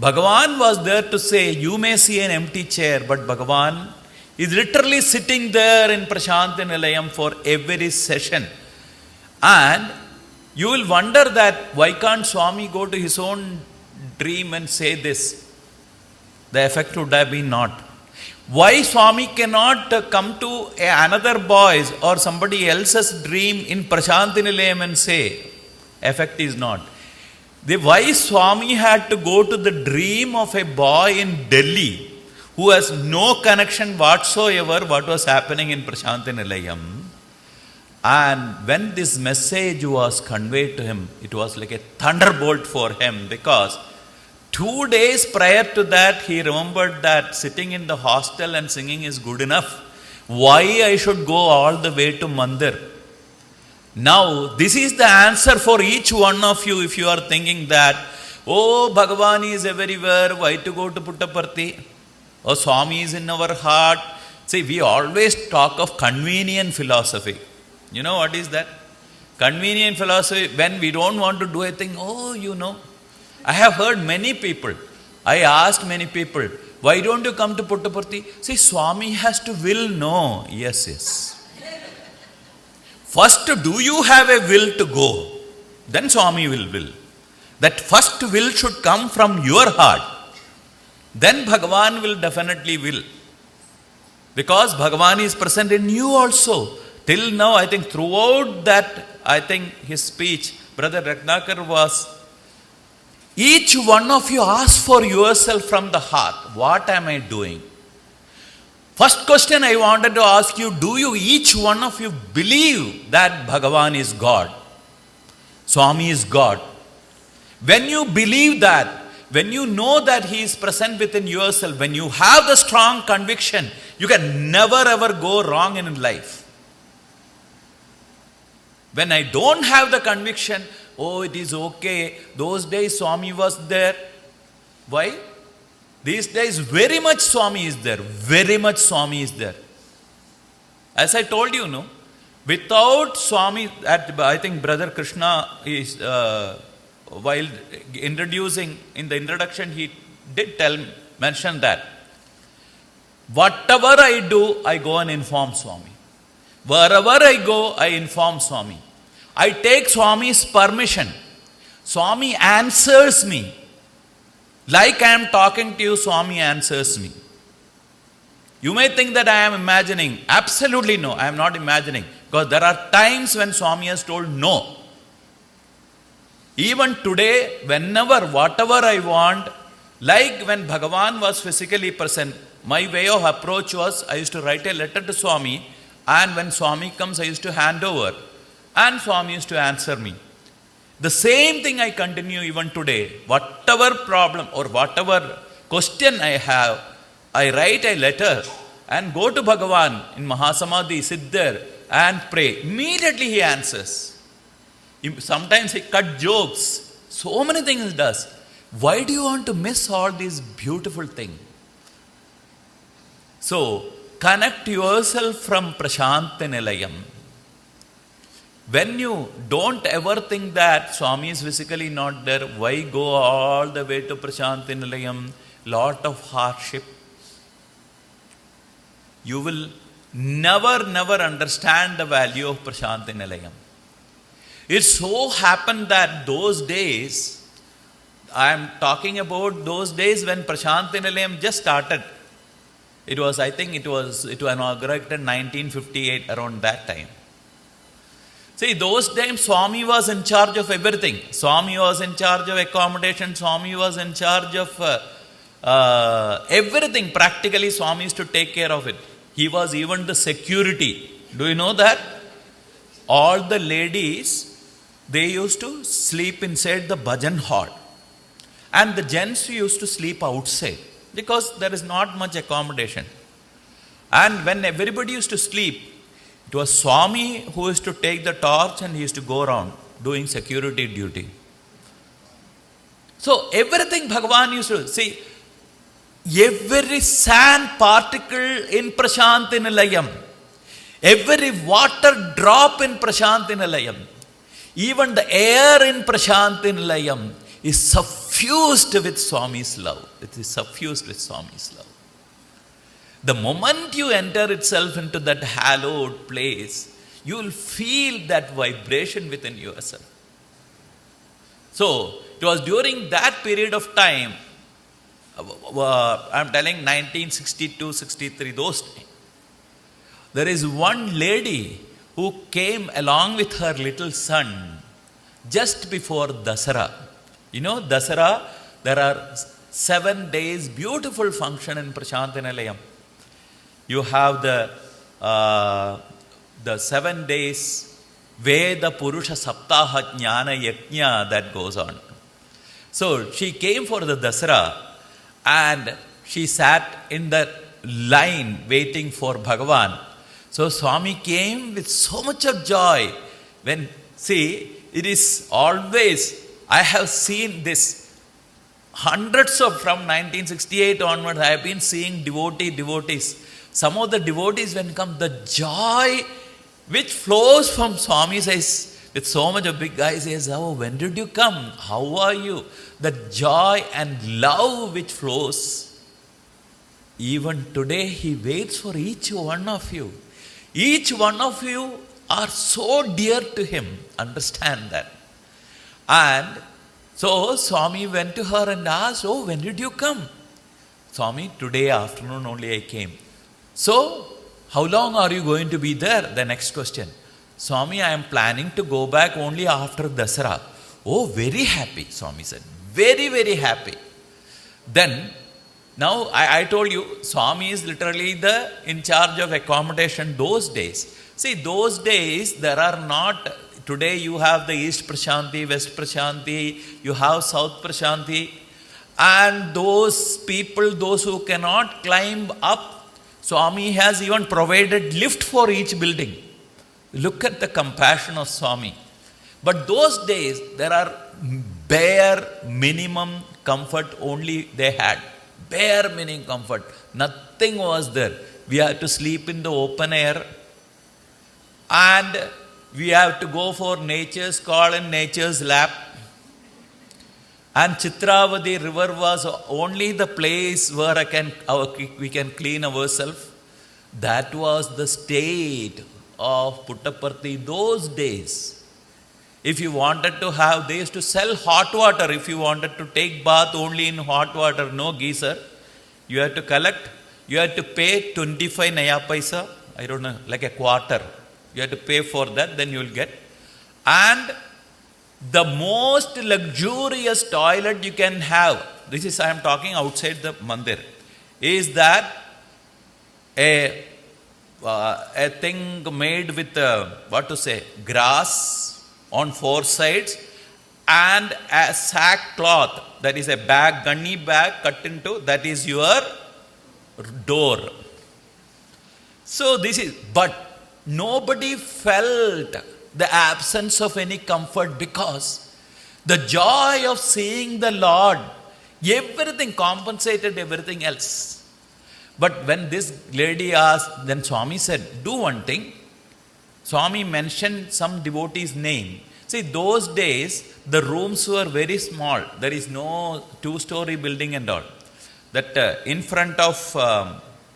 S6: Bhagavan was there to say, you may see an empty chair, but Bhagavan is literally sitting there in Prashanti Nilayam for every session. And you will wonder that why can't Swami go to his own dream and say this? The effect would have been not. Why Swami cannot come to another boy's or somebody else's dream in Prashanti Nilayam and say, effect is not. Why Swami had to go to the dream of a boy in Delhi who has no connection whatsoever what was happening in Prashanti Nilayam. And when this message was conveyed to him, it was like a thunderbolt for him, because 2 days prior to that, he remembered that sitting in the hostel and singing is good enough. Why I should go all the way to mandir? Now, this is the answer for each one of you if you are thinking that, oh, Bhagavan is everywhere, why to go to Puttaparthi? Oh, Swami is in our heart. See, we always talk of convenient philosophy. You know what is that? Convenient philosophy, when we don't want to do a thing, I have heard many people, I asked many people, why don't you come to Puttaparthi? See, Swami has to will, no. Yes. First, do you have a will to go? Then Swami will. That first will should come from your heart. Then Bhagavan will definitely will. Because Bhagavan is present in you also. Till now, I think throughout that, his speech, Brother Ratnakar was, each one of you ask for yourself from the heart, what am I doing? First question I wanted to ask you, do you, each one of you, believe that Bhagavan is God? Swami is God. When you believe that, when you know that He is present within yourself, when you have the strong conviction, you can never ever go wrong in life. When I don't have the conviction, it is okay, those days Swami was there. Why? These days very much Swami is there. Very much Swami is there. As I told you, without Swami, I think Brother Krishna is, while introducing, in the introduction, he did mention that whatever I do, I go and inform Swami. Wherever I go, I inform Swami. I take Swami's permission. Swami answers me. Like I am talking to you, Swami answers me. You may think that I am imagining. Absolutely no, I am not imagining. Because there are times when Swami has told no. Even today, whenever, whatever I want, like when Bhagavan was physically present, my way of approach was, I used to write a letter to Swami, and when Swami comes, I used to hand over, and Swami used to answer me. The same thing I continue even today. Whatever problem or whatever question I have, I write a letter and go to Bhagavan in Mahasamadhi, sit there and pray. Immediately He answers. Sometimes He cut jokes. So many things He does. Why do you want to miss all these beautiful things? So, connect yourself from Prashanti Nilayam. When you don't ever think that Swami is physically not there, why go all the way to Prashanti Nilayam? Lot of hardship. You will never understand the value of Prashanti Nilayam. It so happened that those days, I am talking about those days when Prashanti Nilayam just started. It was inaugurated in 1958, around that time. See, those times Swami was in charge of everything. Swami was in charge of accommodation. Swami was in charge of everything. Practically, Swami used to take care of it. He was even the security. Do you know that? All the ladies, they used to sleep inside the bhajan hall. And the gents used to sleep outside because there is not much accommodation. And when everybody used to sleep, it was Swami who used to take the torch and he used to go around doing security duty. So everything Bhagavan used to see, every sand particle in Prashanti Nilayam, every water drop in Prashanti Nilayam, even the air in Prashanti Nilayam is suffused with Swami's love. It is suffused with Swami's love. The moment you enter itself into that hallowed place, you will feel that vibration within yourself. So, it was during that period of time, I am telling 1962, 63, those times. There is one lady who came along with her little son just before Dasara. You know, Dasara, there are 7 days beautiful function in Prashanti Nilayam. You have the 7 days Veda Purusha Saptaha Jnana Yajna that goes on. So she came for the Dasara and she sat in the line waiting for Bhagavan. So Swami came with so much of joy. When, see, it is always, I have seen this hundreds of, from 1968 onwards, I have been seeing devotees. Some of the devotees when come, the joy which flows from Swami's eyes, with so much of big eyes, he says, oh, when did you come? How are you? The joy and love which flows. Even today, he waits for each one of you. Each one of you are so dear to him. Understand that. And so Swami went to her and asked, oh, when did you come? Swami, today afternoon only I came. So, how long are you going to be there? The next question. Swami, I am planning to go back only after Dasara. Oh, very happy, Swami said. Very, very happy. Then, now I told you, Swami is literally in charge of accommodation those days. See, those days there are not, today you have the East Prashanti, West Prashanti, you have South Prashanti. And those people, those who cannot climb up, Swami has even provided lift for each building. Look at the compassion of Swami. But those days, there are bare minimum comfort only they had. Bare minimum comfort. Nothing was there. We had to sleep in the open air. And we have to go for nature's call and nature's lap. And Chitravati river was only the place where we can clean ourselves. That was the state of Puttaparthi those days. If you wanted to have, they used to sell hot water. If you wanted to take bath only in hot water, no geyser, you had to collect, you had to pay 25 naya paisa, I don't know, like a quarter. You had to pay for that, then you will get. And the most luxurious toilet you can have, this is, I am talking outside the mandir, is that a thing made with, grass on 4 sides and a sack cloth, that is a bag, gunny bag cut into, that is your door. So this is, but nobody felt the absence of any comfort because the joy of seeing the Lord, everything compensated everything else. But when this lady asked, then Swami said, do one thing. Swami mentioned some devotee's name. See, those days, the rooms were very small. There is no 2-story building and all. That in front of,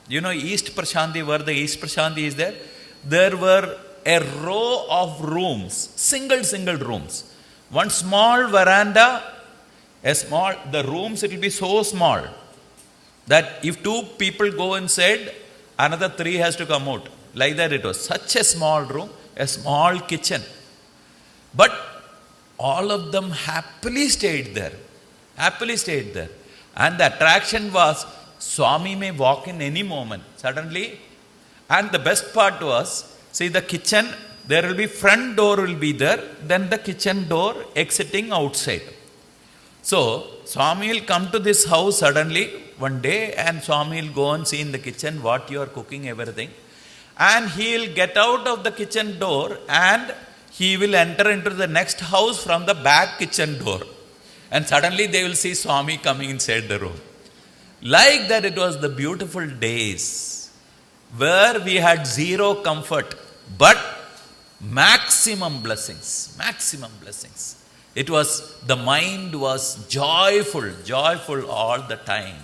S6: East Prashanti, where the East Prashanti is there were a row of rooms, single rooms. One small veranda, the rooms, it will be so small that if 2 people go inside, another 3 has to come out. Like that it was. Such a small room, a small kitchen. But all of them happily stayed there. And the attraction was, Swami may walk in any moment, suddenly. And the best part was, see the kitchen, there will be front door will be there, then the kitchen door exiting outside. So, Swami will come to this house suddenly one day and Swami will go and see in the kitchen what you are cooking, everything. And he will get out of the kitchen door and he will enter into the next house from the back kitchen door. And suddenly they will see Swami coming inside the room. Like that it was the beautiful days where we had zero comfort, but maximum blessings. It was, the mind was joyful all the time.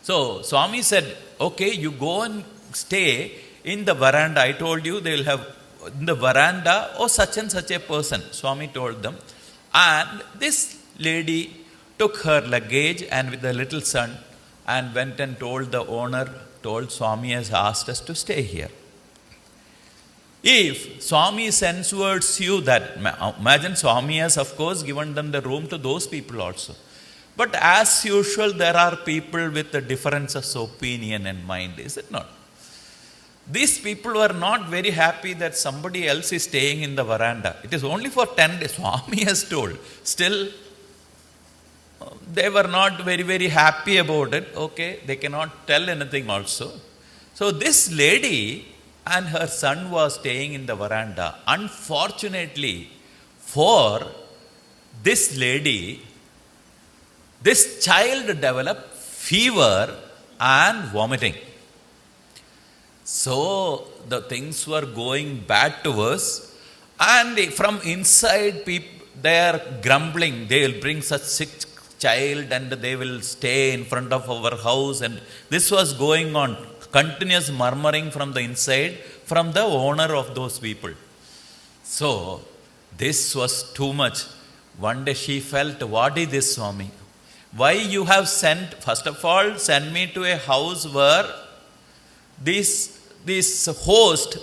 S6: So Swami said, okay, you go and stay in the veranda. I told you they will have in the veranda, such and such a person, Swami told them. And this lady took her luggage and with the little son and went and told the owner, told Swami has asked us to stay here. If Swami censures you that, imagine Swami has of course given them the room to those people also. But as usual, there are people with the differences of opinion and mind, is it not? These people were not very happy that somebody else is staying in the veranda. It is only for 10 days, Swami has told. Still, they were not very, very happy about it. Okay, they cannot tell anything also. So this lady and her son was staying in the veranda. Unfortunately for this lady, this child developed fever and vomiting. So the things were going bad to us, And from inside, people, they are grumbling. They will bring such sick child and they will stay in front of our house. And this was going on. Continuous murmuring from the inside, from the owner of those people. So, this was too much. One day she felt, what is this, Swami? Why you have sent, first of all, send me to a house where these hosts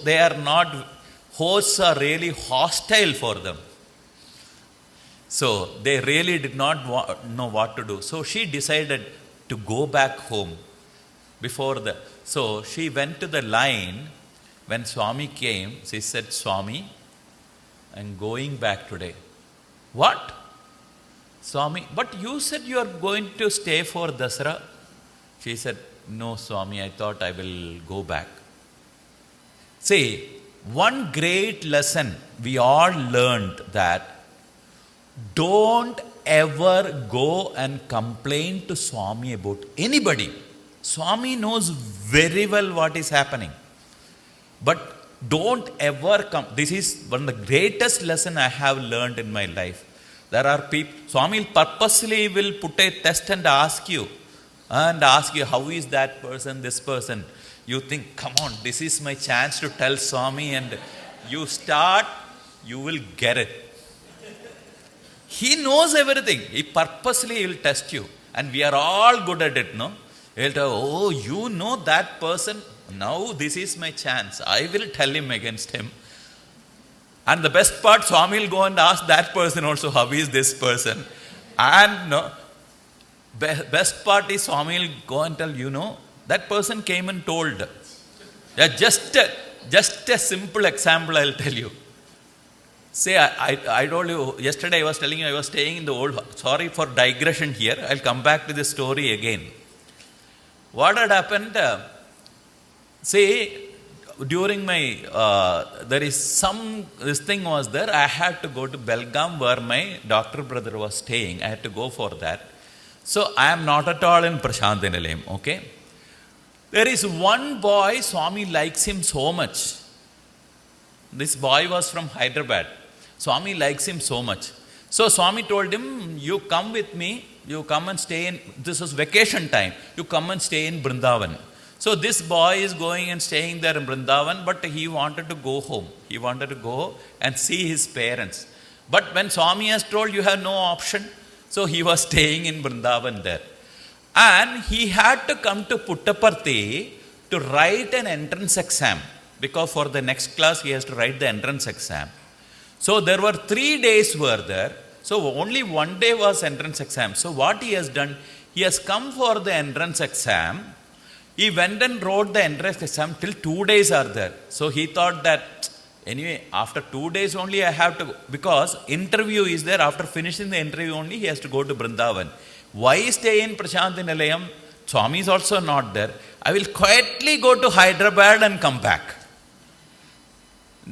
S6: are really hostile for them. So, they really did not know what to do. So, she decided to go back home. So, she went to the line. When Swami came, she said, Swami, I'm going back today. What? Swami, but you said you are going to stay for Dasara. She said, no, Swami, I thought I will go back. See, one great lesson we all learned that don't ever go and complain to Swami about anybody. Swami knows very well what is happening. But don't ever come. This is one of the greatest lesson I have learned in my life. There are people, Swami purposely will put a test and ask you, how is that person, this person. You think, come on, this is my chance to tell Swami, and you start, you will get it. He knows everything. He purposely will test you. And we are all good at it, no? He'll tell, oh, you know that person. Now this is my chance. I will tell him against him. And the best part, Swami will go and ask that person also, how is this person? And best part is Swami will go and tell, that person came and told. Yeah, just a simple example I'll tell you. Say, I told you, yesterday I was telling you I was staying in the old, sorry for digression here, I'll come back to this story again. What had happened, say, during my, this thing was there, I had to go to Belgaum where my doctor brother was staying. I had to go for that. So, I am not at all in Prashant Nilayam, okay? There is one boy, Swami likes him so much. This boy was from Hyderabad. Swami likes him so much. So, Swami told him, you come with me, you come and stay in, this was vacation time, you come and stay in Vrindavan. So, this boy is going and staying there in Vrindavan, but he wanted to go home. He wanted to go and see his parents. But when Swami has told you have no option, so he was staying in Vrindavan there. And he had to come to Puttaparthi to write an entrance exam, because for the next class he has to write the entrance exam. So there were 3 days were there. So only one day was entrance exam. So what he has done, he has come for the entrance exam. He went and wrote the entrance exam till 2 days are there. So he thought that, anyway, after 2 days only I have to go, because interview is there. After finishing the interview only, he has to go to Vrindavan. Why stay in Prashant Nilayam? Swami is also not there. I will quietly go to Hyderabad and come back.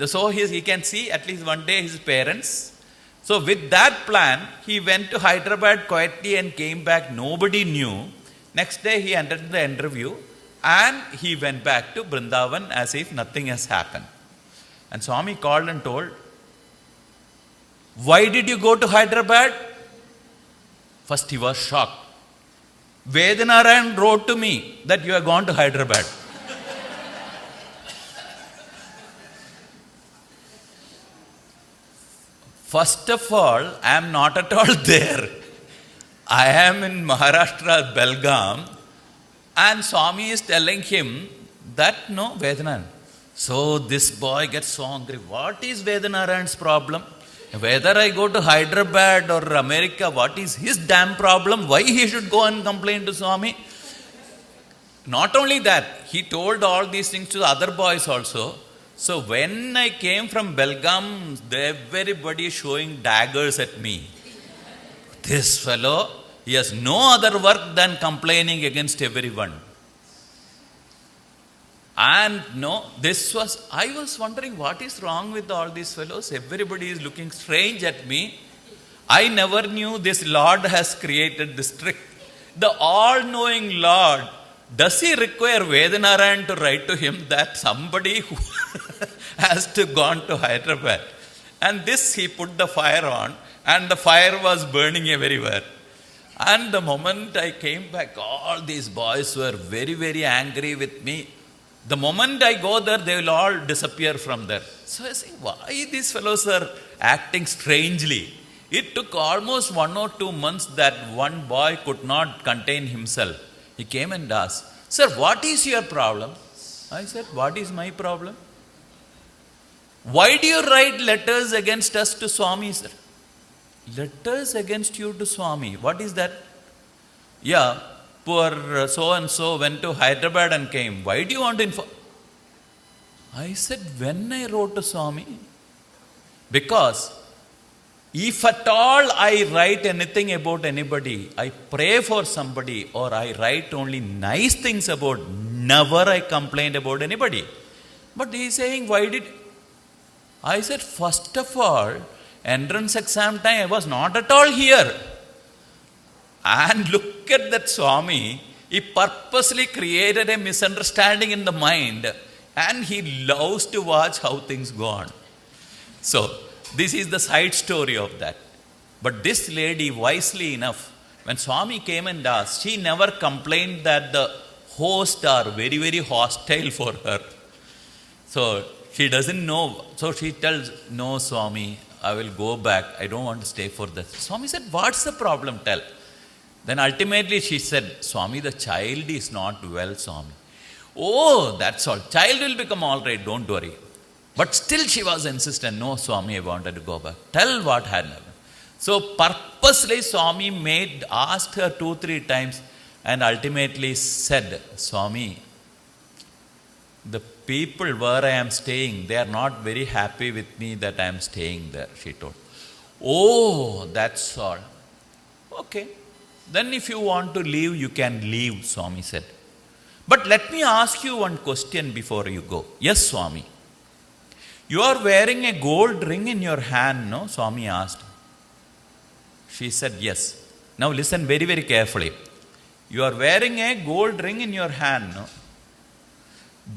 S6: So he can see at least one day his parents. So with that plan, he went to Hyderabad quietly and came back. Nobody knew. Next day he entered the interview and he went back to Vrindavan as if nothing has happened. And Swami called and told, why did you go to Hyderabad? First he was shocked. Vedanarayan wrote to me that you have gone to Hyderabad. First of all, I am not at all there. I am in Maharashtra, Belgaum, and Swami is telling him that no, Vedanarayan. So this boy gets so angry. What is Vedanarayan's problem? Whether I go to Hyderabad or America, what is his damn problem? Why he should go and complain to Swami? Not only that, he told all these things to the other boys also. So when I came from Belgaum, everybody is showing daggers at me. This fellow, he has no other work than complaining against everyone. And I was wondering what is wrong with all these fellows. Everybody is looking strange at me. I never knew this Lord has created this trick. The all-knowing Lord, does he require Vedanarayan to write to him that somebody who has to gone to Hyderabad? And this he put the fire on, and the fire was burning everywhere. And the moment I came back, all these boys were very, very angry with me. The moment I go there, they will all disappear from there. So I say, why these fellows are acting strangely? It took almost 1 or 2 months that one boy could not contain himself. He came and asked, "Sir, what is your problem?" I said, "What is my problem? Why do you write letters against us to Swami, sir?" "Letters against you to Swami? What is that?" "Yeah, poor so-and-so went to Hyderabad and came. Why do you want to inform?" I said, "When I wrote to Swami?" Because if at all I write anything about anybody, I pray for somebody, or I write only nice things about, never I complained about anybody. But he is saying, why did... I said, first of all, entrance exam time, I was not at all here. And look at that Swami, he purposely created a misunderstanding in the mind, and he loves to watch how things go on. So, this is the side story of that. But this lady, wisely enough, when Swami came and asked, she never complained that the hosts are very, very hostile for her. So, she doesn't know. So, she tells, "No, Swami, I will go back. I don't want to stay for that." Swami said, "What's the problem? Tell." Then ultimately she said, "Swami, the child is not well, Swami." "Oh, that's all. Child will become all right, don't worry." But still she was insistent. "No, Swami, I wanted to go back." "Tell what had happened." So purposely Swami asked her 2-3 times, and ultimately said, "Swami, the people where I am staying, they are not very happy with me that I am staying there," she told. "Oh, that's all." "Okay. Then if you want to leave, you can leave," Swami said. "But let me ask you one question before you go." "Yes, Swami." "You are wearing a gold ring in your hand, no?" Swami asked. She said, "Yes." Now listen very, very carefully. "You are wearing a gold ring in your hand, no?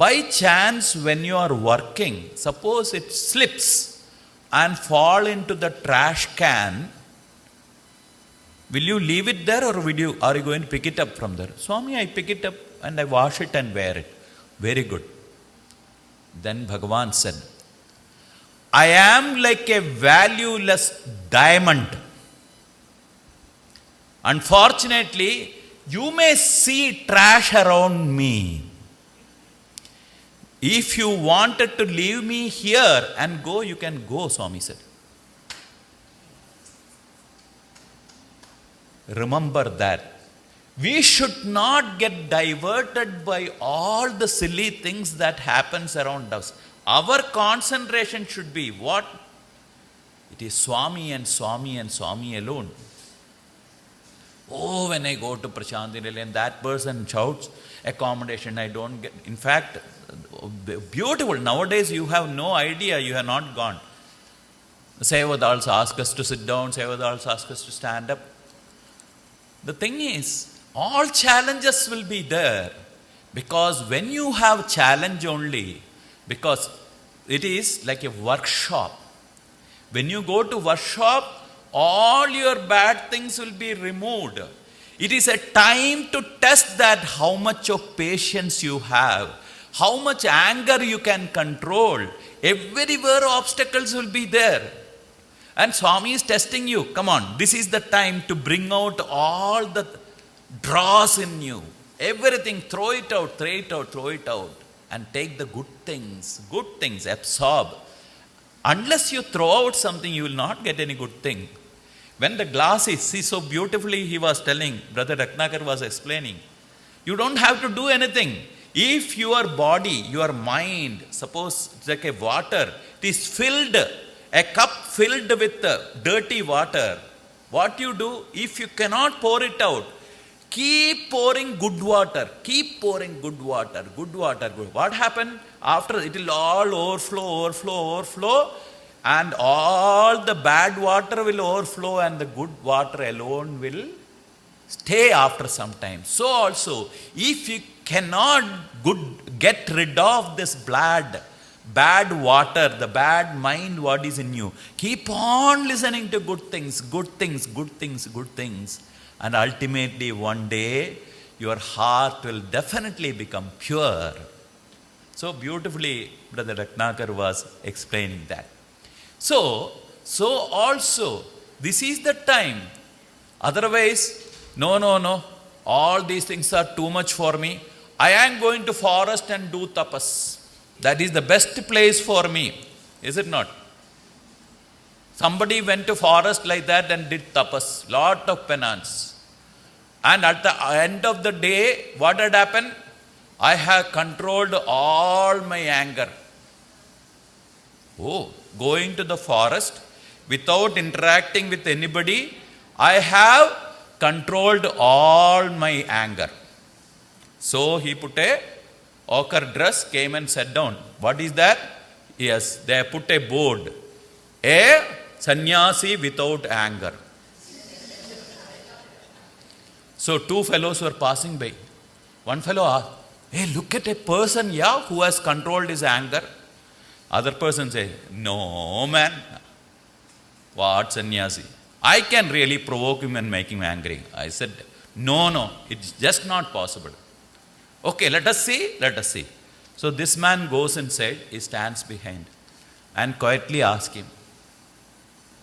S6: By chance, when you are working, suppose it slips and fall into the trash can, will you leave it there, or are you going to pick it up from there?" "Swami, I pick it up and I wash it and wear it." "Very good." Then Bhagavan said, "I am like a valueless diamond. Unfortunately, you may see trash around me. If you wanted to leave me here and go, you can go," Swami said. Remember that. We should not get diverted by all the silly things that happens around us. Our concentration should be what? It is Swami and Swami and Swami alone. "Oh, when I go to Prashanthi and that person shouts accommodation, I don't get." In fact, beautiful. Nowadays you have no idea, you have not gone. Sevadals ask us to sit down, Sevadals ask us to stand up. The thing is, all challenges will be there, because when you have challenge only, because it is like a workshop. When you go to workshop, all your bad things will be removed. It is a time to test that how much of patience you have, how much anger you can control. Everywhere obstacles will be there. And Swami is testing you. Come on, this is the time to bring out all the dross in you. Everything, throw it out, throw it out, throw it out. And take the good things, absorb. Unless you throw out something, you will not get any good thing. When the glass is, see, so beautifully he was telling, Brother Ratnakar was explaining, you don't have to do anything. If your body, your mind, suppose it's like a water, it is filled, a cup filled with dirty water, what you do, if you cannot pour it out, keep pouring good water, keep pouring good water, good water, good. What happened? After it will all overflow, and all the bad water will overflow and the good water alone will stay after some time. So also, if you cannot get rid of this bad bad water, the bad mind what is in you. Keep on listening to good things, good things, good things, good things. And ultimately one day your heart will definitely become pure. So beautifully Brother Ratnakar was explaining that. So also this is the time. Otherwise, no, all these things are too much for me. I am going to forest and do tapas. That is the best place for me. Is it not? Somebody went to forest like that and did tapas. Lot of penance. And at the end of the day, what had happened? I have controlled all my anger. Going to the forest without interacting with anybody, I have controlled all my anger. So he put a ochre dress, came and sat down. What is that? Yes, they put a board. A sannyasi without anger. So two fellows were passing by. One fellow asked, hey, look at a person, who has controlled his anger. Other person said, no man. What sannyasi? I can really provoke him and make him angry. I said, no, it's just not possible. Okay, let us see. So this man goes inside, he stands behind and quietly asks him,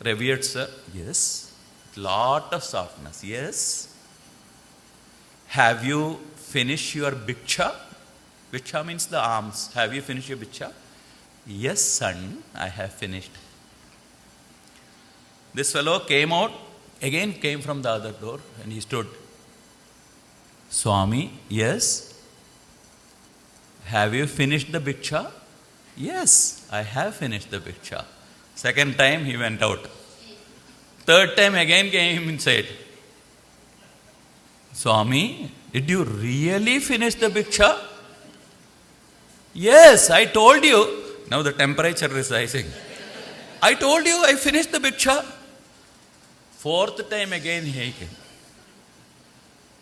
S6: revered sir, yes, lot of softness, yes. Have you finished your bhiksha? Bhiksha means the alms. Have you finished your bhiksha? Yes, son, I have finished. This fellow came out, again came from the other door and he stood. Swami, yes. Have you finished the bhiksha? Yes, I have finished the bhiksha. Second time he went out. Third time again came inside. Swami, did you really finish the bhiksha? Yes, I told you. Now the temperature is rising. I told you I finished the bhiksha. Fourth time again he came.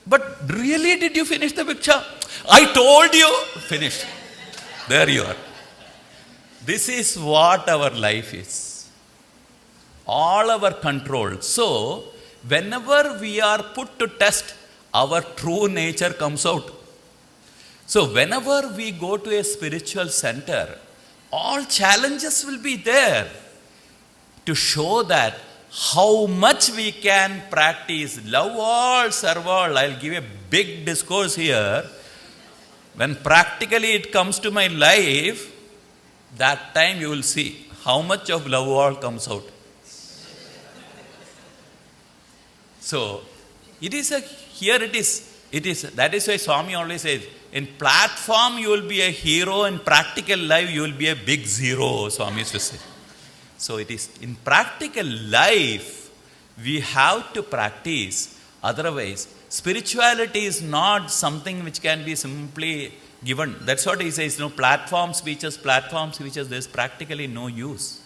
S6: But really, did you finish the bhiksha? I told you. Finished. There you are. This is what our life is. All our control. So, whenever we are put to test, our true nature comes out. So, whenever we go to a spiritual center, all challenges will be there to show that how much we can practice love all, serve all. I'll give a big discourse here. When practically it comes to my life, that time you will see how much of love all comes out. So, it is that is why Swami always says, in platform you will be a hero, in practical life you will be a big zero, Swami used to say. So it is in practical life we have to practice. Otherwise, spirituality is not something which can be simply given. That's what he says, platform speeches, there's practically no use.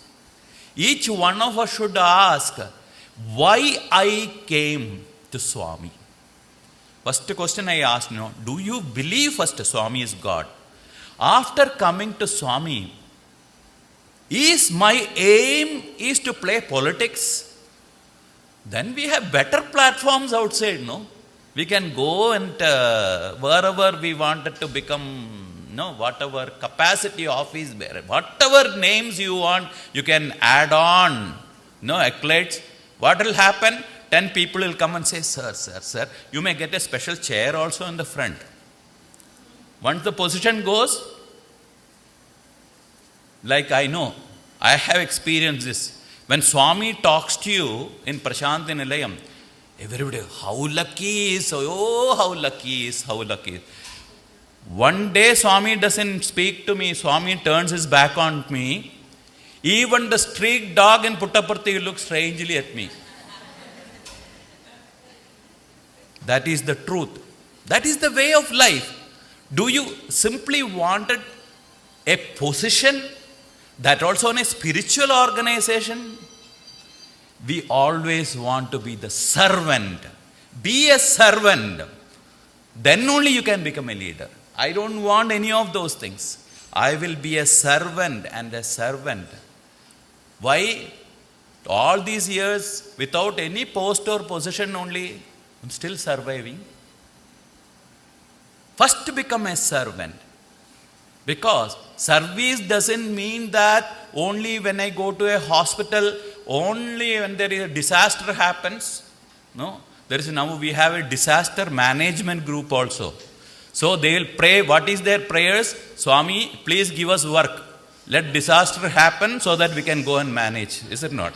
S6: Each one of us should ask, why I came to Swami? First question I asked, do you believe first Swami is God? After coming to Swami, is my aim is to play politics? Then we have better platforms outside, We can go and wherever we wanted to become, whatever capacity office bearer, whatever names you want, you can add on, accolades. What will happen? 10 people will come and say, sir, you may get a special chair also in the front. Once the position goes, like I know, I have experienced this. When Swami talks to you in Prashanti Nilayam, everybody, how lucky is, how lucky is. One day Swami doesn't speak to me, Swami turns his back on me. Even the street dog in Puttaparthi looks strangely at me. That is the truth. That is the way of life. Do you simply wanted a position? That also in a spiritual organization? We always want to be the servant. Be a servant. Then only you can become a leader. I don't want any of those things. I will be a servant and a servant. Why? All these years, without any post or position only, I'm still surviving. First become a servant. Because service doesn't mean that only when I go to a hospital, only when there is a disaster happens. No. Now we have a disaster management group also. So they will pray. What is their prayers? Swami, please give us work. Let disaster happen so that we can go and manage. Is it not?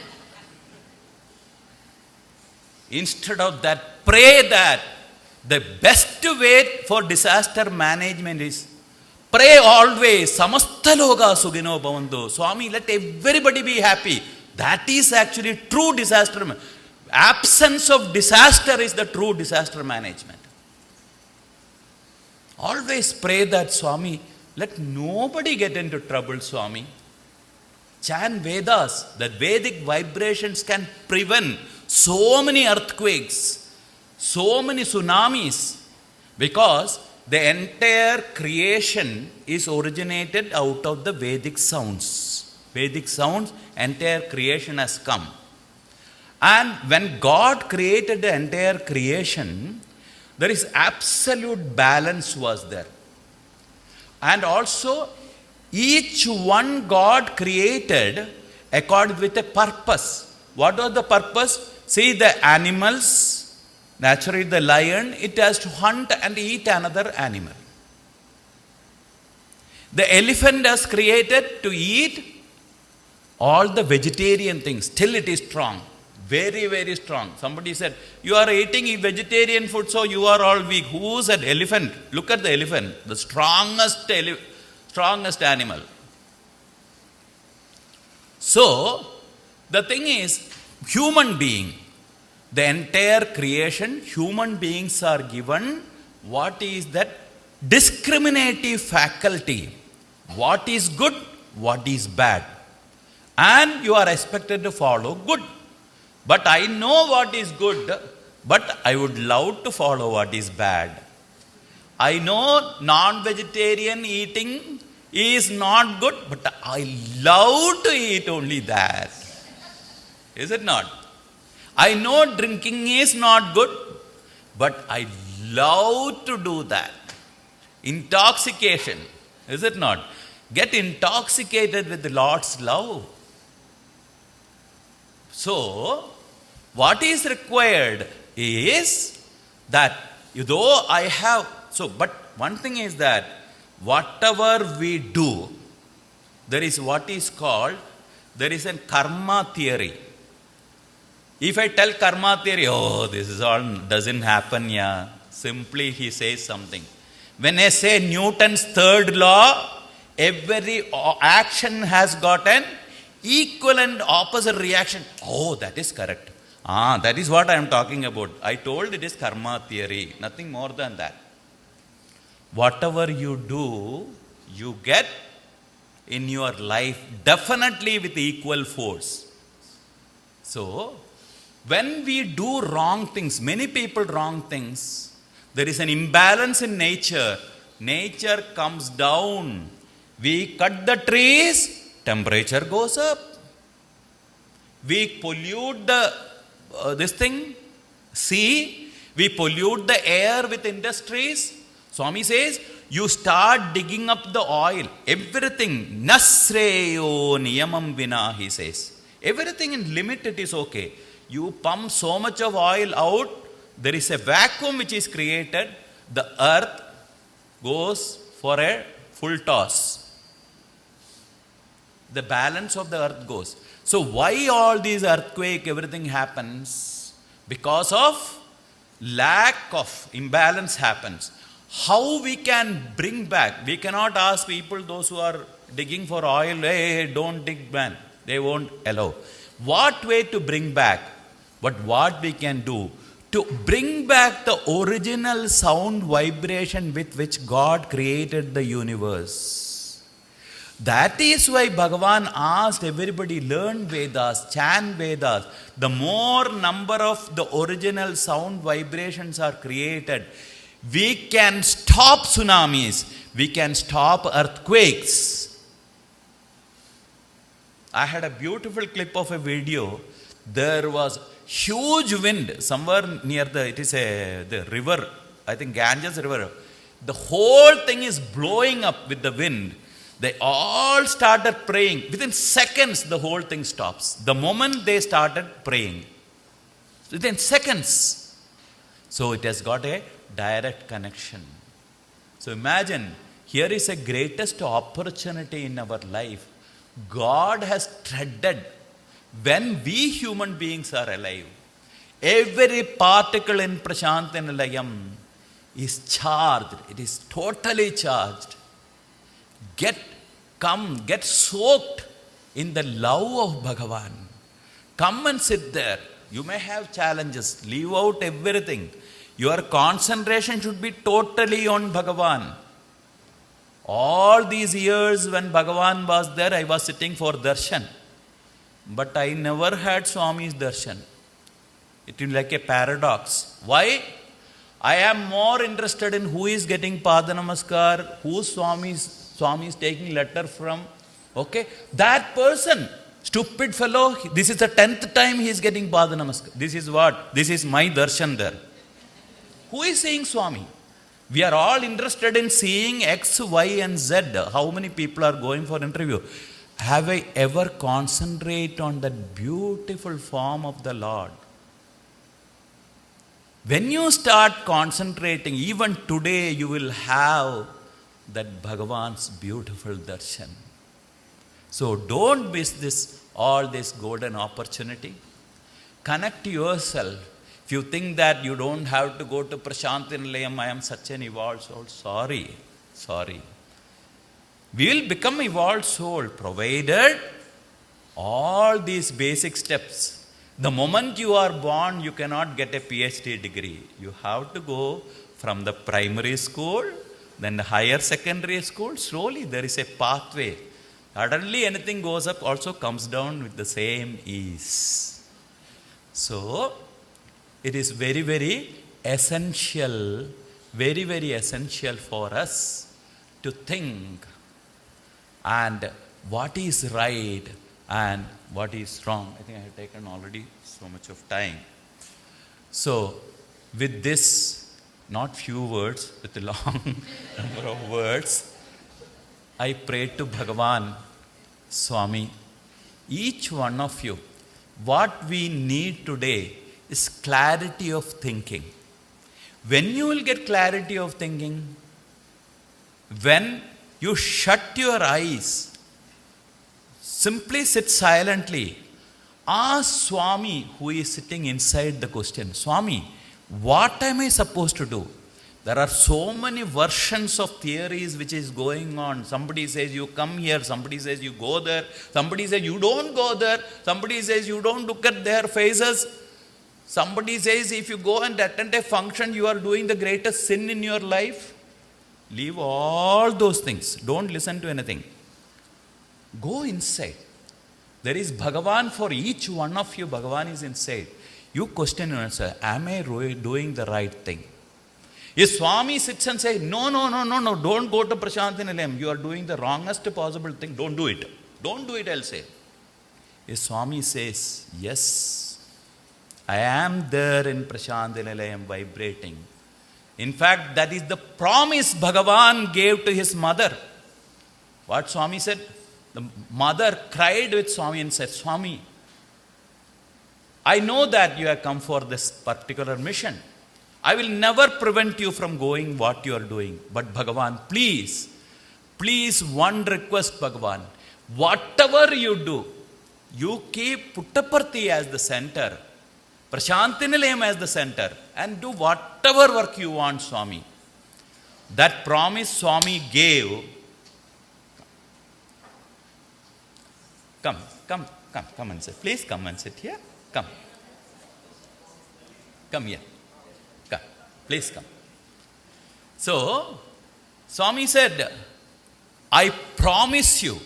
S6: Instead of that, pray that the best way for disaster management is pray always. Samasta loga sugino bhavantu. Swami, let everybody be happy. That is actually true disaster. Absence of disaster is the true disaster management. Always pray that, Swami, let nobody get into trouble, Swami. Chant Vedas. That Vedic vibrations can prevent so many earthquakes, so many tsunamis, because the entire creation is originated out of the Vedic sounds. Vedic sounds, entire creation has come. And when God created the entire creation, there is absolute balance was there. And also, each one God created according with a purpose. What was the purpose? See, the animals, naturally the lion, it has to hunt and eat another animal. The elephant is created to eat all the vegetarian things. Still it is strong. Very, very strong. Somebody said, you are eating vegetarian food, so you are all weak. Who said elephant? Look at the elephant, the strongest animal. So, the thing is, human being, the entire creation, human beings are given what is that discriminative faculty. What is good, what is bad. And you are expected to follow good. But I know what is good, but I would love to follow what is bad. I know non-vegetarian eating is not good, but I love to eat only that. Is it not? I know drinking is not good, but I love to do that. Intoxication, is it not? Get intoxicated with the Lord's love. So, what is required is that, though I have, but one thing is that whatever we do, there is what is called, there is a karma theory. If I tell karma theory, oh, this is all doesn't happen, yeah. Simply he says something. When I say Newton's third law, every action has got an equal and opposite reaction. Oh, that is correct. That is what I am talking about. I told it is karma theory. Nothing more than that. Whatever you do, you get in your life definitely with equal force. So, when we do wrong things, many people wrong things, there is an imbalance in nature. Nature comes down. We cut the trees, temperature goes up. We pollute sea. We pollute the air with industries. Swami says, you start digging up the oil. Everything, nasreyo niyamam vina, he says. Everything in limit it is okay. You pump so much of oil out, there is a vacuum which is created. The earth goes for a full toss. The balance of the earth goes. So why all these earthquake, everything happens? Because of lack of imbalance happens. How we can bring back? We cannot ask people, those who are digging for oil, hey, don't dig, man. They won't allow. What way to bring back? But what we can do to bring back the original sound vibration with which God created the universe. That is why Bhagavan asked everybody, learn Vedas, chant Vedas. The more number of the original sound vibrations are created, we can stop tsunamis. We can stop earthquakes. I had a beautiful clip of a video. There was huge wind somewhere near the river, I think Ganges river. The whole thing is blowing up with the wind. They all started praying. Within seconds, the whole thing stops. The moment they started praying, within seconds. So it has got a direct connection. So imagine, here is a greatest opportunity in our life. God has treaded. When we human beings are alive, every particle in Prashanta Nilayam is charged. It is totally charged. Get soaked in the love of Bhagavan. Come and sit there. You may have challenges. Leave out everything. Your concentration should be totally on Bhagavan. All these years when Bhagavan was there, I was sitting for darshan. But I never had Swami's darshan. It is like a paradox. Why? I am more interested in who is getting Pada Namaskar, who Swami is taking letter from. Okay? That person, stupid fellow, this is the 10th time he is getting Pada Namaskar. This is what? This is my darshan there. Who is seeing Swami? We are all interested in seeing X, Y and Z. How many people are going for interview? Have I ever concentrated on that beautiful form of the Lord? When you start concentrating, even today you will have that Bhagavan's beautiful darshan. So don't miss all this golden opportunity. Connect yourself. If you think that you don't have to go to Prashanta Nilayam, I am such an evolved soul. Sorry. We will become evolved soul provided all these basic steps. The moment you are born, you cannot get a PhD degree. You have to go from the primary school, then the higher secondary school. Slowly there is a pathway. Suddenly anything goes up also comes down with the same ease. So it is very, very essential for us to think and what is right and what is wrong. I think I have taken already so much of time. So with this, not few words, with a long number of words, I pray to Bhagavan, Swami, each one of you, what we need today is clarity of thinking. When you will get clarity of thinking, when you shut your eyes, simply sit silently, ask Swami who is sitting inside the question, Swami, what am I supposed to do? There are so many versions of theories which is going on. Somebody says you come here, somebody says you go there, somebody says you don't go there, somebody says you don't look at their faces. Somebody says if you go and attend a function, you are doing the greatest sin in your life. Leave all those things. Don't listen to anything. Go inside. There is Bhagavan for each one of you. Bhagavan is inside. You question yourself, am I doing the right thing? If Swami sits and says, no, don't go to Prashanta Nilayam. You are doing the wrongest possible thing. Don't do it. Don't do it, I'll say. If Swami says, yes, I am there in Prashanta Nilayam vibrating. In fact, that is the promise Bhagavan gave to his mother. What Swami said? The mother cried with Swami and said, Swami, I know that you have come for this particular mission. I will never prevent you from going what you are doing. But Bhagavan, please, one request, Bhagavan. Whatever you do, you keep Puttaparthi as the center, Prashanta Nilayam as the center, and do whatever work you want, Swami. That promise Swami gave. Come and sit. Please come and sit here. Come here. Come. Please come. So, Swami said, I promise you,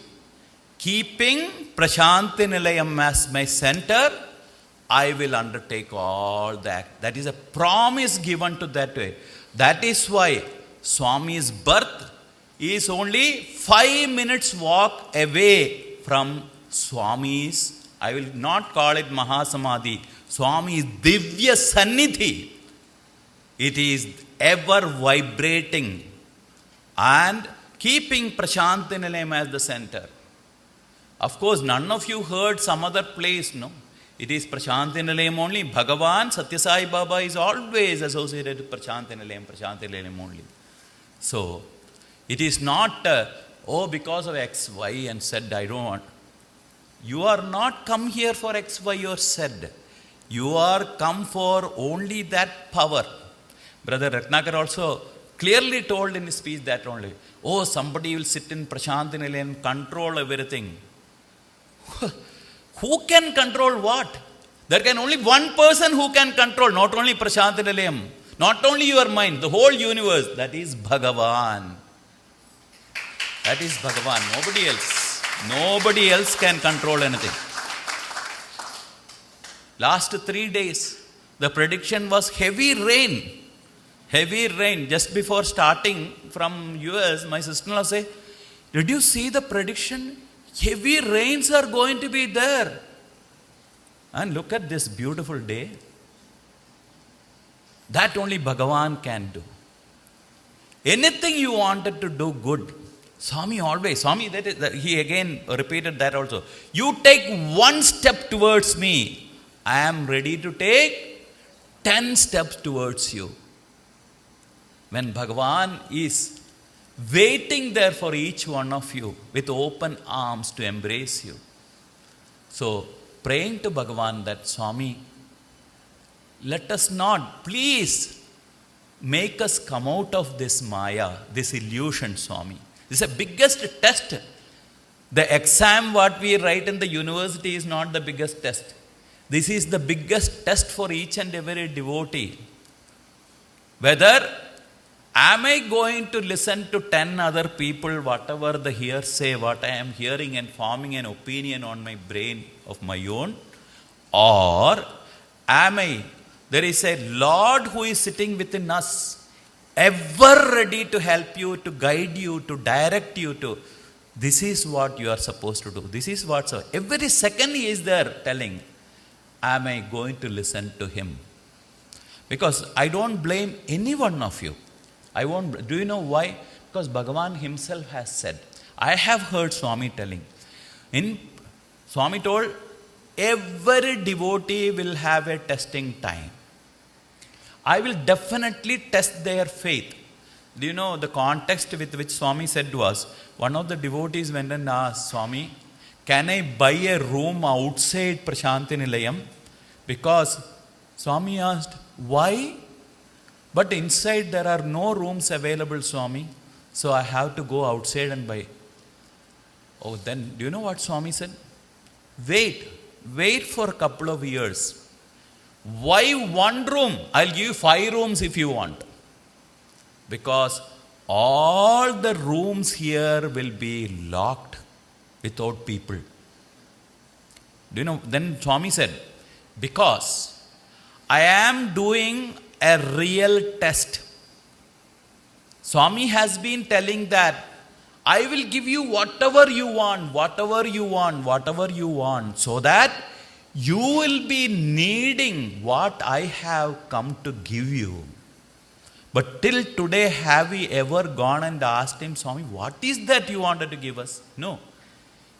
S6: keeping Prashanta Nilayam as my center, I will undertake all that. That is a promise given to that way. That is why Swami's birth is only 5 minutes walk away from Swami's, I will not call it Mahasamadhi, Swami's Divya Sannidhi. It is ever vibrating and keeping Prashanti Nilayam as the center. Of course, none of you heard some other place, no? It is Prashanti Nilayam only. Bhagavan, Satya Sai Baba is always associated with Prashanti Nilayam only. So, it is not, because of X, Y and Z, I don't want. You are not come here for X, Y or Z. You are come for only that power. Brother Ratnakar also clearly told in his speech that only. Somebody will sit in Prashanti Nilayam and control everything. Who can control what? There can only one person who can control, not only Prashanti Nilayam, not only your mind, the whole universe. That is Bhagavan. That is Bhagavan, nobody else. Nobody else can control anything. Last 3 days, the prediction was heavy rain. Heavy rain. Just before starting from US, my sister-in-law said, did you see the prediction? Heavy rains are going to be there. And look at this beautiful day. That only Bhagavan can do. Anything you wanted to do good, Swami always, he again repeated that also. You take one step towards me, I am ready to take 10 steps towards you. When Bhagavan is waiting there for each one of you with open arms to embrace you. So, praying to Bhagavan that Swami, let us not, please, make us come out of this Maya, this illusion, Swami. This is the biggest test. The exam what we write in the university is not the biggest test. This is the biggest test for each and every devotee. Whether am I going to listen to 10 other people, whatever the hearsay, what I am hearing and forming an opinion on my brain of my own? Or am I, there is a Lord who is sitting within us, ever ready to help you, to guide you, to direct you to, this is what you are supposed to do. This is what, so every second he is there telling, am I going to listen to him? Because I don't blame any one of you. I won't. Do you know why? Because Bhagavan himself has said. I have heard Swami telling. Swami told, every devotee will have a testing time. I will definitely test their faith. Do you know the context with which Swami said was, one of the devotees went and asked, Swami, can I buy a room outside Prashanti Nilayam? Because Swami asked, why? But inside there are no rooms available, Swami. So I have to go outside and buy. Oh, then do you know what Swami said? Wait for a couple of years. Why one room? I'll give you 5 rooms if you want. Because all the rooms here will be locked without people. Do you know? Then Swami said, because I am doing a real test. Swami has been telling that I will give you whatever you want, so that you will be needing what I have come to give you. But till today, have we ever gone and asked him, Swami, what is that you wanted to give us? No.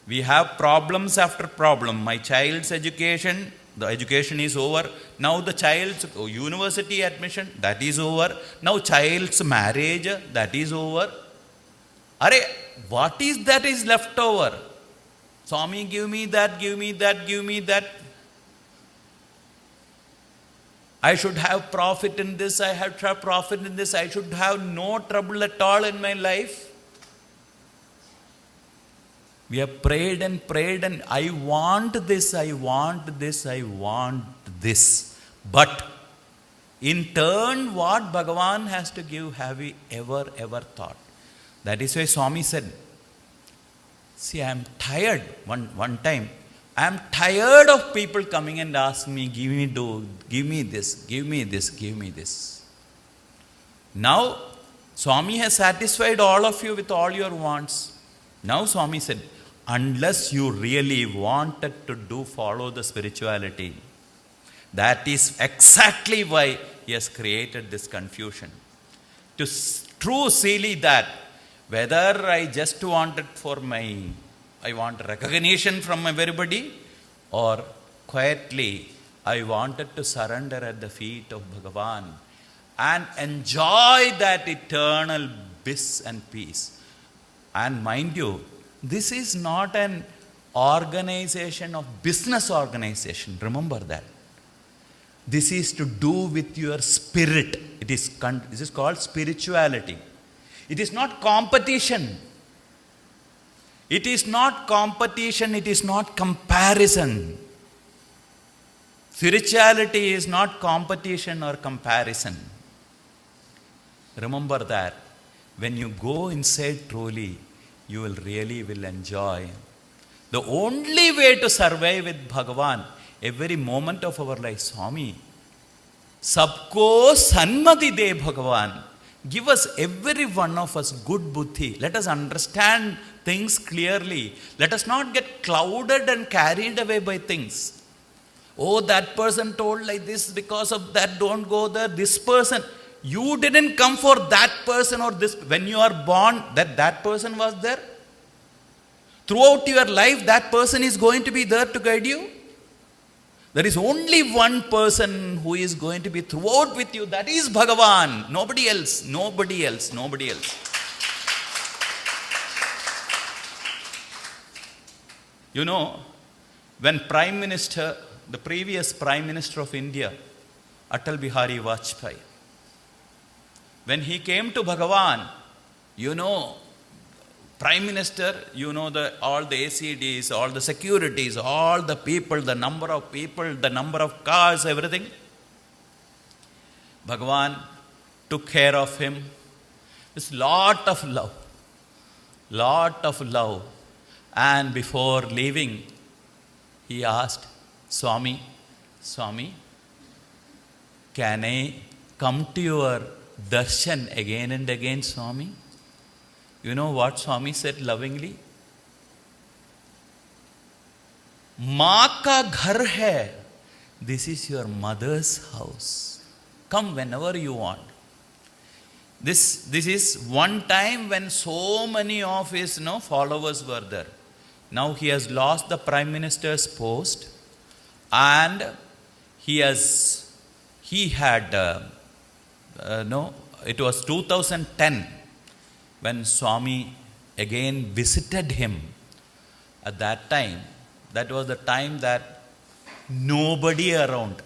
S6: We have problems after problem. My child's education, the education is over. Now the child's university admission, that is over. Now child's marriage, that is over. What is that is left over? Swami, give me that, give me that, give me that. I should have profit in this, I have to have profit in this, I should have no trouble at all in my life. We have prayed and I want this, I want this, I want this. But in turn, what Bhagavan has to give, have we ever thought? That is why Swami said, see, I am tired. One time, I am tired of people coming and asking me, give me this, give me this, give me this. Now, Swami has satisfied all of you with all your wants. Now Swami said, unless you really wanted to follow the spirituality, that is exactly why he has created this confusion. To true silly that whether I just want I want recognition from everybody, or quietly I wanted to surrender at the feet of Bhagavan and enjoy that eternal bliss and peace. And mind you, this is not an organization of business organization. Remember that. This is to do with your spirit. This is called spirituality. It is not competition. It is not competition. It is not comparison. Spirituality is not competition or comparison. Remember that. When you go inside truly, you will enjoy. The only way to survive with Bhagavan, every moment of our life, Swami, Sabko Sanmati De Bhagavan. Give us, every one of us, good buddhi. Let us understand things clearly. Let us not get clouded and carried away by things. Oh, that person told like this, because of that, don't go there. This person, you didn't come for that person or this. When you are born, that person was there. Throughout your life, that person is going to be there to guide you. There is only one person who is going to be throughout with you. That is Bhagavan. Nobody else. Nobody else. Nobody else. You know, when the previous Prime Minister of India, Atal Bihari Vajpayee, when he came to Bhagavan, you know, Prime Minister, you know, all the ACDs, all the securities, all the people, the number of cars, everything. Bhagavan took care of him. There's lot of love. And before leaving, he asked, Swami, can I come to your darshan again and again, Swami? You know what Swami said lovingly? Maa ka ghar hai. This is your mother's house. Come whenever you want. This is one time when so many of his followers were there. Now he has lost the Prime Minister's post, and it was 2010 when Swami again visited him. At that time, that was the time that nobody around.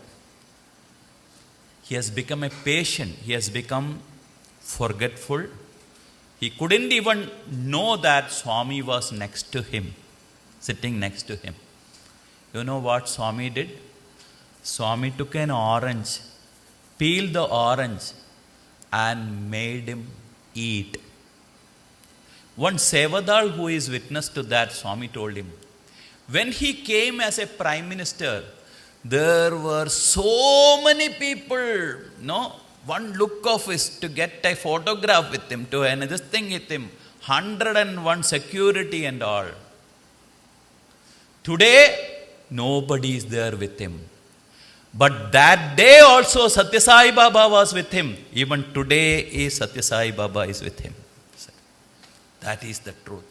S6: He has become a patient. He has become forgetful. He couldn't even know that Swami was next to him, sitting next to him. You know what Swami did? Swami took an orange, peeled the orange, and made him eat. One Sevadal who is witness to that, Swami told him, when he came as a Prime Minister, there were so many people, one look of his to get a photograph with him, to another thing with him, 101 security and all. Today, nobody is there with him. But that day also Satya Sai Baba was with him. Even today Satya Sai Baba is with him. That is the truth.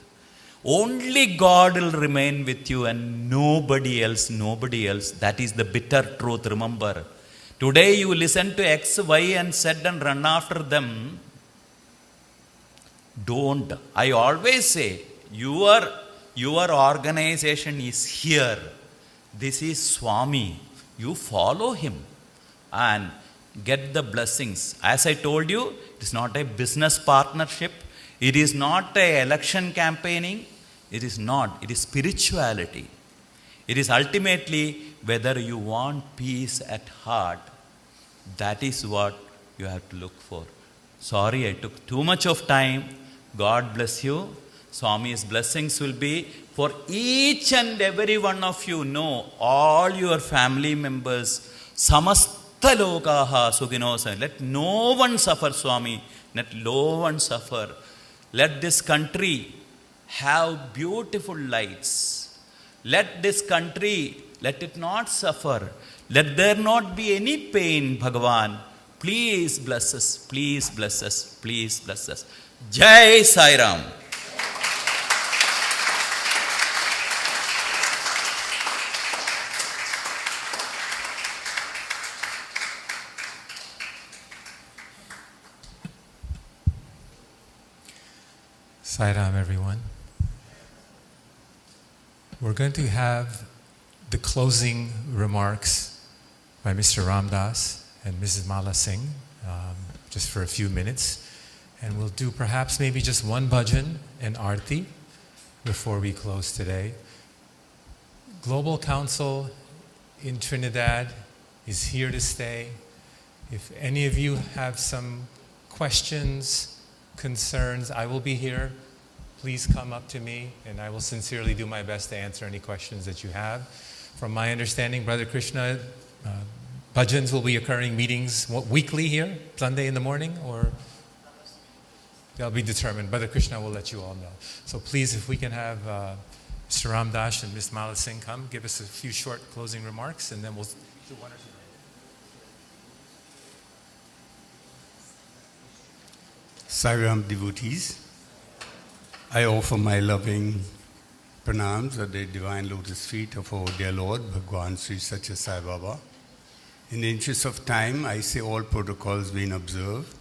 S6: Only God will remain with you and nobody else. That is the bitter truth, remember. Today you listen to X, Y and Z and run after them. Don't. I always say, your organization is here. This is Swami. You follow him and get the blessings. As I told you, it is not a business partnership. It is not a election campaigning. It is not. It is spirituality. It is ultimately whether you want peace at heart. That is what you have to look for. Sorry, I took too much of time. God bless you. Swami's blessings will be for each and every one of you. Know all your family members. Samasta lokaha sugino. Let no one suffer, Swami. let no one suffer. Let this country have beautiful lights. Let this country, let it not suffer. Let there not be any pain, Bhagavan. Please bless us, please bless us, please bless us. Jai Sai Ram.
S3: Sai Ram, everyone. We're going to have the closing remarks by Mr. Ramdas and Mrs. Mala Singh, just for a few minutes. And we'll do perhaps maybe just one bhajan and arti before we close today. Global Council in Trinidad is here to stay. If any of you have some questions, concerns, I will be here. Please come up to me and I will sincerely do my best to answer any questions that you have. From my understanding, Brother Krishna, bhajans will be occurring meetings weekly here, Sunday in the morning, or they'll be determined. Brother Krishna will let you all know. So please, if we can have Mr. Ramdas and Ms. Mala Singh come, give us a few short closing remarks, and then we'll do one or two.
S7: Sai Ram devotees, I offer my loving pranams at the divine lotus feet of our dear Lord, Bhagwan Sri Satya Sai Baba. In the interest of time, I say all protocols being observed.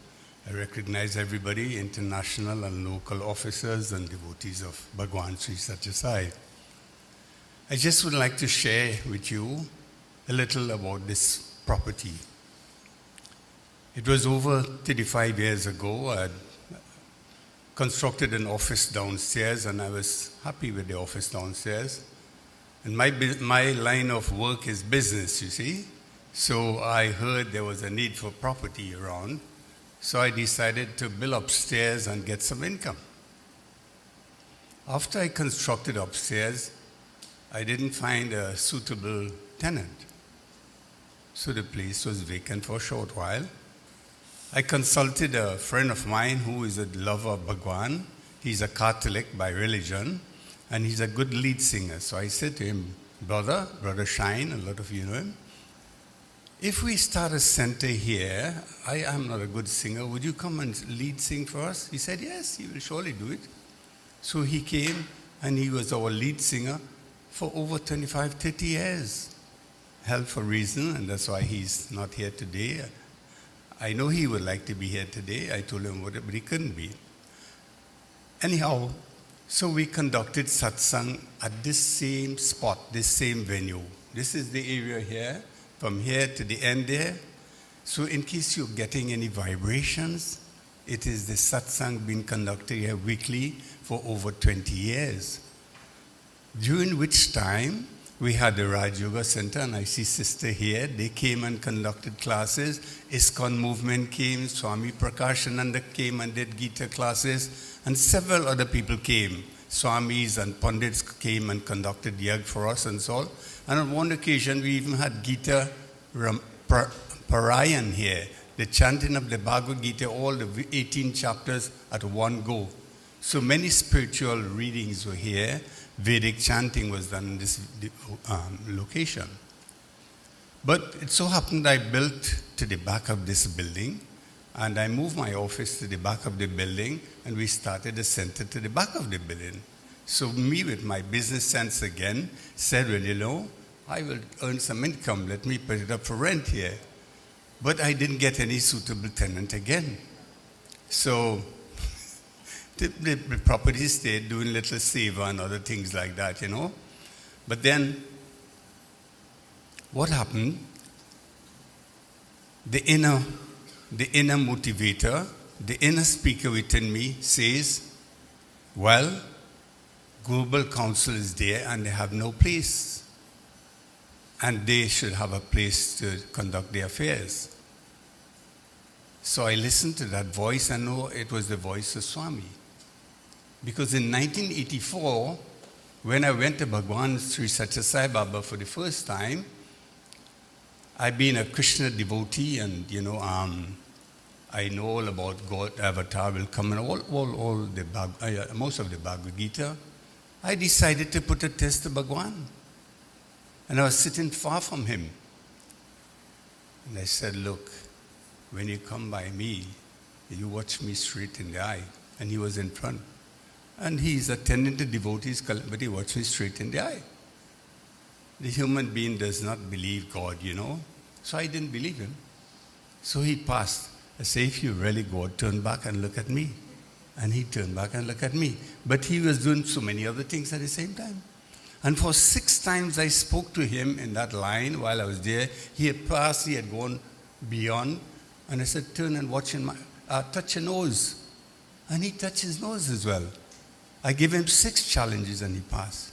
S7: I recognize everybody, international and local officers and devotees of Bhagwan Sri Satya Sai. I just would like to share with you a little about this property. It was over 35 years ago. I had constructed an office downstairs and I was happy with the office downstairs. And my line of work is business, you see. So I heard there was a need for property around. So I decided to build upstairs and get some income. After I constructed upstairs, I didn't find a suitable tenant. So the place was vacant for a short while. I consulted a friend of mine who is a lover of Bhagwan. He's a Catholic by religion, and he's a good lead singer. So I said to him, Brother Shine, a lot of you know him, if we start a center here, I am not a good singer, would you come and lead sing for us? He said, yes, he will surely do it. So he came, and he was our lead singer for over 25, 30 years. Health for reason, and that's why he's not here today. I know he would like to be here today. I told him what, but he couldn't be. Anyhow, so we conducted satsang at this same spot, this same venue. This is the area here, from here to the end there. So in case you're getting any vibrations, it is the satsang being conducted here weekly for over 20 years. During which time, we had the Raj Yoga Center, and I see sister here. They came and conducted classes. ISKCON movement came. Swami Prakashananda came and did Gita classes. And several other people came. Swamis and Pandits came and conducted yag for us and so on. And on one occasion, we even had Gita Parayan here. The chanting of the Bhagavad Gita, all the 18 chapters at one go. So many spiritual readings were here. Vedic chanting was done in this location. But it so happened I built to the back of this building, and I moved my office to the back of the building, and we started a center to the back of the building. So me, with my business sense again, said, well, you know, I will earn some income. Let me put it up for rent here. But I didn't get any suitable tenant again. So the property stayed doing little seva and other things like that, you know. But then, what happened? The inner motivator, the inner speaker within me says, well, Global Council is there and they have no place. And they should have a place to conduct their affairs. So I listened to that voice and know it was the voice of Swami. Because in 1984, when I went to Bhagwan Sri Satya Sai Baba for the first time, I've been a Krishna devotee and, you know, I know all about God, Avatar will come, and all the most of the Bhagavad Gita. I decided to put a test to Bhagwan. And I was sitting far from him. And I said, look, when you come by me, you watch me straight in the eye. And he was in front. And he's attending to devotees, but he watched me straight in the eye. The human being does not believe God, So I didn't believe him. So he passed. I say, if you really God, turn back and look at me. And he turned back and looked at me. But he was doing so many other things at the same time. And for 6 times I spoke to him in that line while I was there. He had passed, he had gone beyond. And I said, turn and watch him, touch your nose. And he touched his nose as well. I gave him 6 challenges and he passed.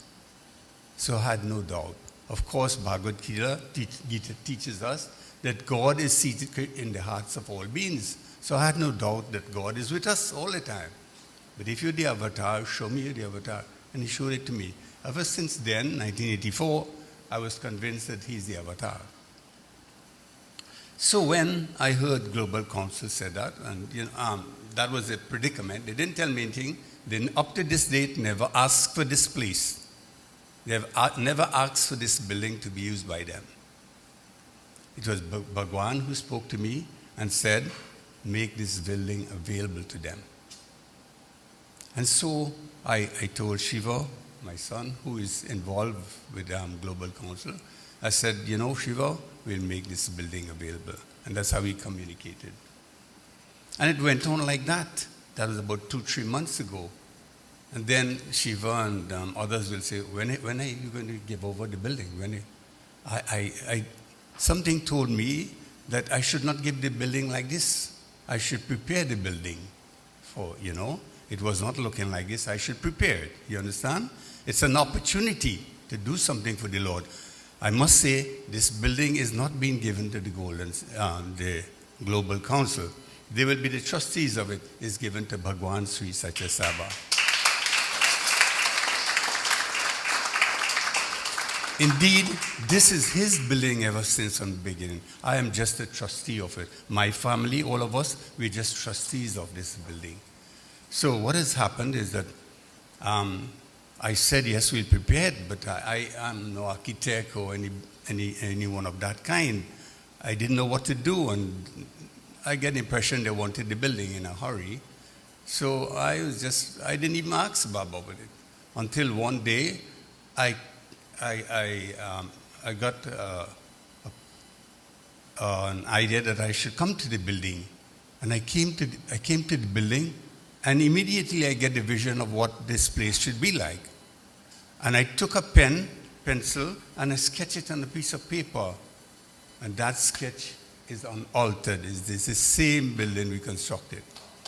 S7: So I had no doubt. Of course, Bhagavad Gita teaches us that God is seated in the hearts of all beings. So I had no doubt that God is with us all the time. But if you're the avatar, show me the avatar. And he showed it to me. Ever since then, 1984, I was convinced that he's the avatar. So when I heard Global Council say that, and that was a predicament, they didn't tell me anything. They, up to this date, never asked for this place. They have never asked for this building to be used by them. It was Bhagwan who spoke to me and said, make this building available to them. And so I told Shiva, my son, who is involved with Global Council, I said, Shiva, we'll make this building available. And that's how we communicated. And it went on like that. That was about 2-3 months ago. And then Shiva and others will say, when are you going to give over the building? Something told me that I should not give the building like this. I should prepare the building for, it was not looking like this. I should prepare it. You understand? It's an opportunity to do something for the Lord. I must say, this building is not being given to the Global Council. They will be the trustees of it. It's given to Bhagwan Sri Satya Saba. Indeed, this is his building ever since from the beginning. I am just a trustee of it. My family, all of us, we're just trustees of this building. So what has happened is that I said, yes, we'll prepare it, but I am no architect or anyone of that kind. I didn't know what to do, and I get the impression they wanted the building in a hurry. So I didn't even ask Baba about it. Until one day, I got an idea that I should come to the building. And I came to the building, and immediately I get the vision of what this place should be like. And I took a pencil, and I sketched it on a piece of paper. And that sketch is unaltered. It's the same building we constructed.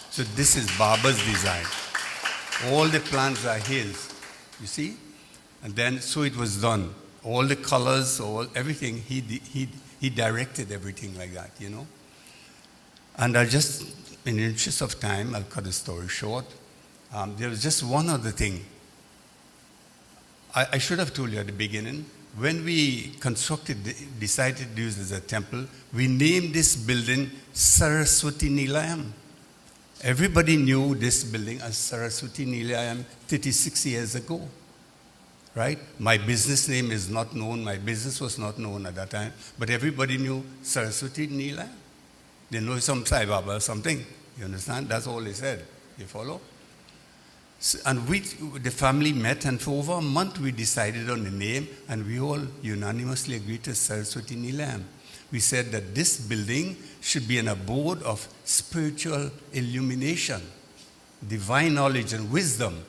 S7: So this is Baba's design. All the plans are his, you see? And then, so it was done. All the colors, everything, he directed everything like that, And in the interest of time, I'll cut the story short. There was just one other thing. I should have told you at the beginning. When we decided to use it as a temple, we named this building Saraswati Nilayam. Everybody knew this building as Saraswati Nilayam 36 years ago. Right? My business name is not known. My business was not known at that time. But everybody knew Saraswati Nilayam. They know some Sai Baba or something. You understand? That's all they said. You follow? So, and the family met, and for over a month we decided on the name, and we all unanimously agreed to Saraswati Nilayam. We said that this building should be an abode of spiritual illumination, divine knowledge and wisdom.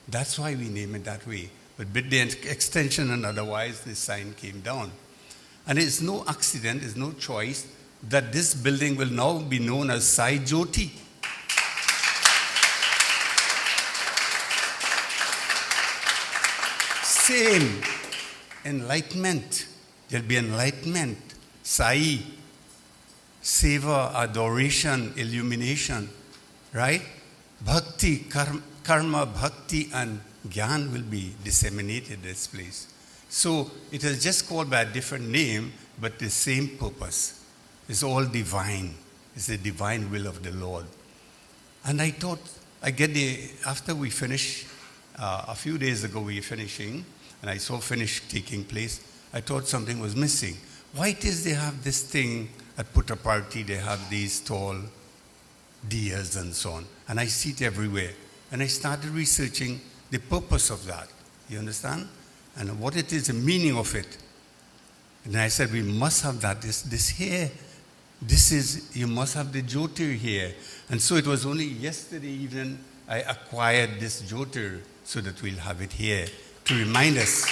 S7: That's why we name it that way. But with the extension and otherwise, the sign came down. And it's no accident, it's no choice that this building will now be known as Sai Jyoti. Same. Enlightenment. There'll be enlightenment. Sai. Seva, adoration, illumination. Right? Bhakti, karma, bhakti, and Gyan will be disseminated in this place. So it is just called by a different name, but the same purpose. It's all divine. It's the divine will of the Lord. And I thought, after we finish, a few days ago we were finishing, and I saw finish taking place, I thought something was missing. Why it is they have this thing at Puttaparthi, they have these tall deers and so on. And I see it everywhere. And I started researching the purpose of that. You understand? And what it is, the meaning of it. And I said, we must have that. This here, you must have the jyotir here. And so it was only yesterday evening I acquired this jyotir so that we'll have it here to remind us.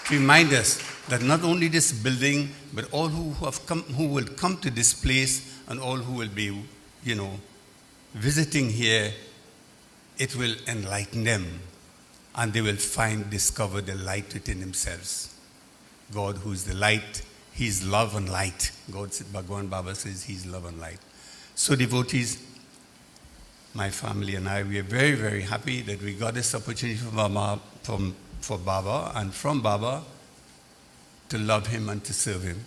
S7: To remind us that not only this building, but all who will come to this place and all who will be, visiting here, it will enlighten them. And they will discover the light within themselves. God, who is the light, He's love and light. Bhagwan Baba says He's love and light. So devotees, my family and I, we are very, very happy that we got this opportunity for Baba and from Baba to love Him and to serve Him.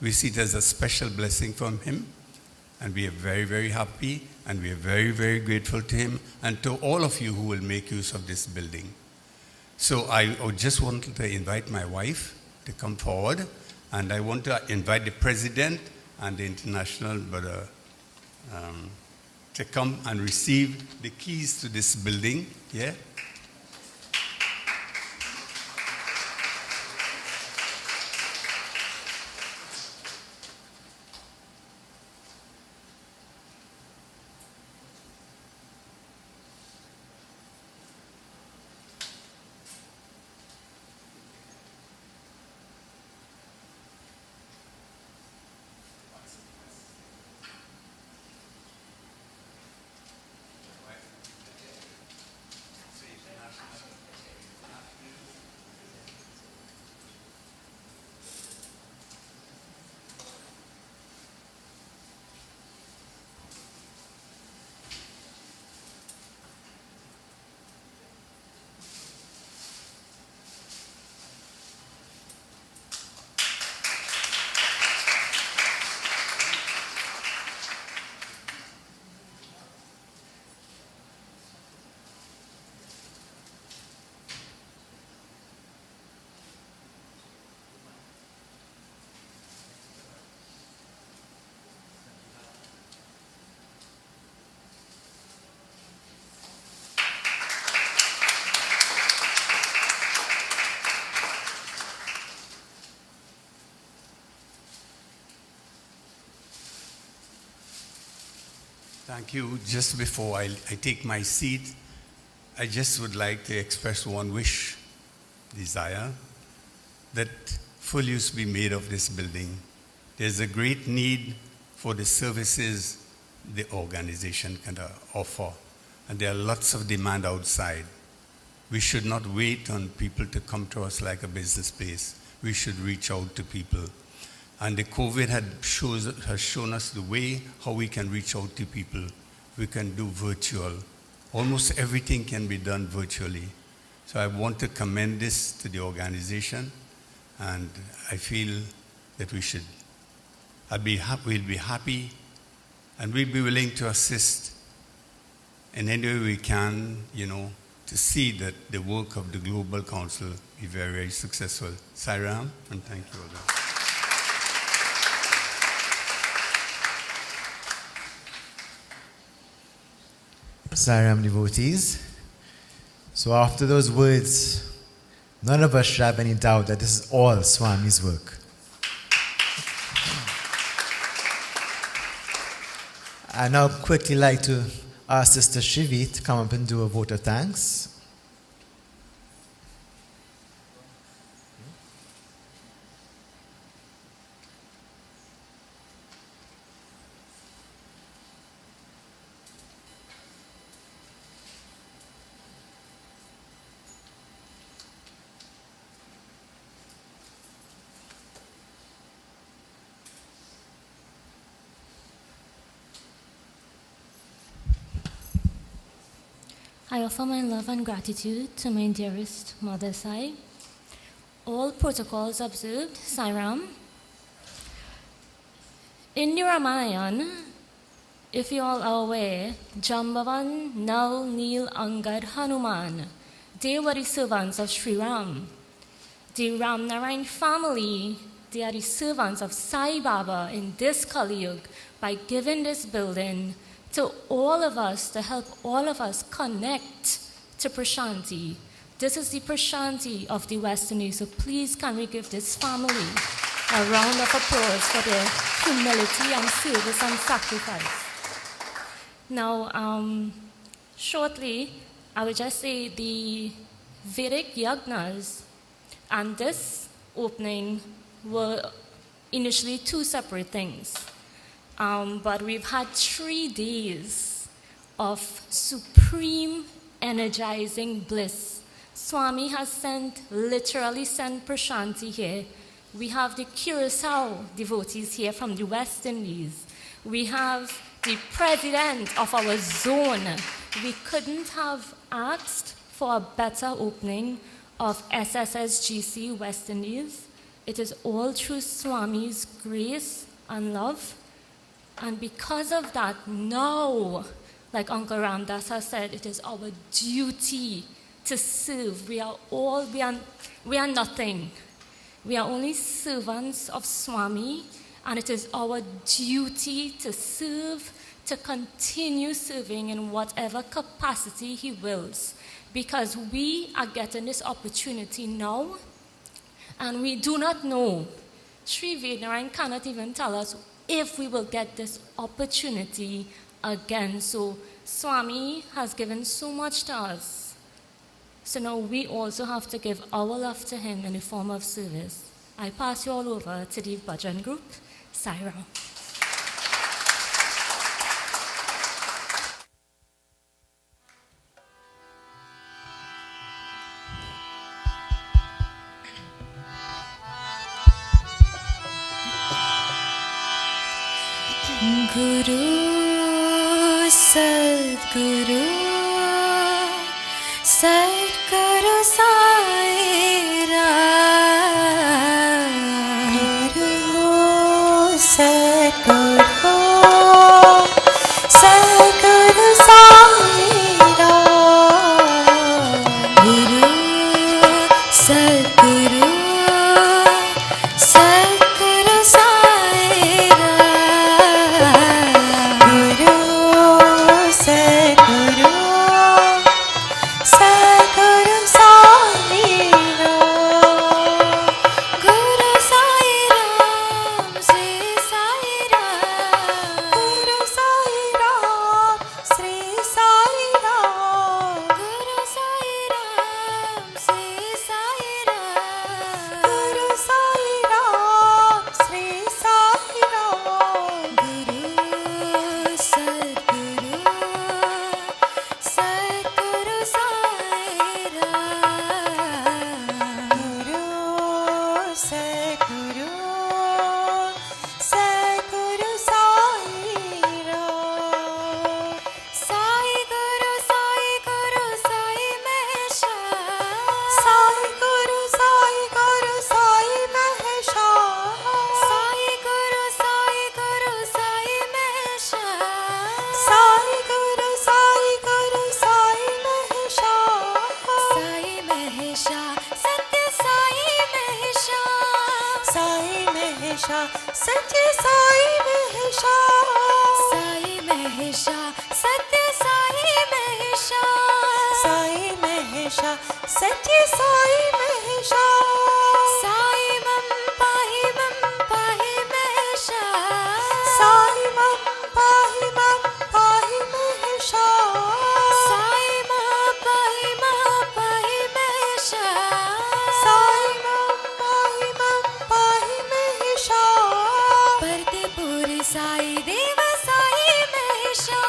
S7: We see it as a special blessing from Him, and we are very, very happy, and we are very, very grateful to Him and to all of you who will make use of this building. So I just wanted to invite my wife to come forward, and I want to invite the President and the International Brother to come and receive the keys to this building. Yeah. Thank you. Just before I take my seat, I just would like to express one wish, desire, that full use be made of this building. There's a great need for the services the organization can offer, and there are lots of demand outside. We should not wait on people to come to us like a business place. We should reach out to people. And the COVID has shown us the way how we can reach out to people. We can do virtual. Almost everything can be done virtually. So I want to commend this to the organization, and I feel that we'll be happy, and we'll be willing to assist in any way we can, to see that the work of the Global Council be very, very successful. Sairam, and thank you all.
S1: Sairam devotees. So after those words, none of us should have any doubt that this is all Swami's work. I now quickly like to ask Sister Shivi to come up and do a vote of thanks.
S8: I offer my love and gratitude to my dearest Mother Sai. All protocols observed, Sairam. In Ramayan, if you all are aware, Jambavan, Nal, Neel, Angad, Hanuman, they were the servants of Sri Ram. The Ram Narayan family, they are the servants of Sai Baba in this Kali Yuga by giving this building to all of us, to help all of us connect to Prashanti. This is the Prashanti of the West Indies, so please can we give this family a round of applause for their humility and service and sacrifice. Now, shortly, I would just say the Vedic yagnas and this opening were initially two separate things. But we've had 3 days of supreme energizing bliss. Swami has literally sent Prashanti here. We have the Curacao devotees here from the West Indies. We have the president of our zone. We couldn't have asked for a better opening of SSSGC West Indies. It is all through Swami's grace and love. And because of that, now, like Uncle Ramdas has said, it is our duty to serve. We are nothing. We are only servants of Swami, and it is our duty to serve, to continue serving in whatever capacity he wills. Because we are getting this opportunity now, and we do not know. Sri Vednarayan cannot even tell us if we will get this opportunity again. So Swami has given so much to us. So now we also have to give our love to him in the form of service. I pass you all over to the Bhajan group. Sai Ram. Guru Sadguru Sadguru Sai Ram. Guru Sadguru Sadguru Sai Ram. Guru Sadguru Sadguru Sai Ram. Guru Sadguru Sadguru Sai Ram. Guru Sai Ram, Sri Sai Ram. Guru Sai Ram, Sri Sai Ram. Guru Sai Ram, Sri Sai Ram. Guru Sai Ram, Sri Sai Ram. Guru Sadguru Sadguru Sai Ram. Guru Sadguru Sadguru Sai Ram. Sai Guru Sai Mahesha. Sai Guru Sai Mahesha. Sai Guru Sai Mahesha. Sai Guru Sai Mahesha. Sai Mahesha, Satya Sai Mahesha. Sai Mahesha, Satya Sai Mahesha. Sai Mahesha, Satya Sai Mahesha. Sai Mahesha, Satya Sai Mahesha. Sai Mam Pahi Mahesha. Sai Mam Pahi Mahesha. Sai Ma Pahi Mahesha. Sai Mam Pahi Mahesha. Partipuri Sai Deva Sai Mahesha.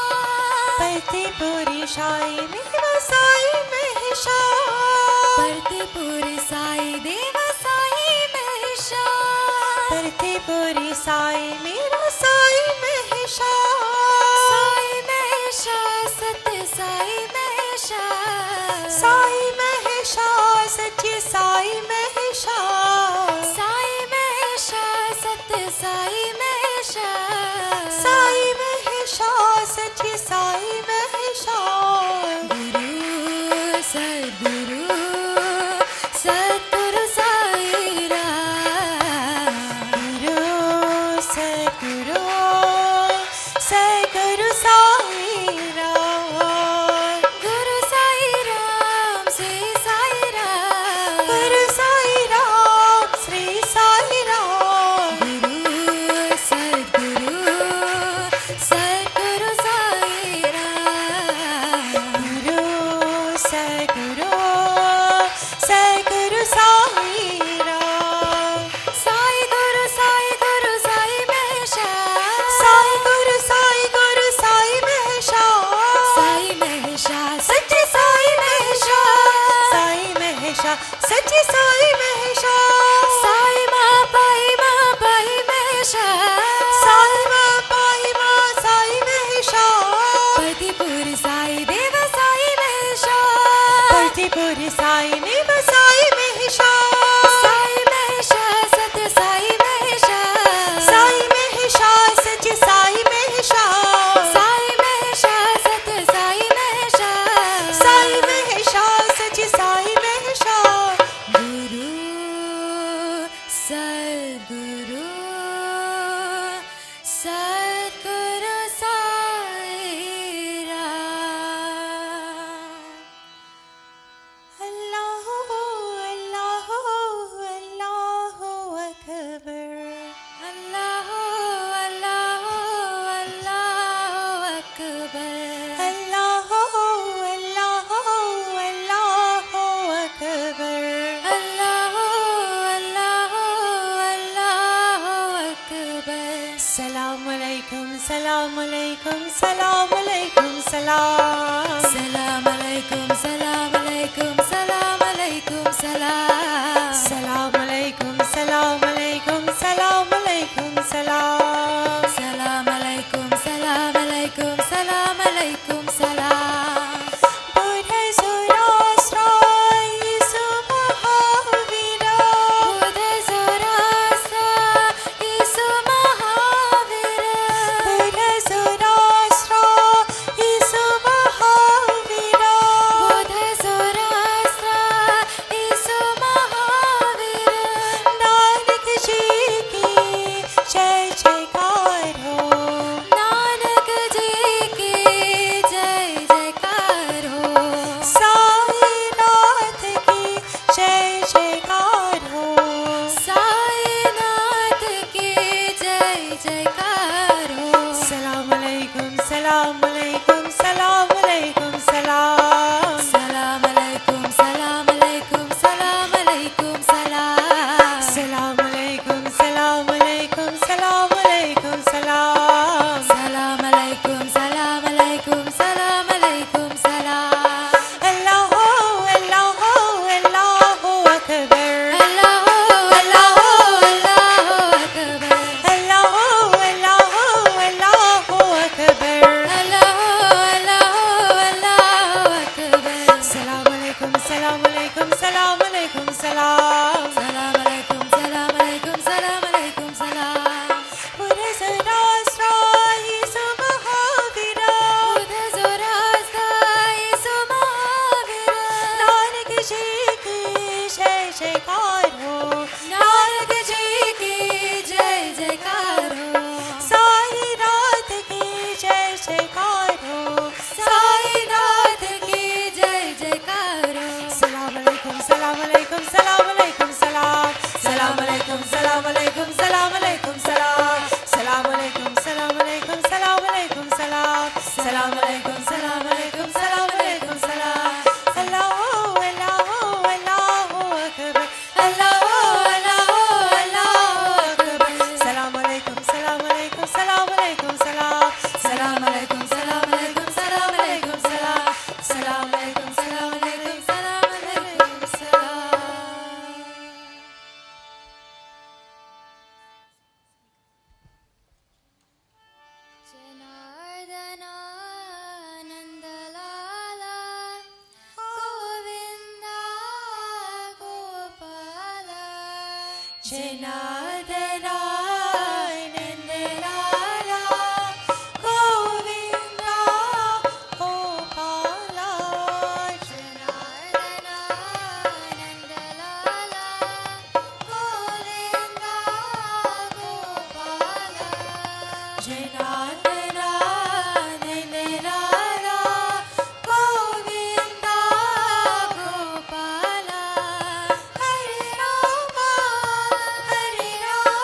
S8: Partipuri Sai Deva Sai Mahesha. Partipuri Sai Deva Sai Mahesha. Partipuri Sai Mera Sai Mahesha. Sai Mahesha, Satya Sai Mahesha. Sai Mahesha, Satya Sai Mahesha. Sai Mahesha, Satya Sai Mahesha.
S9: सच्ची साई महशा
S10: साई माँ पाई महशा
S9: साई माँ पाई माँ साई महशा
S10: पतिपुर साई देव साई महशा
S9: पतिपुर साई देव साई महशा
S10: साई महशा सत्य साई महशा
S9: साई महशा सच्ची साई महशा
S10: साई महशा सत्य साई महशा
S9: साई महशा सच्ची साई महशा
S10: गुरु सद्गुरु सद्गुरु साई राम
S9: अल्लाह अल्लाह अल्लाह अकबर
S10: अल्लाह अल्लाह अल्लाह अकबर
S9: अल्लाह अल्लाह अल्लाह अकबर
S10: अल्लाह अल्लाह अल्लाह अकबर
S9: सलाम अलैकुम सलाम अलैकुम सलाम अलैकुम सलाम
S10: सलाम अलैकुम सलाम अलैकुम सलाम अलैकुम सलाम
S9: सलाम अलैकुम सलाम अलैकुम सलाम अलैकुम सलाम
S10: सलाम अलैकुम सलाम अलैकुम सलाम अलैकुम सलाम
S9: बुद्ध ज़ोरास्ट्र यीशु महावीरा
S10: बुद्ध ज़ोरास्ट्र यीशु महावीर
S9: बुद्ध ज़ोरास्ट्र यीशु महावीरा
S10: बुद्ध ज़ोरास्ट्र यीशु महावीर
S9: नानक जी की जय जयकार हो
S10: नानक जी की जय जयकार हो
S9: साई नाथ की जय जयकार हो
S10: साई नाथ की जय जयकार हो
S9: सलाम अलैकुम सलाम अलैकुम सलाम अलैकुम सलाम
S10: सलाम अलैकुम सलाम अलैकुम सलाम अलैकुम सलाम
S9: सलाम अलैकुम सलाम अलैकुम सलाम अलैकुम सलाम
S10: सलाम अलैकुम सलाम अलैकुम सलाम अलैकुम सलाम
S9: अल्लाह अल्लाह अल्लाह अकबर
S10: अल्लाह अल्लाह अल्लाह अकबर
S9: अल्लाह अल्लाह अल्लाह अकबर
S10: अल्लाह अल्लाह अल्लाह अकबर
S9: सलाम अलैकुम सलाम अलैकुम सलाम अलैकुम सलाम
S10: सलाम अलैकुम सलाम अलैकुम सलाम अलैकुम सलाम
S9: बुद्ध ज़ोरास्ट्र यीशु महावीरा
S10: बुद्ध ज़ोरास्ट्र यीशु महावीर
S9: नानक जी की जय जयकार हो
S10: नानक जी की जय जयकार हो
S9: साई नाथ की जय जयकार हो
S10: साई नाथ की जय जयकार हो
S9: सलाम अलैकुम सलाम अलैकुम सलाम अलैकुम सलाम सलाम अलैकुम सलाम अलैकुम सलाम अलैकुम सलाम सलाम अलैकुम सलाम अलैकुम सलाम अलैकुम सलाम सलाम अलैकुम सलाम अलैकुम सलाम अलैकुम सलाम अल्लाह अल्लाह अल्लाह अकबर
S10: अल्लाह अल्लाह अल्लाह अकबर
S9: सलाम अलैकुम सलाम अलैकुम सलाम अलैकुम सलाम
S10: सलाम अलैकुम सलाम अलैकुम सलाम अलैकुम सलाम सलाम अलैकुम सलाम अलैकुम सलाम अलैकुम सलाम जनार्दनानन्दलाला गोविन्द गोपाल
S9: जनार्दना नन्दलाला गोविन्दा गोपाला
S10: जनार्दनानन्दलाला गोविन्द गोपाल
S9: जनार्दना नन्दलाला गोविन्दा गोपाला हरे राम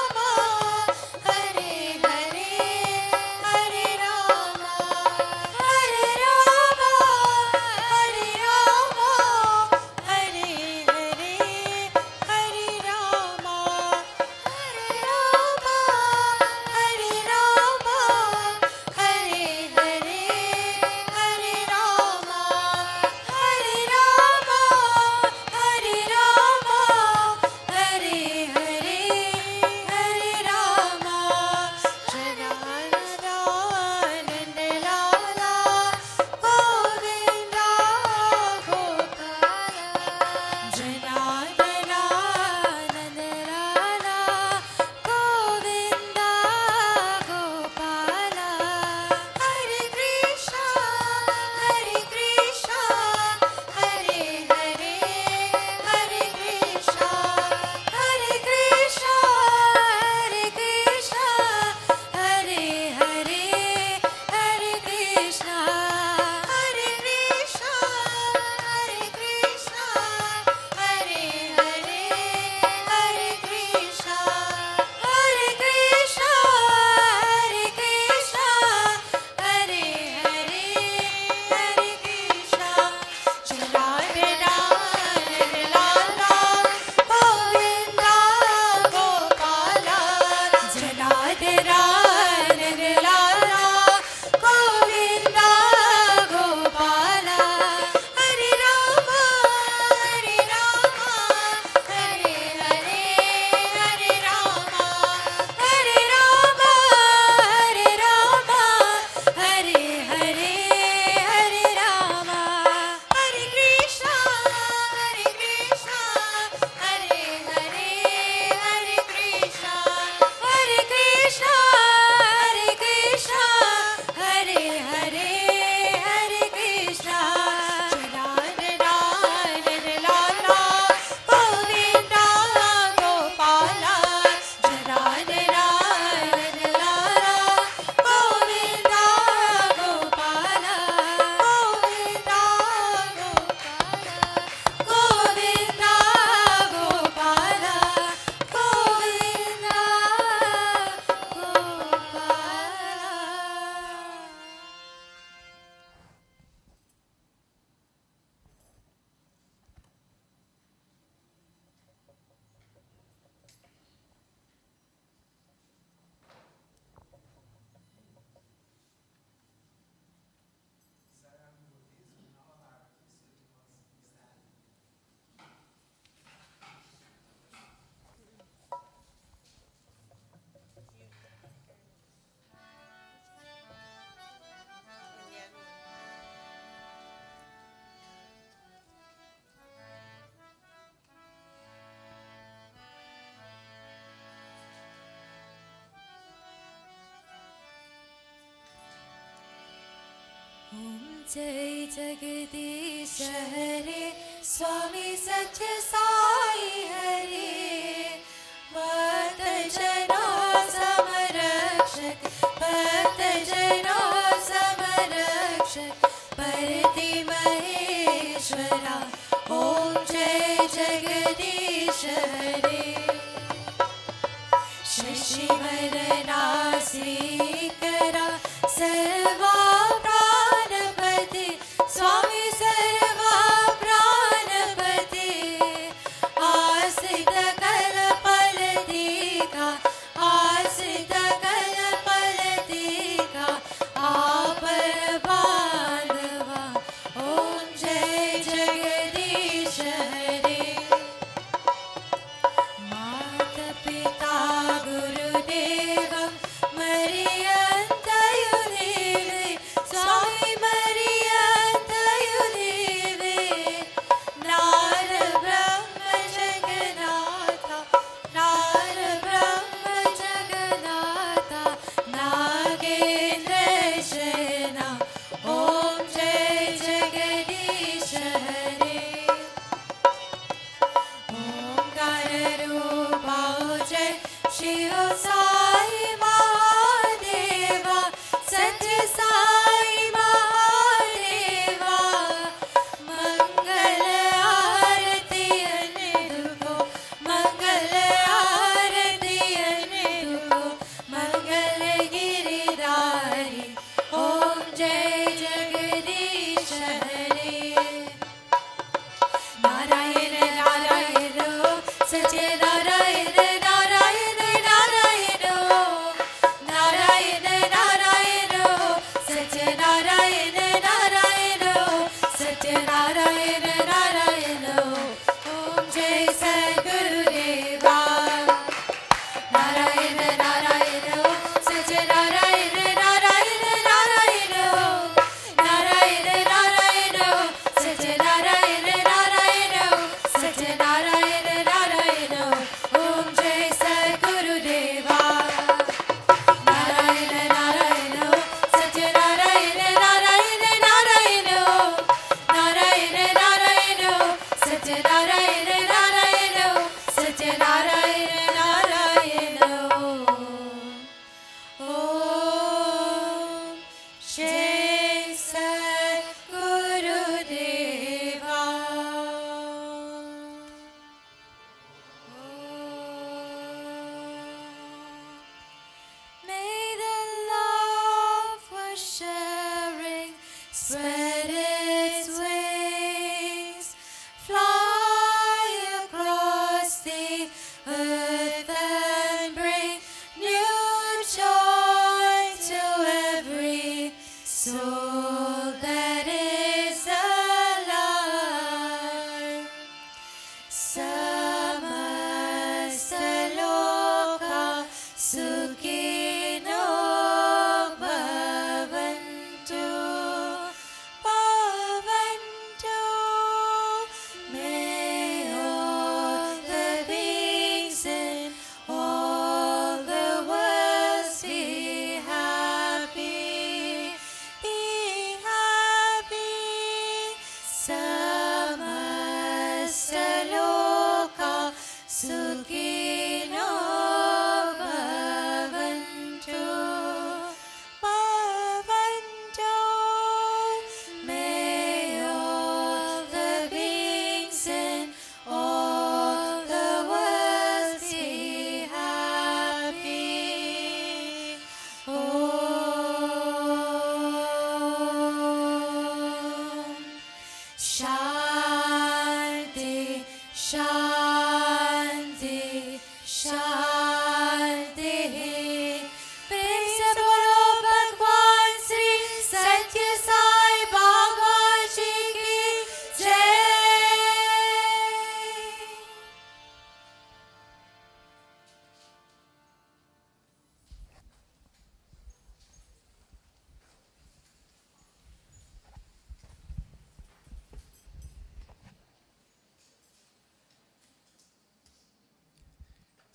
S10: जय जगदीश हरे स्वामी सत्य साई हरे भक्त जना समरक्षक भक्त जना समरक्षक परति महेश्वरा ओम जय जगदीश हरे शशि वरना श्रीकरा सर्वा प्राणपति स्वामी सर्वा प्राणपति आश्रित कलपल दीका आश्रित कलपल दीका आपर बांधवा ओम जय जगदीश हरे मात पिता गुरुदेव मरियन्तयु देवे स्वामी मरियन्तयु देवे नार ब्रह्म जगन्नाथा नार ब्रह्म जगन्नाथा नागेन्द्र शयना ओम जय जगदीश हरे ओंकार रूपाओ जय शिव साई महादेवा सत्य साई महादेवा मंगल आरती अनिरुद्धो मंगल आरती अनिरुद्धो मंगल गिरिधारी ओम जय जगदीश हरे नारायण नारायण सत्य नारायण नारायण नारायण नारायण नारायण सत्य नारायण नारायण सत्य नारायण नारायण ओम जय सद्गुरुदेवा नारायण नारायण सत्य नारायण नारायण नारायण नारायण नारायण सत्य नारायण नारायण सत्य नारायण नारायण ओम जय सद्गुरुदेवा नारायण नारायण सत्य नारायण नारायण नारायण नारायण नारायण सत्य नारायण नारायण सत्य नारायण नारायण ओम जय सद्गुरुदेवा May the love we're sharing spread its wings, fly across the earth and bring new joy to every soul that is alive. Samastaloka Sukhino Bhavantu Bhavantu May all the beings in all the worlds be happy, be happy. Samastaloka Sukhino Bhavantu Bhavantu May all the beings in all the worlds be happy. Om Shanti Shanti Shanti प्रेम से बोलो भगवान श्री सत्य साई बाबा जी की जय।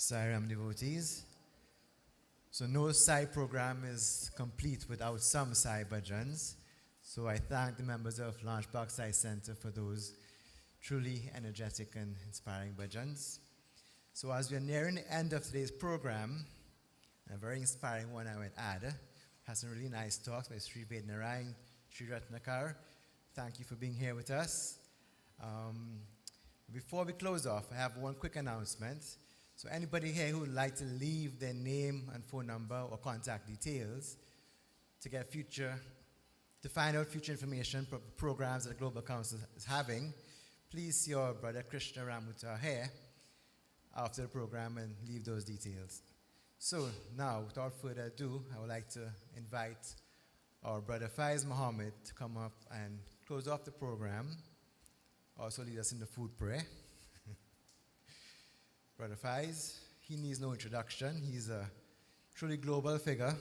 S1: Sai Ram devotees. So no Sai program is complete without some Sai bhajans. So I thank the members of Launch Park Science Center for those truly energetic and inspiring bhajans. So as we are nearing the end of today's program, a very inspiring one I would add, has some really nice talks by Sri Vednarayan, Sri Ratnakar. Thank you for being here with us. Before we close off, I have one quick announcement. So anybody here who would like to leave their name and phone number or contact details to find out future information programs that the Global Council is having, please see our brother Krishna Ramuta here after the program and leave those details. So now, without further ado, I would like to invite our brother Faiz Muhammad to come up and close off the program, also lead us in the food prayer. Brother Faiz, he needs no introduction. He's a truly global figure.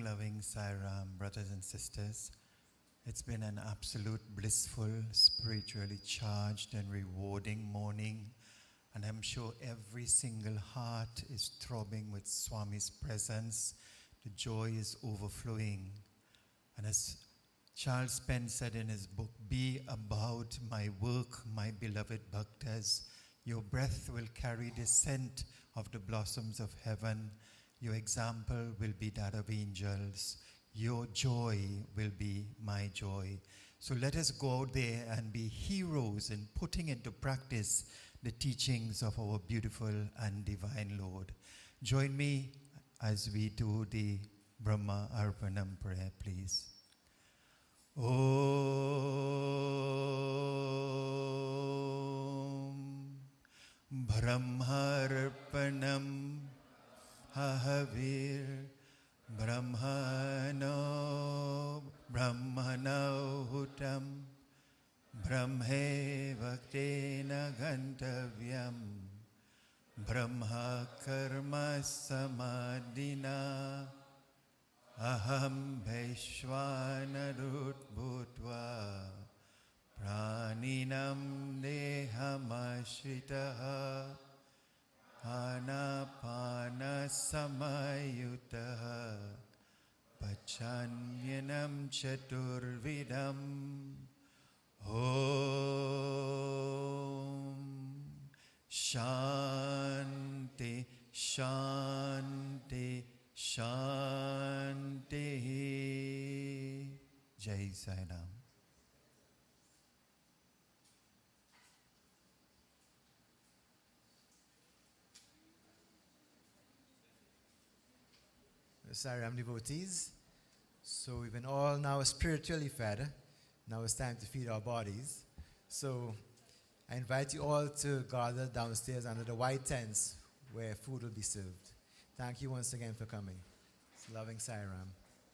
S11: Loving Sairam, brothers and sisters. It's been an absolute blissful, spiritually charged and rewarding morning. And I'm sure every single heart is throbbing with Swami's presence. The joy is overflowing. And as Charles Penn said in his book, "Be about my work, my beloved bhaktas. Your breath will carry the scent of the blossoms of heaven. Your example will be that of angels. Your joy will be my joy." So let us go out there and be heroes in putting into practice the teachings of our beautiful and divine Lord. Join me as we do the Brahma Arpanam prayer, please. Om Brahmarpanam Hahavir Brahmano Hutam Brahme Bhaktena Gantavyam Brahma Karma Samadhina Aham Vaishwanarut Bhutva Praninam Dehamashritaha Anapana Samayutaha Pachanyanam Chaturvidam Om Shanti Shanti Shanti. Jai Sai Ram.
S1: Saram devotees. So we've been all now spiritually fed. Now it's time to feed our bodies. So I invite you all to gather downstairs under the white tents where food will be served. Thank you once again for coming. It's loving Saram.